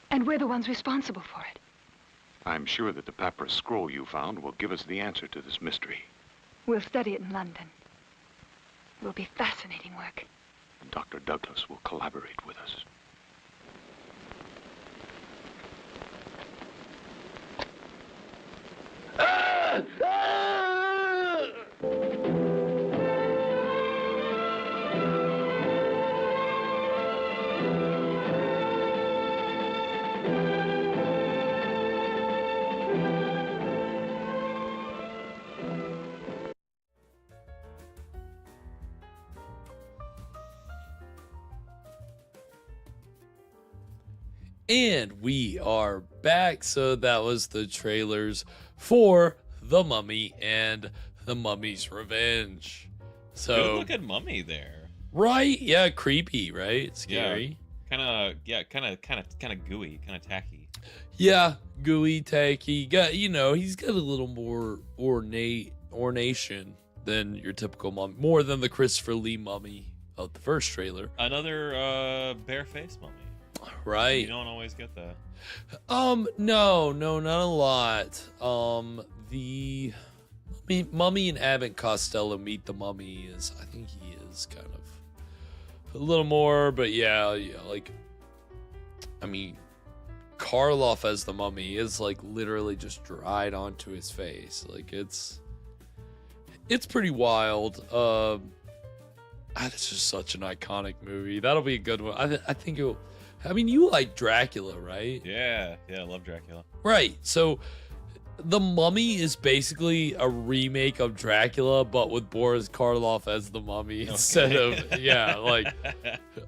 And we're the ones responsible for it. I'm sure that the papyrus scroll you found will give us the answer to this mystery. We'll study it in London. It will be fascinating work. And Dr. Douglas will collaborate with us. And we are back. So that was the trailers for The Mummy and The Mummy's Revenge. So good looking mummy there. Right? Yeah, creepy, right? Scary. Kind of gooey, kind of tacky. Yeah, gooey, tacky. Got, you know, he's got a little more ornation than your typical mummy, more than the Christopher Lee mummy of the first trailer. Another bare-faced mummy. Right. You don't always get that. No, not a lot. The Mummy and Abbott Costello meet the mummy is, I think he is kind of a little more, but yeah, like, I mean, Karloff as the mummy is like literally just dried onto his face. Like it's pretty wild. It's just such an iconic movie. That'll be a good one. I think it'll. I mean, you like Dracula, right? Yeah, I love Dracula. Right. So, The Mummy is basically a remake of Dracula, but with Boris Karloff as the mummy instead of, yeah, like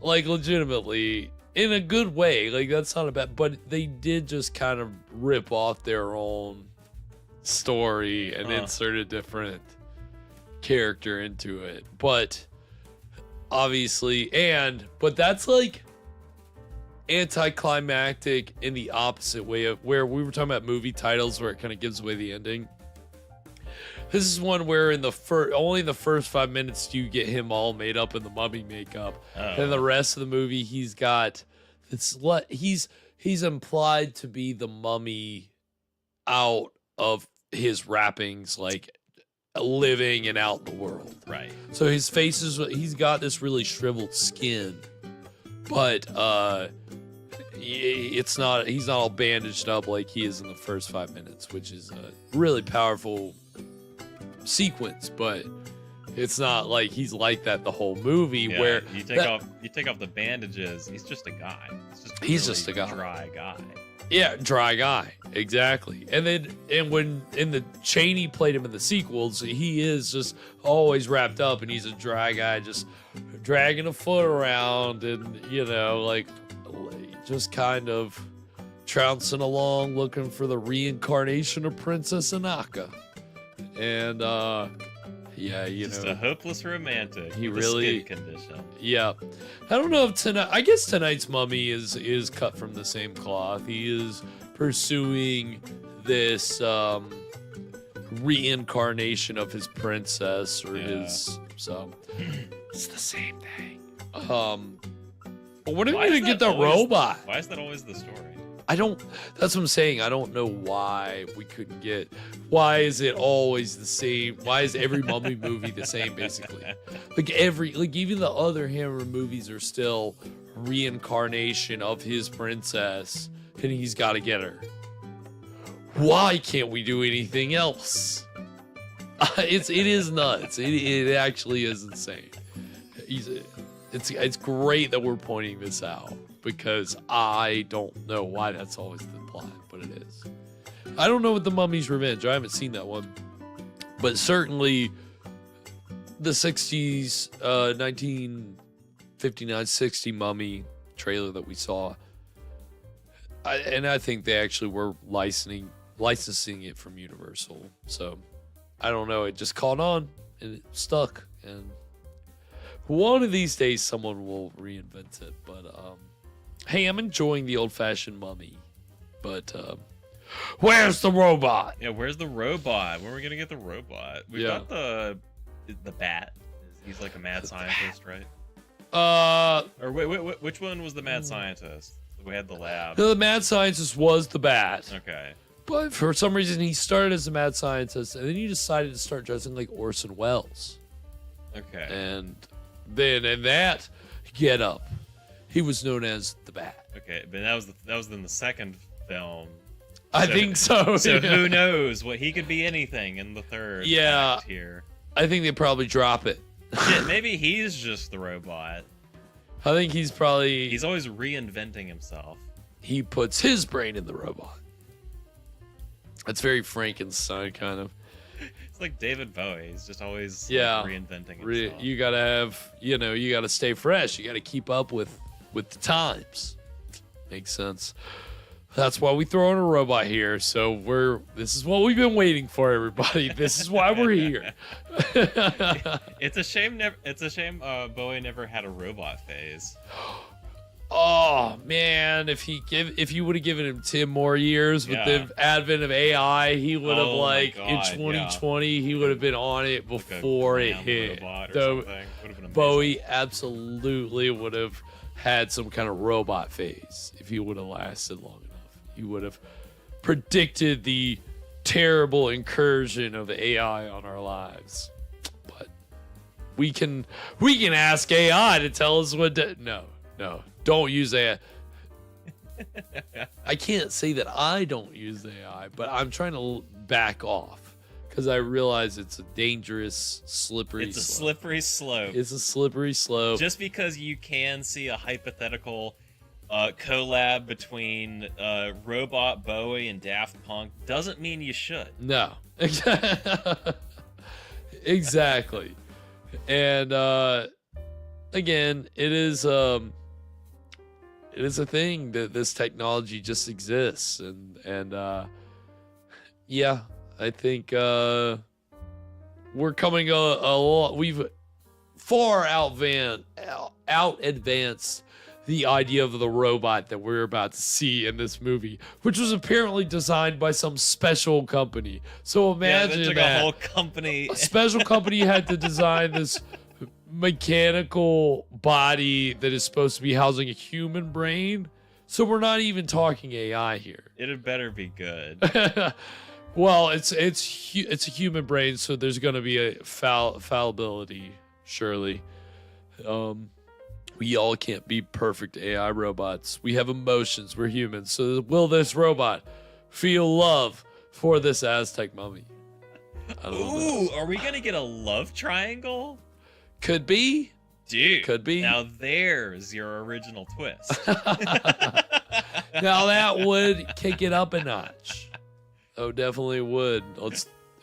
legitimately in a good way. Like that's not a bad, but they did just kind of rip off their own story and insert a different character into it. But obviously, but that's like anticlimactic in the opposite way of where we were talking about movie titles where it kind of gives away the ending. This is one where in the only in the first 5 minutes do you get him all made up in the mummy makeup, and the rest of the movie he's implied to be the mummy out of his wrappings, like living and out in the world. Right. So his face he's got this really shriveled skin, but he's not all bandaged up like he is in the first 5 minutes, which is a really powerful sequence, but it's not like he's like that the whole movie. Yeah, where you take off the bandages, he's just a guy. He's just a guy. Dry guy. Yeah, dry guy, exactly. And when in the Chaney played him in the sequels, he is just always wrapped up, and he's a dry guy, just dragging a foot around, and like just kind of trouncing along, looking for the reincarnation of Princess Anaka. And just a hopeless romantic. He with really a skin condition. Yeah, I don't know if tonight. I guess tonight's mummy is cut from the same cloth. He is pursuing this reincarnation of his princess or his. So it's the same thing. But when are we gonna get the robot? Why is that always the story? That's what I'm saying. I don't know why we couldn't get. Why is it always the same? Why is every mummy movie the same, basically? Like even the other Hammer movies are still reincarnation of his princess, and he's got to get her. Why can't we do anything else? It is nuts. It actually is insane. It's great that we're pointing this out, because I don't know why that's always the plot, but it is. I don't know what The Mummy's Revenge. I haven't seen that one, but certainly the 60s, 1959-60 Mummy trailer that we saw, I think they actually were licensing it from Universal. So I don't know. It just caught on and it stuck. And one of these days, someone will reinvent it. But hey, I'm enjoying the old-fashioned Mummy. But where's the robot? Yeah, where's the robot? When are we gonna get the robot? We got the bat. He's like a mad scientist, right? Or wait, which one was the mad scientist? We had the lab. No, the mad scientist was the bat. Okay. But for some reason, he started as a mad scientist, and then he decided to start dressing like Orson Welles. Okay. And then in that get up, he was known as the Bat. Okay, but that was in the second film. I think so. So who knows? What he could be anything in the third. Yeah. Act here. I think they probably drop it. Shit, maybe he's just the robot. I think he's always reinventing himself. He puts his brain in the robot. That's very Frankenstein kind of. It's like David Bowie. He's just always reinventing himself. You gotta have, you gotta stay fresh. You gotta keep up with the times. Makes sense. That's why we throw in a robot here. So this is what we've been waiting for, everybody. This is why we're here. It's a shame. Bowie never had a robot phase. Oh man, if you would have given him 10 more years with the advent of AI, he would have in 2020 he would have been on it before it hit. Bowie absolutely would have had some kind of robot phase if he would have lasted long enough. He would have predicted the terrible incursion of AI on our lives. But we can ask AI to tell us what to... No. Don't use AI. I can't say that I don't use AI, but I'm trying to back off because I realize it's a dangerous, slippery slope. It's a slippery slope. It's a slippery slope. Just because you can see a hypothetical collab between Robot Bowie and Daft Punk doesn't mean you should. No. Exactly. And again, it is a thing that this technology just exists, and I think we're coming a lot. We've far out advanced the idea of the robot that we're about to see in this movie, which was apparently designed by some special company. So imagine took a whole company. A special company had to design this mechanical body that is supposed to be housing a human brain. So we're not even talking AI here. It had better be good. Well, it's a human brain, so there's going to be a fallibility, surely. We all can't be perfect AI robots. We have emotions. We're humans. So will this robot feel love for this Aztec mummy? Ooh, are we going to get a love triangle? Could be. Dude. Could be. Now there's your original twist. Now that would kick it up a notch. Oh, definitely would.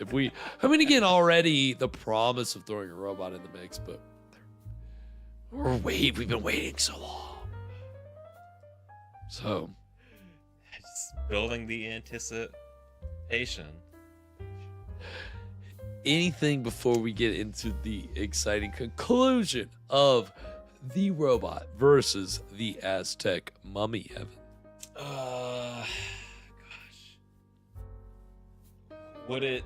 Again, already the promise of throwing a robot in the mix, but we've been waiting so long. So, just building the anticipation. Anything before we get into the exciting conclusion of the robot versus the Aztec mummy, Evan? Gosh. Would it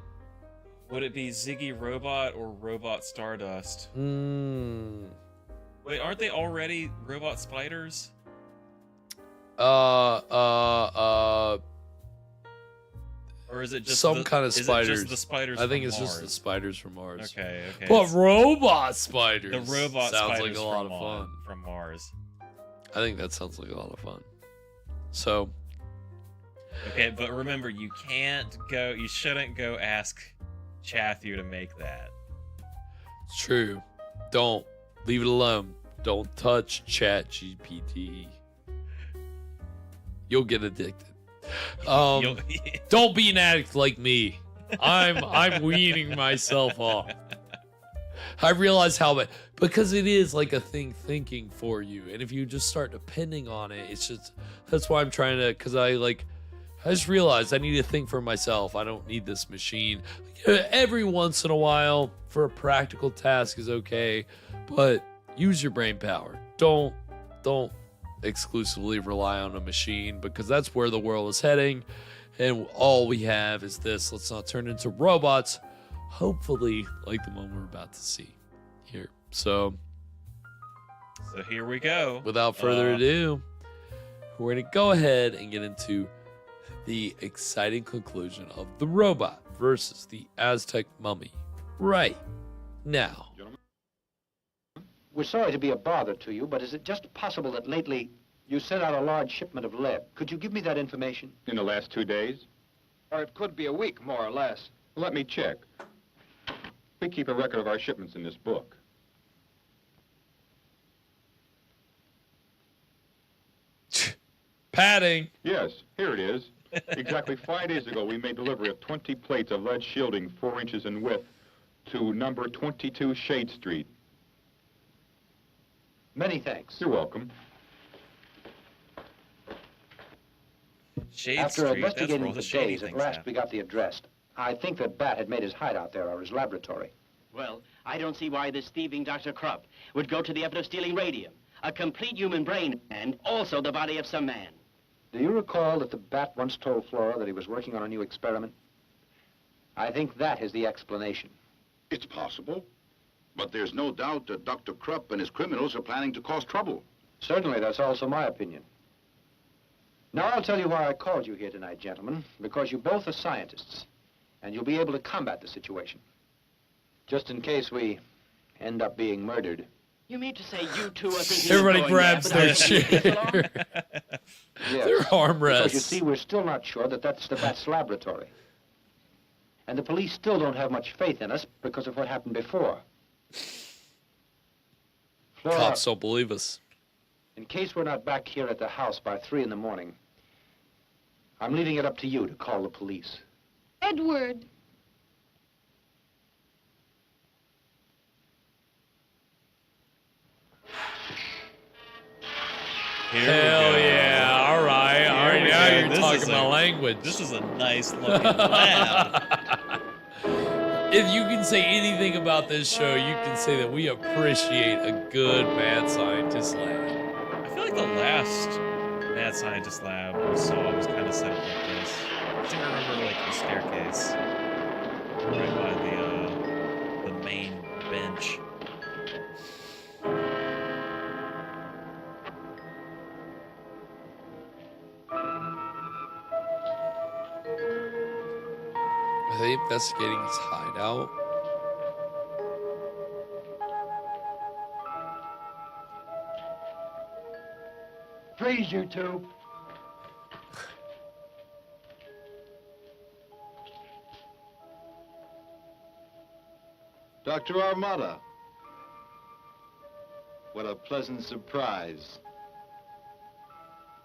be Ziggy Robot or Robot Stardust? Wait, aren't they already robot spiders? Or is it just some kind of spiders? Is it just the spiders I think from it's Mars? just the spiders from Mars. Okay. But robot spiders. The robot sounds spiders like a lot of fun from Mars. I think that sounds like a lot of fun. So. Okay, but remember, you shouldn't go ask Chathu to make that. It's true. Don't. Leave it alone. Don't touch ChatGPT. You'll get addicted. Don't be an addict like me. I'm weaning myself off. I realize how much, because it is like a thing thinking for you, and if you just start depending on it, it's just, that's why I'm trying to, because I just realized I need to think for myself. I don't need this machine. Every once in a while for a practical task is okay, but use your brain power. Don't exclusively rely on a machine, because that's where the world is heading, and all we have is this. Let's not turn into robots, hopefully like the one we're about to see here. So here we go. Without further ado, we're going to go ahead and get into the exciting conclusion of The Robot versus the Aztec Mummy right now. We're sorry to be a bother to you, but is it just possible that lately you sent out a large shipment of lead? Could you give me that information? In the last 2 days? Or it could be a week, more or less. Let me check. We keep a record of our shipments in this book. Padding. Yes, here it is. Exactly 5 days ago, we made delivery of 20 plates of lead shielding 4 inches in width to number 22 Shade Street. Many thanks. You're welcome. After investigating the days, at last we got the address. I think that Bat had made his hideout there, or his laboratory. Well, I don't see why this thieving Dr. Krupp would go to the effort of stealing radium, a complete human brain, and also the body of some man. Do you recall that the Bat once told Flora that he was working on a new experiment? I think that is the explanation. It's possible. But there's no doubt that Dr. Krupp and his criminals are planning to cause trouble. Certainly, that's also my opinion. Now, I'll tell you why I called you here tonight, gentlemen. Because you both are scientists, and you'll be able to combat the situation. Just in case we end up being murdered. You mean to say you two are thinking Everybody of going grabs there their chair. Yes, their armrests. Because you see, we're still not sure that that's the Bat's laboratory. And the police still don't have much faith in us because of what happened before. Flora, Cops don't believe us. in case we're not back here at the house by 3 in the morning, I'm leaving it up to you to call the police. Edward. Hell yeah. All right. All right. Now you're talking my language. This is a nice looking lab. If you can say anything about this show, you can say that we appreciate a good mad scientist lab. I feel like the last mad scientist lab we saw was kind of set up like this. I think I remember like the staircase right by the main bench. Are they investigating his hideout? Freeze, you two. Dr. Armada. What a pleasant surprise.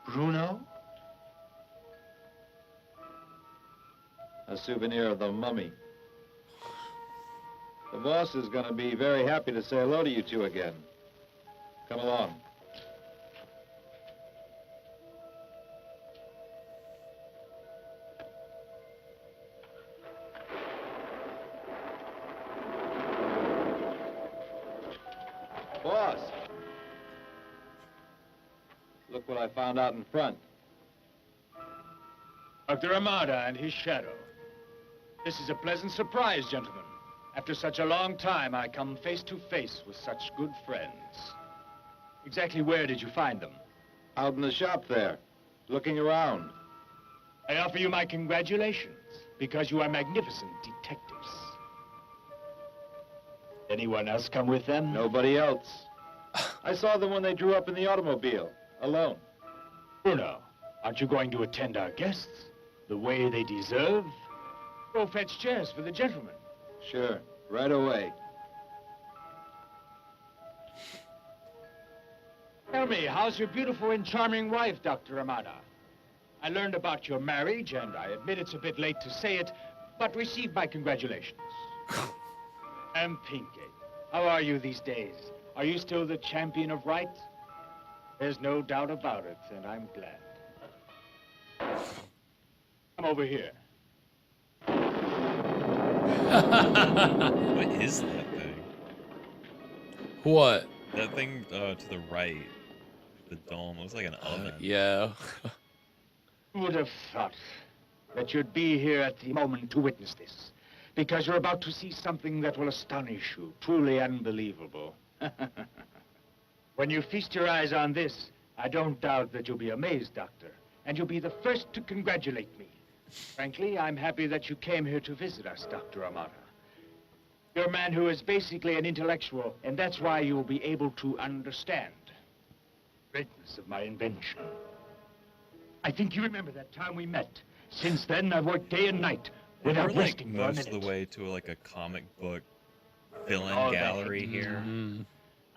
Bruno? A souvenir of the mummy. The boss is going to be very happy to say hello to you two again. Come along. Boss! Look what I found out in front. Dr. Armada and his shadow. This is a pleasant surprise, gentlemen. After such a long time, I come face to face with such good friends. Exactly where did you find them? Out in the shop there, looking around. I offer you my congratulations, because you are magnificent detectives. Anyone else come with them? Nobody else. I saw them when they drew up in the automobile. Alone. Bruno, aren't you going to attend our guests the way they deserve? Go fetch chairs for the gentlemen. Sure, right away. Tell me, how's your beautiful and charming wife, Dr. Amada? I learned about your marriage, and I admit it's a bit late to say it, but received my congratulations. And Pinky, how are you these days? Are you still the champion of right? There's no doubt about it, and I'm glad. Come over here. What is that thing? What? That thing to the right. The dome. It looks like an oven. Yeah. Who would have thought that you'd be here at the moment to witness this? Because you're about to see something that will astonish you. Truly unbelievable. When you feast your eyes on this, I don't doubt that you'll be amazed, Doctor. And you'll be the first to congratulate me. Frankly, I'm happy that you came here to visit us, Dr. Amada. You're a man who is basically an intellectual, and that's why you'll be able to understand the greatness of my invention. I think you remember that time we met. Since then, I've worked day and night without We're like resting for a most minute. of the way to like a comic book villain Oh, gallery here.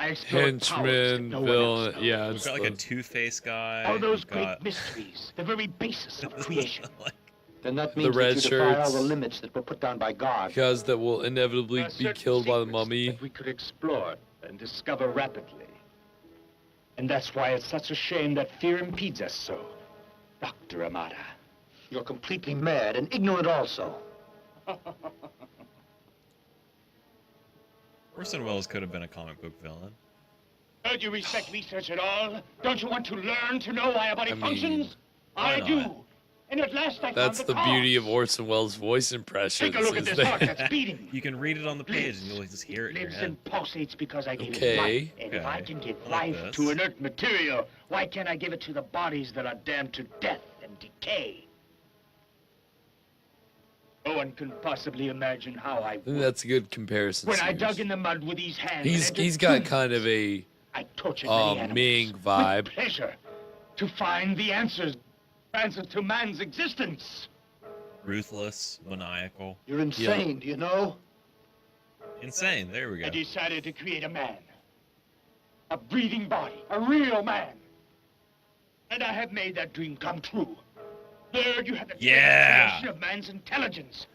I explored powers that Henchman, no one villain. else knows. Yeah, We've it's got like a the- Two-Face guy. All those We've great got- mysteries, the very basis of creation. Then that The means red that you defy all shirts. the limits that were put down by God. guys that will inevitably There are be certain killed by the secrets mummy. that we could explore and discover rapidly. And that's why it's such a shame that fear impedes us so, Dr. Amada. You're completely mad and ignorant also. Orson Welles could have been a comic book villain. Don't you respect research at all? Don't you want to learn to know why a body I mean, functions? why I not? do. And at last I That's found the cause. beauty of Orson Welles' voice impressions. Take a look at is this that- heart that's beating. You can read it on the page and you'll just hear it in your Lives head. and pulsates because I gave Okay. it life. And if I Okay. can give I like life this. to inert material, why can't I give it to the bodies that are damned to death and decay? No one can possibly imagine how I I think would. that's a good comparison. When I series. dug in the mud with these hands, He's and he's entered got kind of a I tortured many animals Ming vibe. with pleasure to find the answers to man's existence. Ruthless, maniacal. You're insane, do you know? Insane, there we go. I decided to create a man. A breathing body, a real man. And I have made that dream come true. There you have the Yeah. creation of man's intelligence.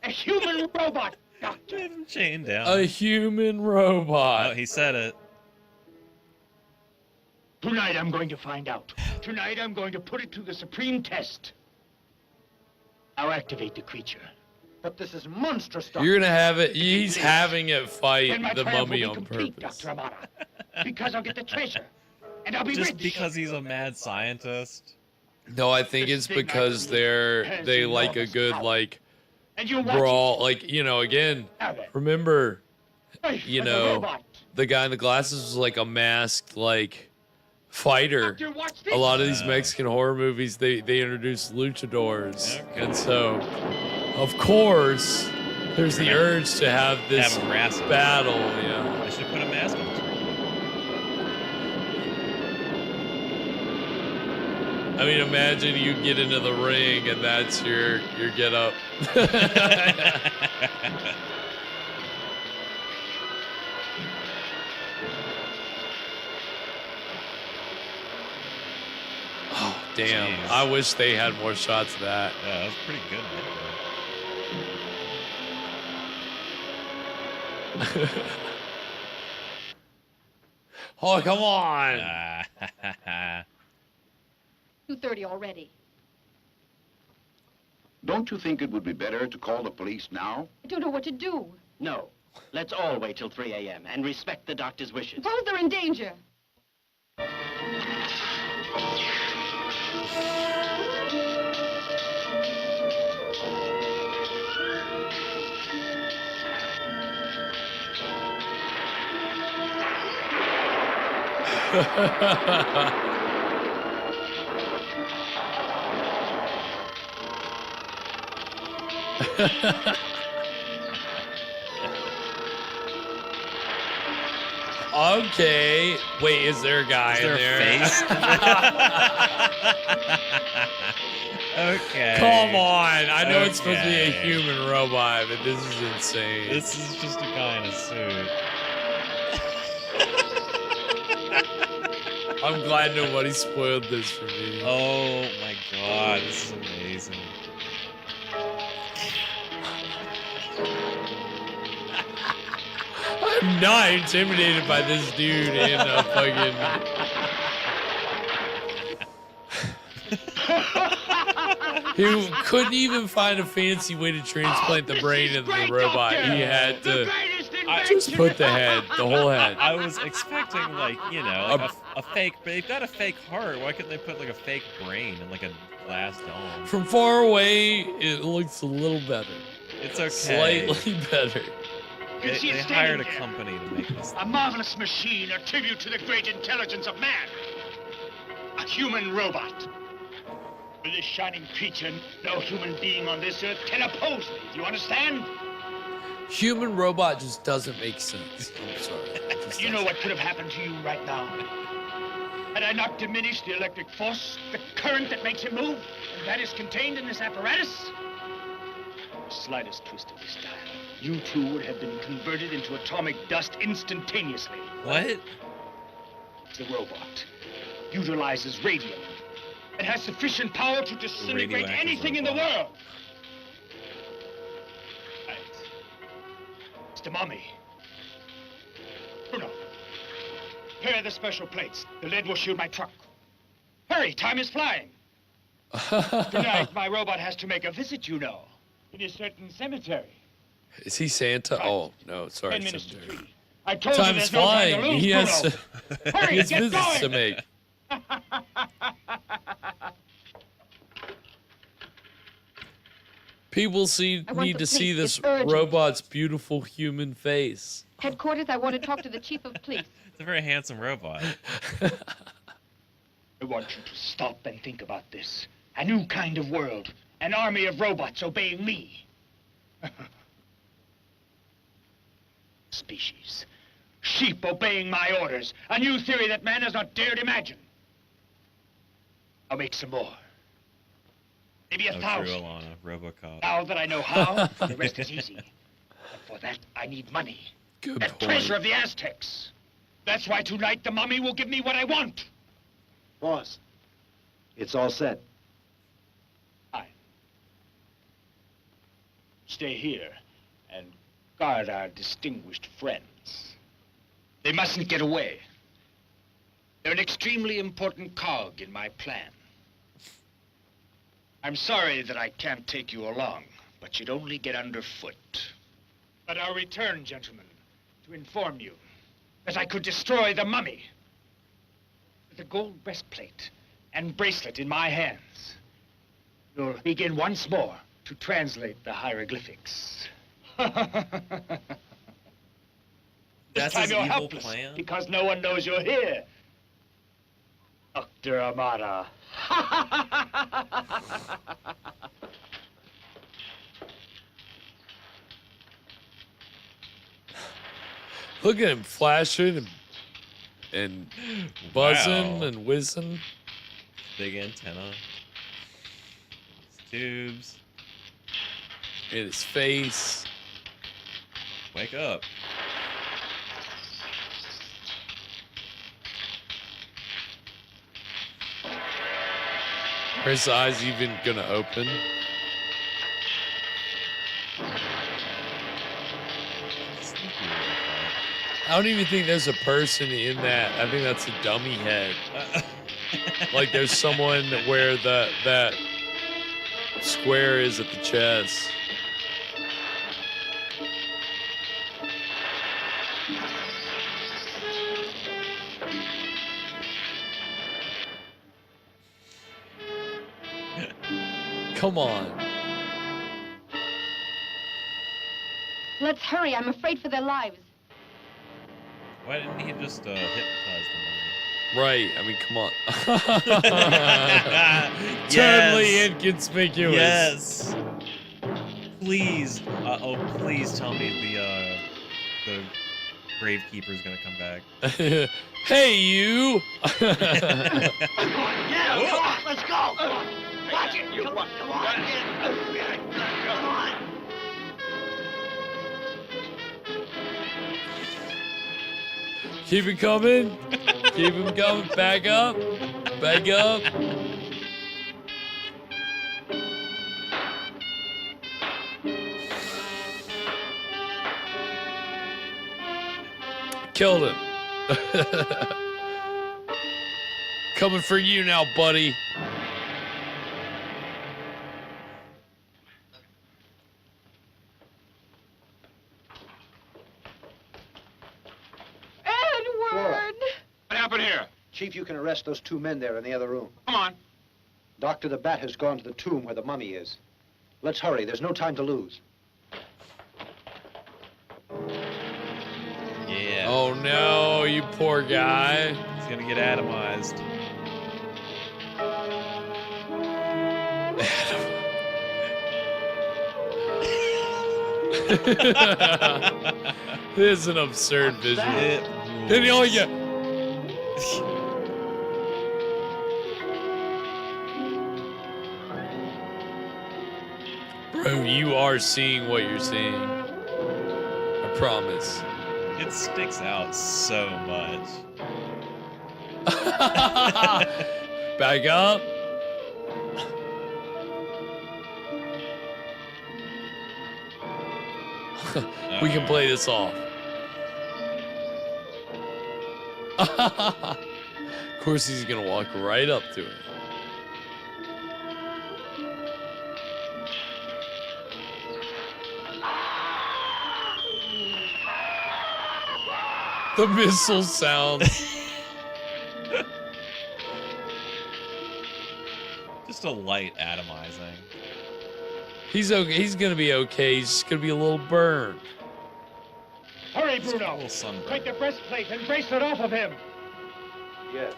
A human robot, Doctor. Chained down. a human robot. Oh, he said it. Tonight I'm going to find out. Tonight I'm going to put it to the supreme test. I'll activate the creature. But this is monstrous stuff. You're gonna have it. He's having it Then fight my the triumph mummy will be on complete, purpose. Dr. Amada. Because I'll get the treasure. And I'll be Just rich. because he's a mad scientist. No, I think it's because they like a good like And you'll watch brawl. Like again, Have it. remember, Life you as a know, robot. the guy in the glasses was like a masked like fighter. Doctor, watch this. A lot of these Mexican horror movies, they introduce luchadors, and so of course there's the urge to have this Have him wrestle. battle. Yeah. They should put a mask on his face. I mean, imagine you get into the ring and that's your get up. Oh, damn. Jeez. I wish they had more shots of that. Yeah, that was pretty good. Oh, come on. 2:30 already. Don't you think it would be better to call the police now? I don't know what to do. No. Let's all wait till 3 a.m. and respect the doctor's wishes. Suppose they're in danger. Okay. Wait, is there a guy Is there in there? a face? Okay. Come on. I know it's supposed to be a Okay. human robot, but this is insane. This is just a guy in a suit. I'm glad nobody spoiled this for me. Oh my god, this is amazing. I'm not intimidated by this dude in a fucking... He couldn't even find a fancy way to transplant the brain into the robot. He had to just put the head, the whole head. I was expecting, like, you know, like a fake, but they've got a fake heart. Why couldn't they put, like, a fake brain in, like, a glass dome? From far away, it looks a little better. It's okay. Slightly better. They hired a company to make this. A marvelous machine, a tribute to the great intelligence of man. A human robot. With this shining creature, no human being on this earth can oppose me. Do you understand? Human robot just doesn't make sense. I'm sorry. You know what could have happened to you right now? Had I not diminished the electric force, the current that makes him move, and that is contained in this apparatus? The slightest twist of this dial, you two would have been converted into atomic dust instantaneously. What? The robot utilizes radium. It has sufficient power to disintegrate anything in the world. Right. Mr. Mummy. Bruno. Prepare the special plates. The lead will shield my truck. Hurry, time is flying. Tonight, my robot has to make a visit, you know. In a certain cemetery. Is he Santa? Oh, no, sorry. 10 minutes to cemetery. 3. I told you Time's there's no time to flying. lose, He has, Bruno. Hurry, he has get visits going. to make. People need to see this robot's beautiful human face. Headquarters, I want to talk to the chief of police. It's a very handsome robot. I want you to stop and think about this. A new kind of world. An army of robots obeying me. Species. Sheep obeying my orders. A new theory that man has not dared imagine. I'll make some more. Maybe 1,000. True, Alana, Robocop. Now that I know how, the rest is easy. But for that, I need money. Good That point. treasure of the Aztecs. That's why tonight the mummy will give me what I want. Boss, it's all set. Fine. Stay here and guard our distinguished friends. They mustn't get away. They're an extremely important cog in my plan. I'm sorry that I can't take you along, but you'd only get underfoot. But I'll return, gentlemen, to inform you that I could destroy the mummy. With a gold breastplate and bracelet in my hands, you'll begin once more to translate the hieroglyphics. This That's time his you're evil helpless plan? because no one knows you're here. Dr. Amata. Look at him flashing and buzzing Wow. and whizzing. Big antenna. His tubes. In his face. Wake up. Are his eyes even gonna open? I don't even think there's a person in that. I think that's a dummy head. Like there's someone where that square is at the chest. Come on. Let's hurry. I'm afraid for their lives. Why didn't he just hypnotize them? Right, I mean, come on. Totally inconspicuous. Yes. Please, please tell me the Gravekeeper's gonna come back. Hey, you! Yeah, come on, let's go. Watch it. Come on. Come on. Keep it coming. Keep him coming. Back up. Back up. Killed him. Coming for you now, buddy. Flora. What happened here? Chief, you can arrest those 2 men there in the other room. Come on. Dr. the Bat has gone to the tomb where the mummy is. Let's hurry. There's no time to lose. Yeah. Oh no, you poor guy. He's gonna get atomized. This is an absurd visual. And you only get... Bro, you are seeing what you're seeing. I promise. It sticks out so much. Back up. We can play this off. Of course he's gonna walk right up to it. The missile sound. Just a light atomizing. He's okay. He's gonna be okay. He's just gonna be a little burned. Hurry, Bruno. Take the breastplate and bracelet off of him. Yes.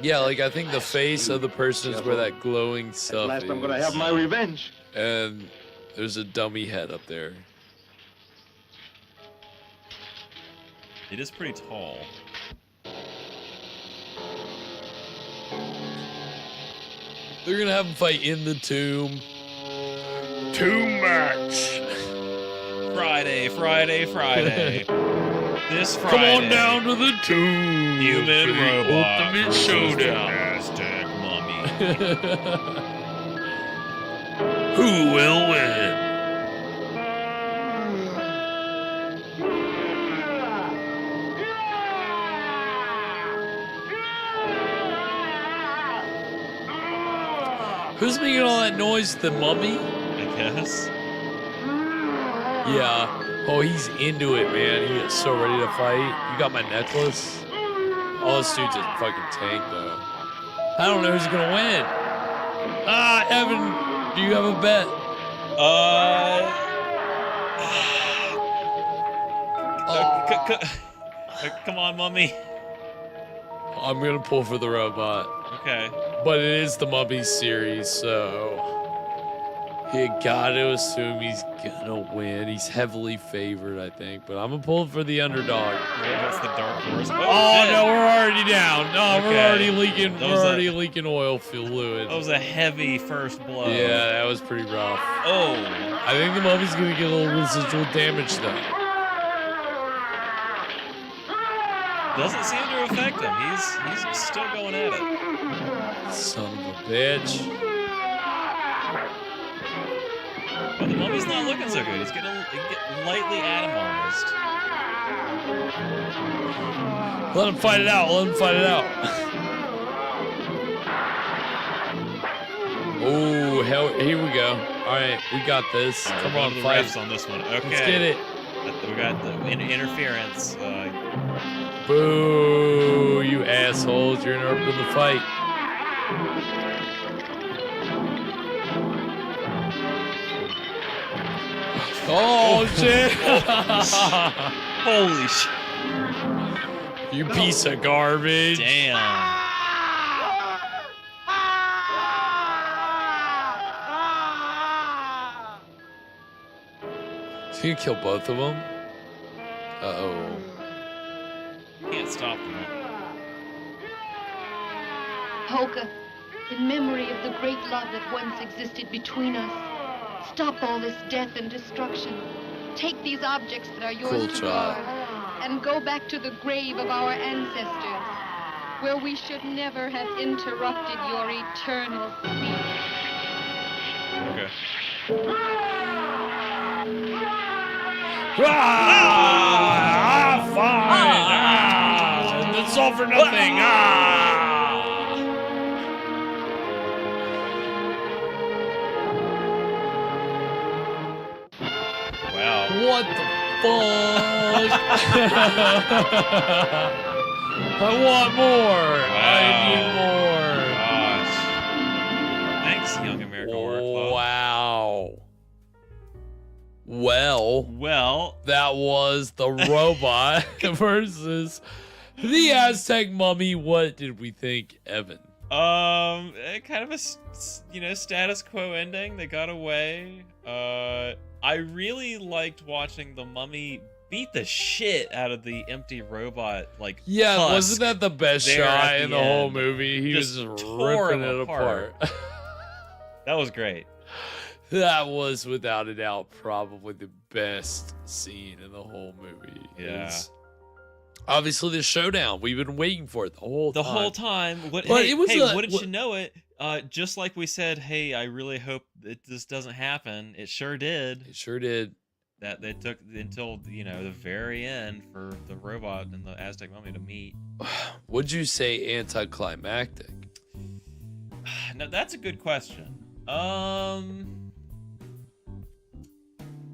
Yeah, like I think the face of the person is where that glowing stuff last is. I'm gonna have my revenge. And there's a dummy head up there. It is pretty tall. They're gonna have him fight in the tomb. Tomb match. Friday. This Friday. Come on down to the tomb. Human for the robot ultimate versus showdown. AZTEC Mummy. Who will win? Who's making all that noise? The mummy? I guess. Yeah. Oh, he's into it, man. He is so ready to fight. You got my necklace? Oh, this dude's a fucking tank, though. I don't know who's gonna win. Ah, Evan, do you have a bet? Come on, Mummy. I'm gonna pull for the robot. Okay. But it is the Mummy series, so you gotta assume he's gonna win. He's heavily favored, I think, but I'm gonna pull for the underdog. That's the dark horse. Oh no, we're already down. No, Okay. we're already leaking. That We're was already leaking oil fluid. That was a heavy first blow. Yeah, that was pretty rough. Oh. I think the Mummy's gonna get a little residual damage though. Doesn't seem to affect him. He's still going at it. Son of a bitch. But the Mummy's not looking so good. He's getting lightly atomized. Let him fight it out. Let him fight it out. Oh, hell, here we go. All right, we got this. All right, Come we're on, going to the fight. refs on this one. Okay. Let's get it. We got the interference. Boo, you assholes. You're interrupting the fight. Oh, shit. Holy shit. You piece of garbage. Damn. Can you kill both of them? Uh-oh. Can't stop them. Polka, in memory of the great love that once existed between us, stop all this death and destruction. Take these objects that are yours to guard and go back to the grave of our ancestors, where we should never have interrupted your eternal sleep. Okay. Fine. That's all for nothing. Wow. What the fuck? I want more. I need more. Gosh. Thanks, Young American Horror Club. Wow. Well, that was the robot versus the Aztec Mummy. What did we think, Evan? Kind of a status quo ending. They got away. I really liked watching the Mummy beat the shit out of the empty robot. Yeah, wasn't that the best shot in the whole movie? He was just ripping it apart. That was great. That was, without a doubt, probably the best scene in the whole movie. Yeah. Obviously, the showdown. We've been waiting for it the whole time. But But hey, it was wouldn't you know it? Just like we said, hey, I really hope that this doesn't happen. It sure did. It sure did. That they took until the very end for the robot and the Aztec Mummy to meet. Would you say anticlimactic? Now that's a good question.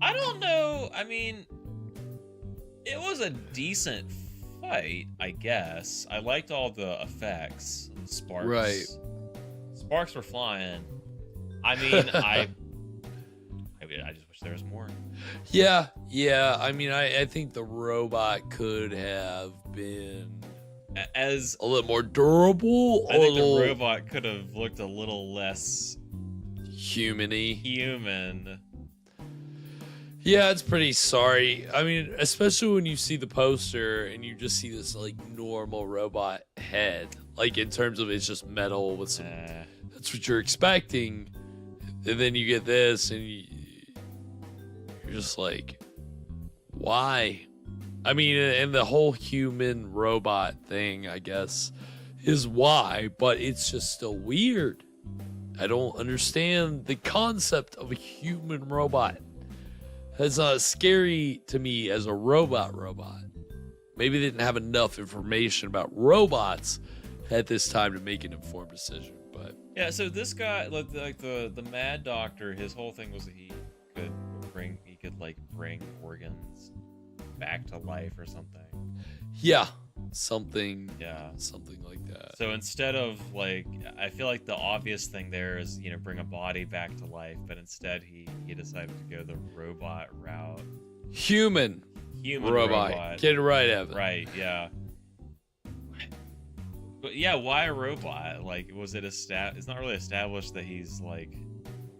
I don't know. I mean, it was a decent fight, I guess. I liked all the effects, the sparks. Right. Sparks were flying. I mean, I just wish there was more. Yeah. I mean, I think the robot could have been as a little more durable. I think the robot could have looked a little less human-y. Human. Yeah, it's pretty sorry. I mean, especially when you see the poster and you just see this normal robot head, in terms of it's just metal with some. That's what you're expecting, and then you get this, and you're just like, why? I mean, and the whole human robot thing, I guess, is why, but it's just still weird. I don't understand the concept of a human robot. It's scary to me as a robot. Maybe they didn't have enough information about robots at this time to make an informed decision. But yeah, so this guy, the Mad Doctor, his whole thing was that he could bring organs back to life or something. Yeah, something like that. So instead of I feel like the obvious thing there is bring a body back to life, but instead he decided to go the robot route. Human robot. Get it right, Evan. Right, yeah. But yeah, why a robot? Was it it's not really established that he's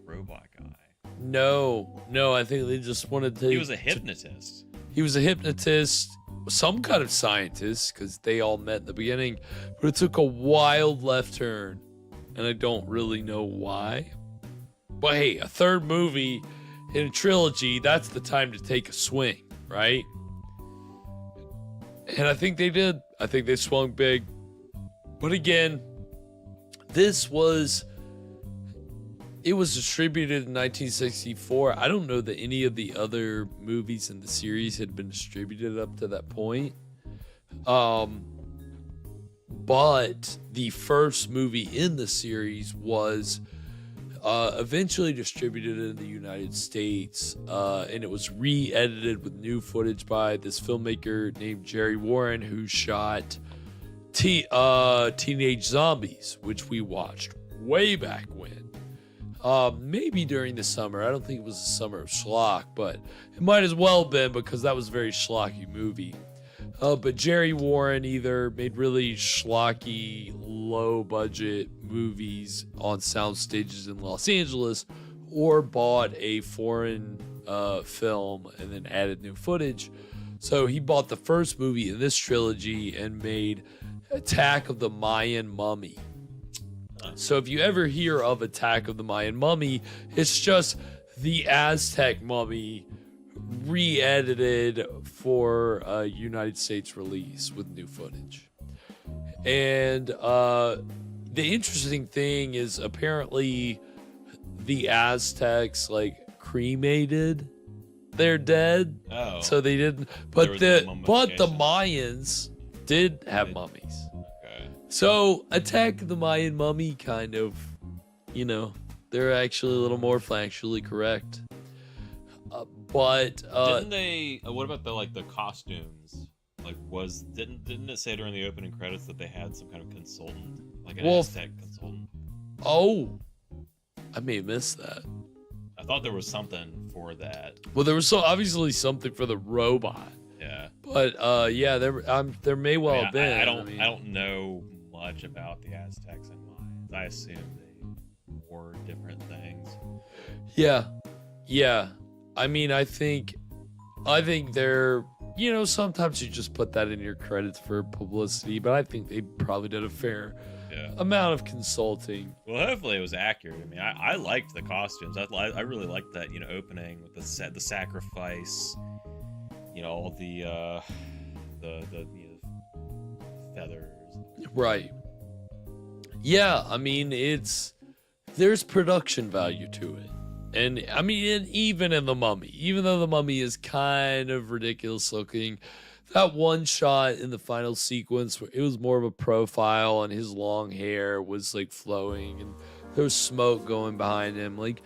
robot guy. No, I think they just wanted to. He was a hypnotist. He was a hypnotist, some kind of scientist, because they all met in the beginning, but it took a wild left turn, and I don't really know why. But hey, a third movie in a trilogy, that's the time to take a swing, right? And I think they did. I think they swung big. But again, it was distributed in 1964. I don't know that any of the other movies in the series had been distributed up to that point. But the first movie in the series was eventually distributed in the United States, and it was re-edited with new footage by this filmmaker named Jerry Warren, who shot Teenage Zombies, which we watched way back when. Maybe during the summer. I don't think it was the summer of SCHLOCK, but it might as well have been, because that was a very schlocky movie. But Jerry Warren either made really schlocky, low-budget movies on sound stages in Los Angeles, or bought a foreign film and then added new footage. So he bought the first movie in this trilogy and made Attack of the Mayan Mummy. So if you ever hear of Attack of the Mayan Mummy, it's just the Aztec Mummy re-edited for a United States release with new footage. And the interesting thing is apparently the Aztecs like cremated their dead. Oh. So they didn't, but the Mayans did have mummies. Okay. So Attack of the Mayan Mummy kind of, you know, they're actually a little more factually correct. But didn't they? What about the costumes? Like, didn't it say during the opening credits that they had some kind of consultant, like an Aztec consultant? Oh, I may have missed that. I thought there was something for that. Well, there was obviously something for the robot. Yeah. But yeah, there may well have been. I don't know much about the Aztecs and Mayans. I assume they wore different things. Yeah. I mean, I think they're, you know, sometimes you just put that in your credits for publicity, but I think they probably did a fair amount of consulting. Well, hopefully it was accurate. I mean, I liked the costumes. I really liked that, you know, opening with the sacrifice, you know, all the you know, feathers. Right. Yeah, I mean, there's production value to it. And I mean, even in The Mummy, even though The Mummy is kind of ridiculous looking, that one shot in the final sequence, where it was more of a profile and his long hair was like flowing and there was smoke going behind him. Like,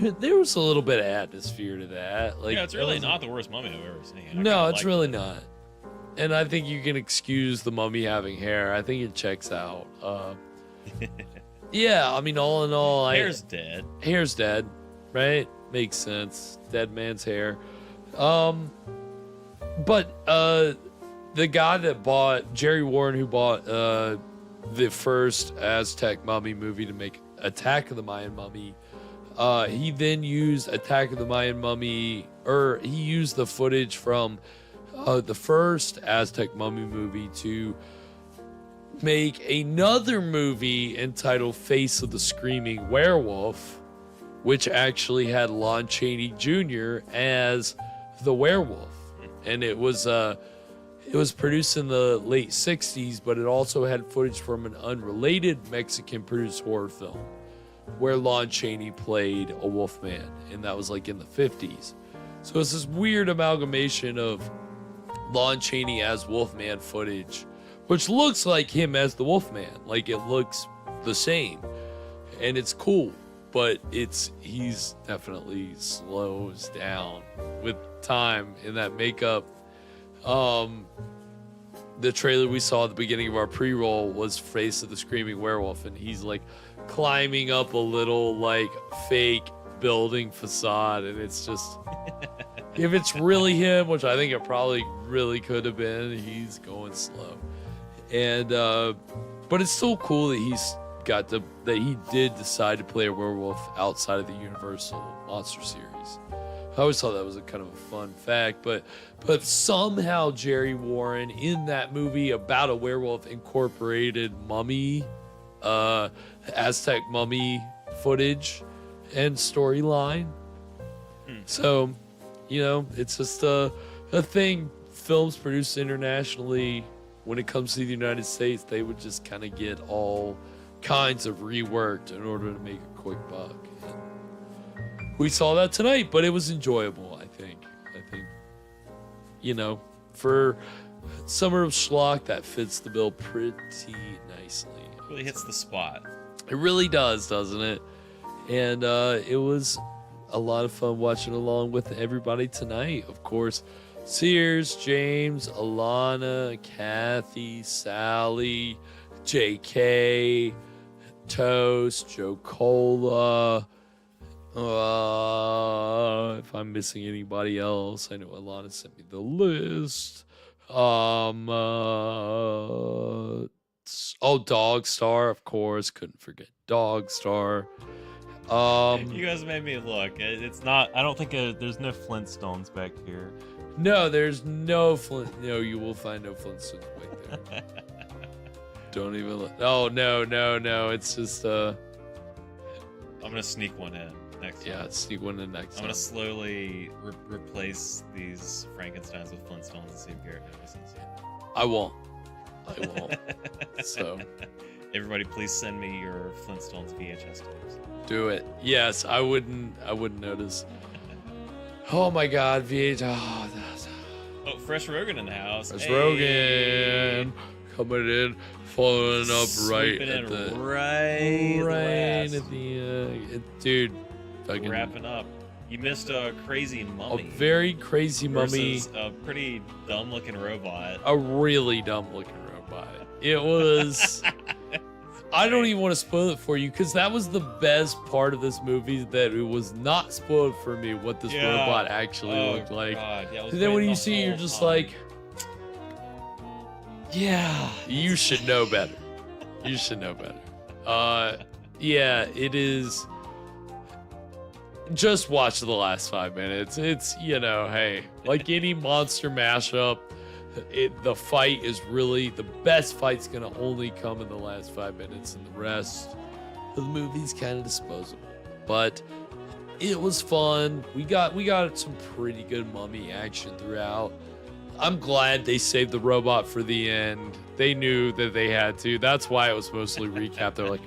there was a little bit of atmosphere to that. Like, yeah, it's really not the worst Mummy I've ever seen. No, it's really not. And I think you can excuse The Mummy having hair. I think it checks out. Yeah, I mean, all in all, hair's dead. Hair's dead, right? Makes sense. Dead man's hair. But the guy that bought, Jerry Warren, who bought the first Aztec Mummy movie to make Attack of the Mayan Mummy, he then used Attack of the Mayan Mummy, or he used the footage from the first Aztec Mummy movie to make another movie entitled Face of the Screaming Werewolf, which actually had Lon Chaney Jr. as the werewolf. And it was produced in the late 60s, but it also had footage from an unrelated Mexican-produced horror film where Lon Chaney played a wolfman, and that was like in the 50s. So it's this weird amalgamation of Lon Chaney as Wolfman footage, which looks like him as the Wolfman. Like, it looks the same, and it's cool, but he's definitely slows down with time in that makeup. The trailer we saw at the beginning of our pre-roll was Face of the Screaming Werewolf, and he's like climbing up a little like fake building facade, and it's just if it's really him, which I think it probably really could have been, he's going slow. And but it's still cool that he did decide to play a werewolf outside of the Universal Monster series. I always thought that was a kind of a fun fact, but somehow Jerry Warren in that movie about a werewolf incorporated mummy, Aztec mummy footage and storyline. So, you know, it's just a thing. Films produced internationally, when it comes to the United States, they would just kind of get all kinds of reworked in order to make a quick buck. And we saw that tonight, but it was enjoyable, I think. You know, for Summer of Schlock, that fits the bill pretty nicely. It really hits the spot. It really does, doesn't it? And it was a lot of fun watching along with everybody tonight. Of course, Sears, James, Alana, Kathy, Sally, JK, Toast, Joe Cola. If I'm missing anybody else, I know Alana sent me the list. Dogstar, of course. Couldn't forget Dogstar. You guys made me look. It's not. I don't think there's no Flintstones back here. No, there's no Flint. No, you will find no Flintstones back there. Don't even look. Oh, no. It's just, I'm gonna sneak one in next time. Yeah, sneak one in next time. I'm gonna slowly replace these Frankensteins with Flintstones and see if Garrett notices. I won't. So. Everybody, please send me your Flintstones VHS tapes. Do it. Yes, I wouldn't notice. Oh my God, VHS. Oh, Fresh Rogan in the house. Fresh Rogan coming in, following up right Swooping at in the right at the dude. Fucking wrapping up. You missed a crazy mummy. A very crazy mummy. Versus a pretty dumb-looking robot. A really dumb-looking robot. It was. I don't even want to spoil it for you because that was the best part of this movie, that it was not spoiled for me what this robot actually looked like. God. Yeah, and then when you see it, you're just like, yeah, you should know better. You should know better. Yeah, it is. Just watch the last 5 minutes. It's, hey, like any monster mashup, the fight is really, the best fight's gonna only come in the last 5 minutes, and the rest of the movie's kind of disposable. But it was fun. We got some pretty good mummy action throughout. I'm glad they saved the robot for the end. They knew that they had to. That's why it was mostly recap. They're like,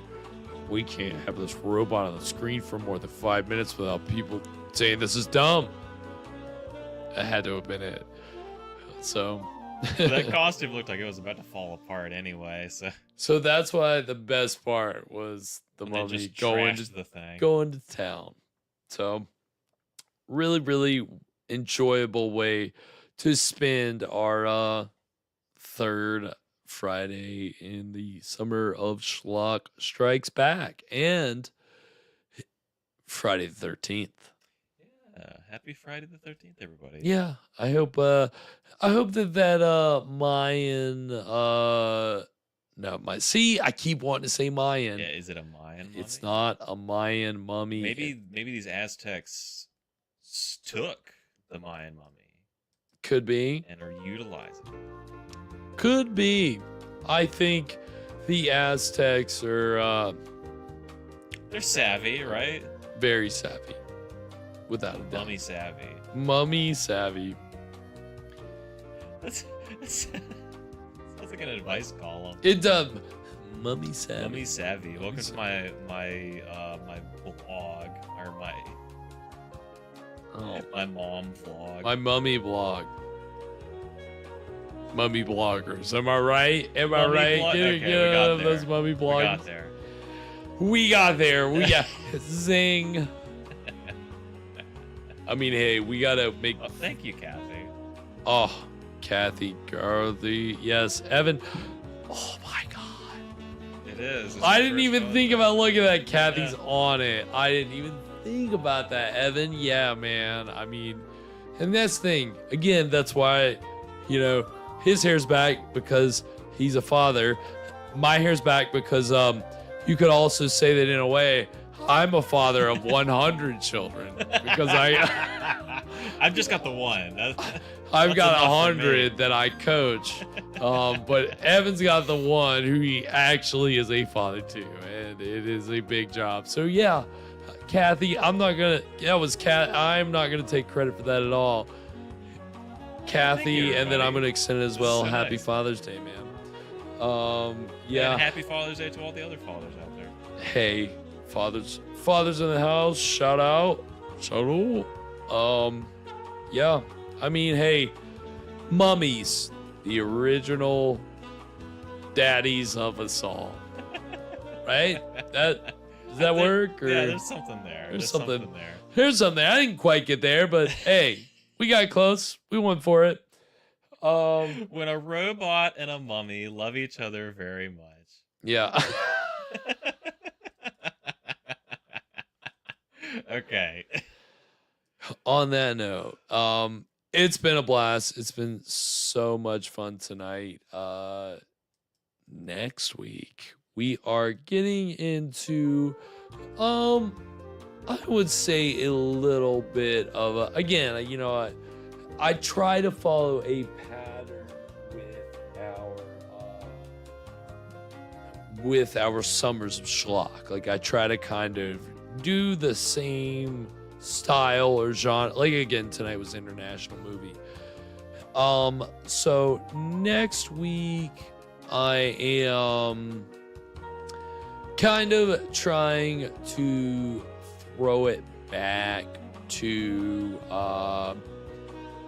we can't have this robot on the screen for more than 5 minutes without people saying this is dumb. That had to have been it. So that costume looked like it was about to fall apart anyway. So that's why the best part was the mummy going to town. So really, really enjoyable way to spend our third Friday in the summer of SCHLOCK Strikes Back and Friday the 13th. Happy Friday the 13th, everybody. Yeah, I hope that Mayan see, I keep wanting to say Mayan. Yeah, is it a Mayan mummy? It's not a Mayan mummy. Maybe these Aztecs took the Mayan mummy. Could be. And are utilizing it. Could be. I think the Aztecs are they're savvy, right? Very savvy. Without a doubt. Mummy savvy. Mummy savvy. That sounds like an advice column. It does. Mummy savvy. Mummy savvy. Welcome to my blog, or my mom vlog. My mummy blog. Mummy bloggers. Am I right? Am I right? Get those mummy bloggers. We got there. We got zing. I mean, hey, we gotta make. Oh, thank you, Kathy. Oh, Kathy, Garthy, yes, Evan. Oh my God. It is. I didn't even think about looking at that. Kathy's on it. I didn't even think about that, Evan. Yeah, man. I mean, and that's the thing. Again, that's why, his hair's back because he's a father. My hair's back because you could also say that in a way. I'm a father of 100 children because I've just got the one. I've got 100 that I coach, but Evan's got the one who he actually is a father to, and it is a big job. So yeah, Kathy, I'm not gonna take credit for that at all. Kathy, and then I'm gonna extend it as well. Happy Father's Day, man. Yeah. And happy Father's Day to all the other fathers out there. Hey. Fathers in the house, shout out. Yeah, I mean, hey, mummies, the original daddies of us all, right? Does that work? Or yeah, there's something there. There's something there. There's something. I didn't quite get there, but hey, we got close. We went for it. When a robot and a mummy love each other very much. Yeah. Okay. On that note, it's been a blast. It's been so much fun tonight. Next week we are getting into I would say a little bit of a, again, you know, I try to follow a pattern with our Summers of Schlock. Like, I try to kind of do the same style or genre. Like, again, tonight was an international movie. So next week I am kind of trying to throw it back to,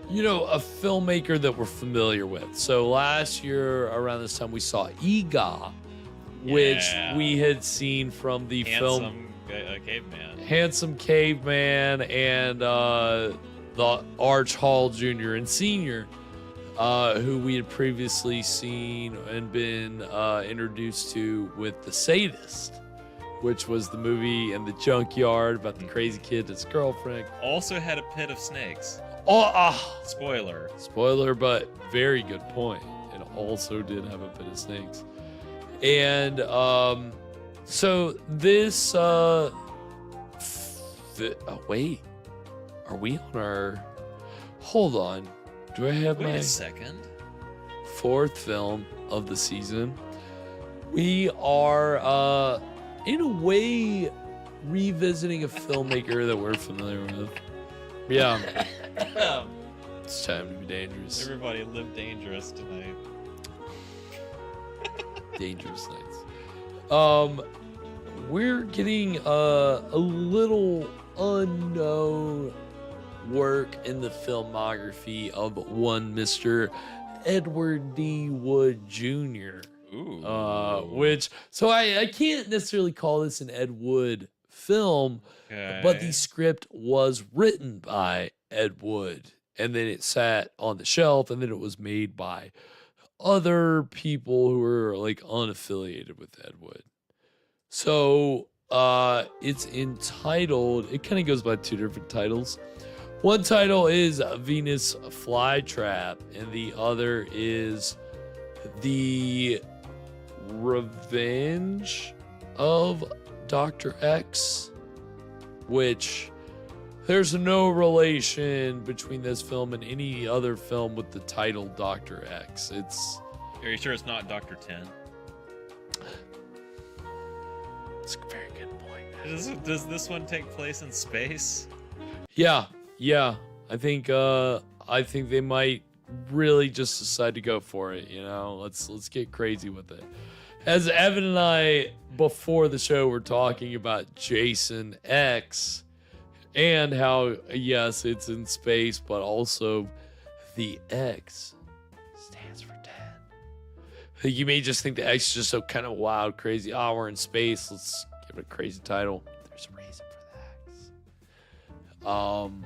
you know, a filmmaker that we're familiar with. So last year around this time we saw Ega, which we had seen from the film Caveman. Handsome Caveman and the Arch Hall Jr. and Sr., who we had previously seen and been introduced to with The Sadist, which was the movie in the junkyard about the crazy kid and his girlfriend. Also had a pit of snakes. Spoiler. Spoiler, but very good point. It also did have a pit of snakes. And so this wait, are we on our, hold on, do I have Wait my a second. fourth film of the season? We are in a way revisiting a filmmaker that we're familiar with. Yeah. It's time to be dangerous. Everybody live dangerous tonight. Dangerous nights. We're getting a little unknown work in the filmography of one Mr. Edward D. Wood Jr. Ooh. Which, so I can't necessarily call this an Ed Wood film, but the script was written by Ed Wood, and then it sat on the shelf, and then it was made by other people who were like unaffiliated with Ed Wood. So it's entitled, it kind of goes by two different titles. One title is Venus Flytrap, and the other is The Revenge of Dr. X, which there's no relation between this film and any other film with the title Dr. X. Are you sure it's not Dr. 10? It's a very good point. Does this one take place in space? Yeah. I think they might really just decide to go for it, you know. Let's get crazy with it. As Evan and I before the show were talking about Jason X and how yes, it's in space, but also the X stands for 10. You may just think the X is just so kind of wild, crazy. Oh, we're in space. Let's give it a crazy title. There's a reason for the X.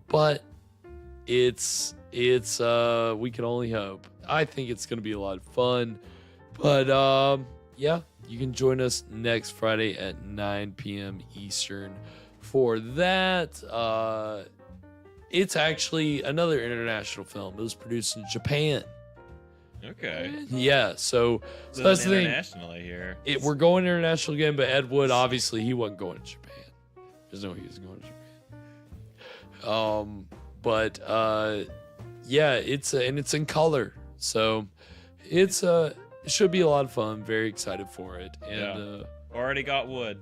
But it's we can only hope. I think it's gonna be a lot of fun. But yeah, you can join us next Friday at 9 p.m. Eastern for that. It's actually another international film. It was produced in Japan. Okay. Yeah, so that's the thing. Internationally here. We're going international again, but Ed Wood, obviously, he wasn't going to Japan. There's no way he was going to Japan. Yeah, it's in color, so it should be a lot of fun. Very excited for it. And already got wood.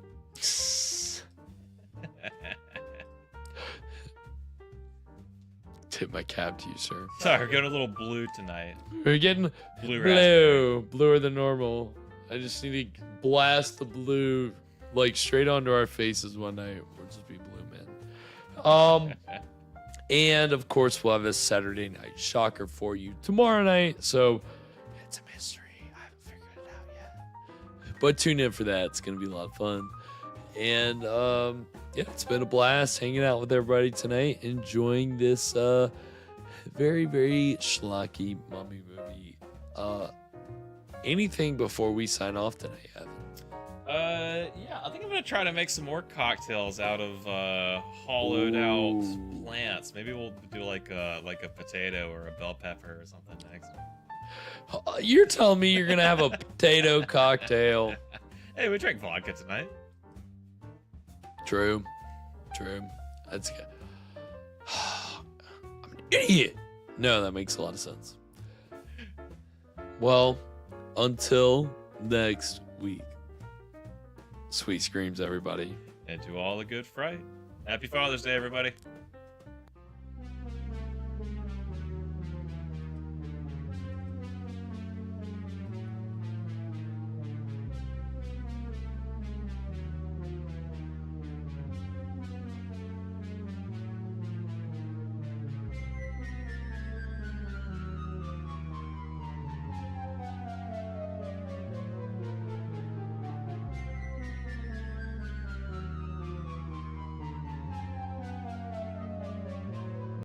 Tip my cap to you, sir. Sorry, we're getting a little blue tonight. We're getting bluer than normal. I just need to blast the blue like straight onto our faces one night. We'll just be blue, man. And of course, we'll have a Saturday night shocker for you tomorrow night. So it's a mystery. I haven't figured it out yet. But tune in for that. It's going to be a lot of fun. And yeah, it's been a blast hanging out with everybody tonight, enjoying this very, very schlocky mummy movie. Anything before we sign off tonight, Evan? Yeah, I think I'm gonna try to make some more cocktails out of hollowed out plants. Maybe we'll do like a potato or a bell pepper or something next. You're telling me you're gonna have a potato cocktail? Hey, we drank vodka tonight. True. True. That's good. I'm an idiot. No, that makes a lot of sense. Well, until next week. Sweet screams, everybody. And to all a good fright. Happy Father's Day, everybody.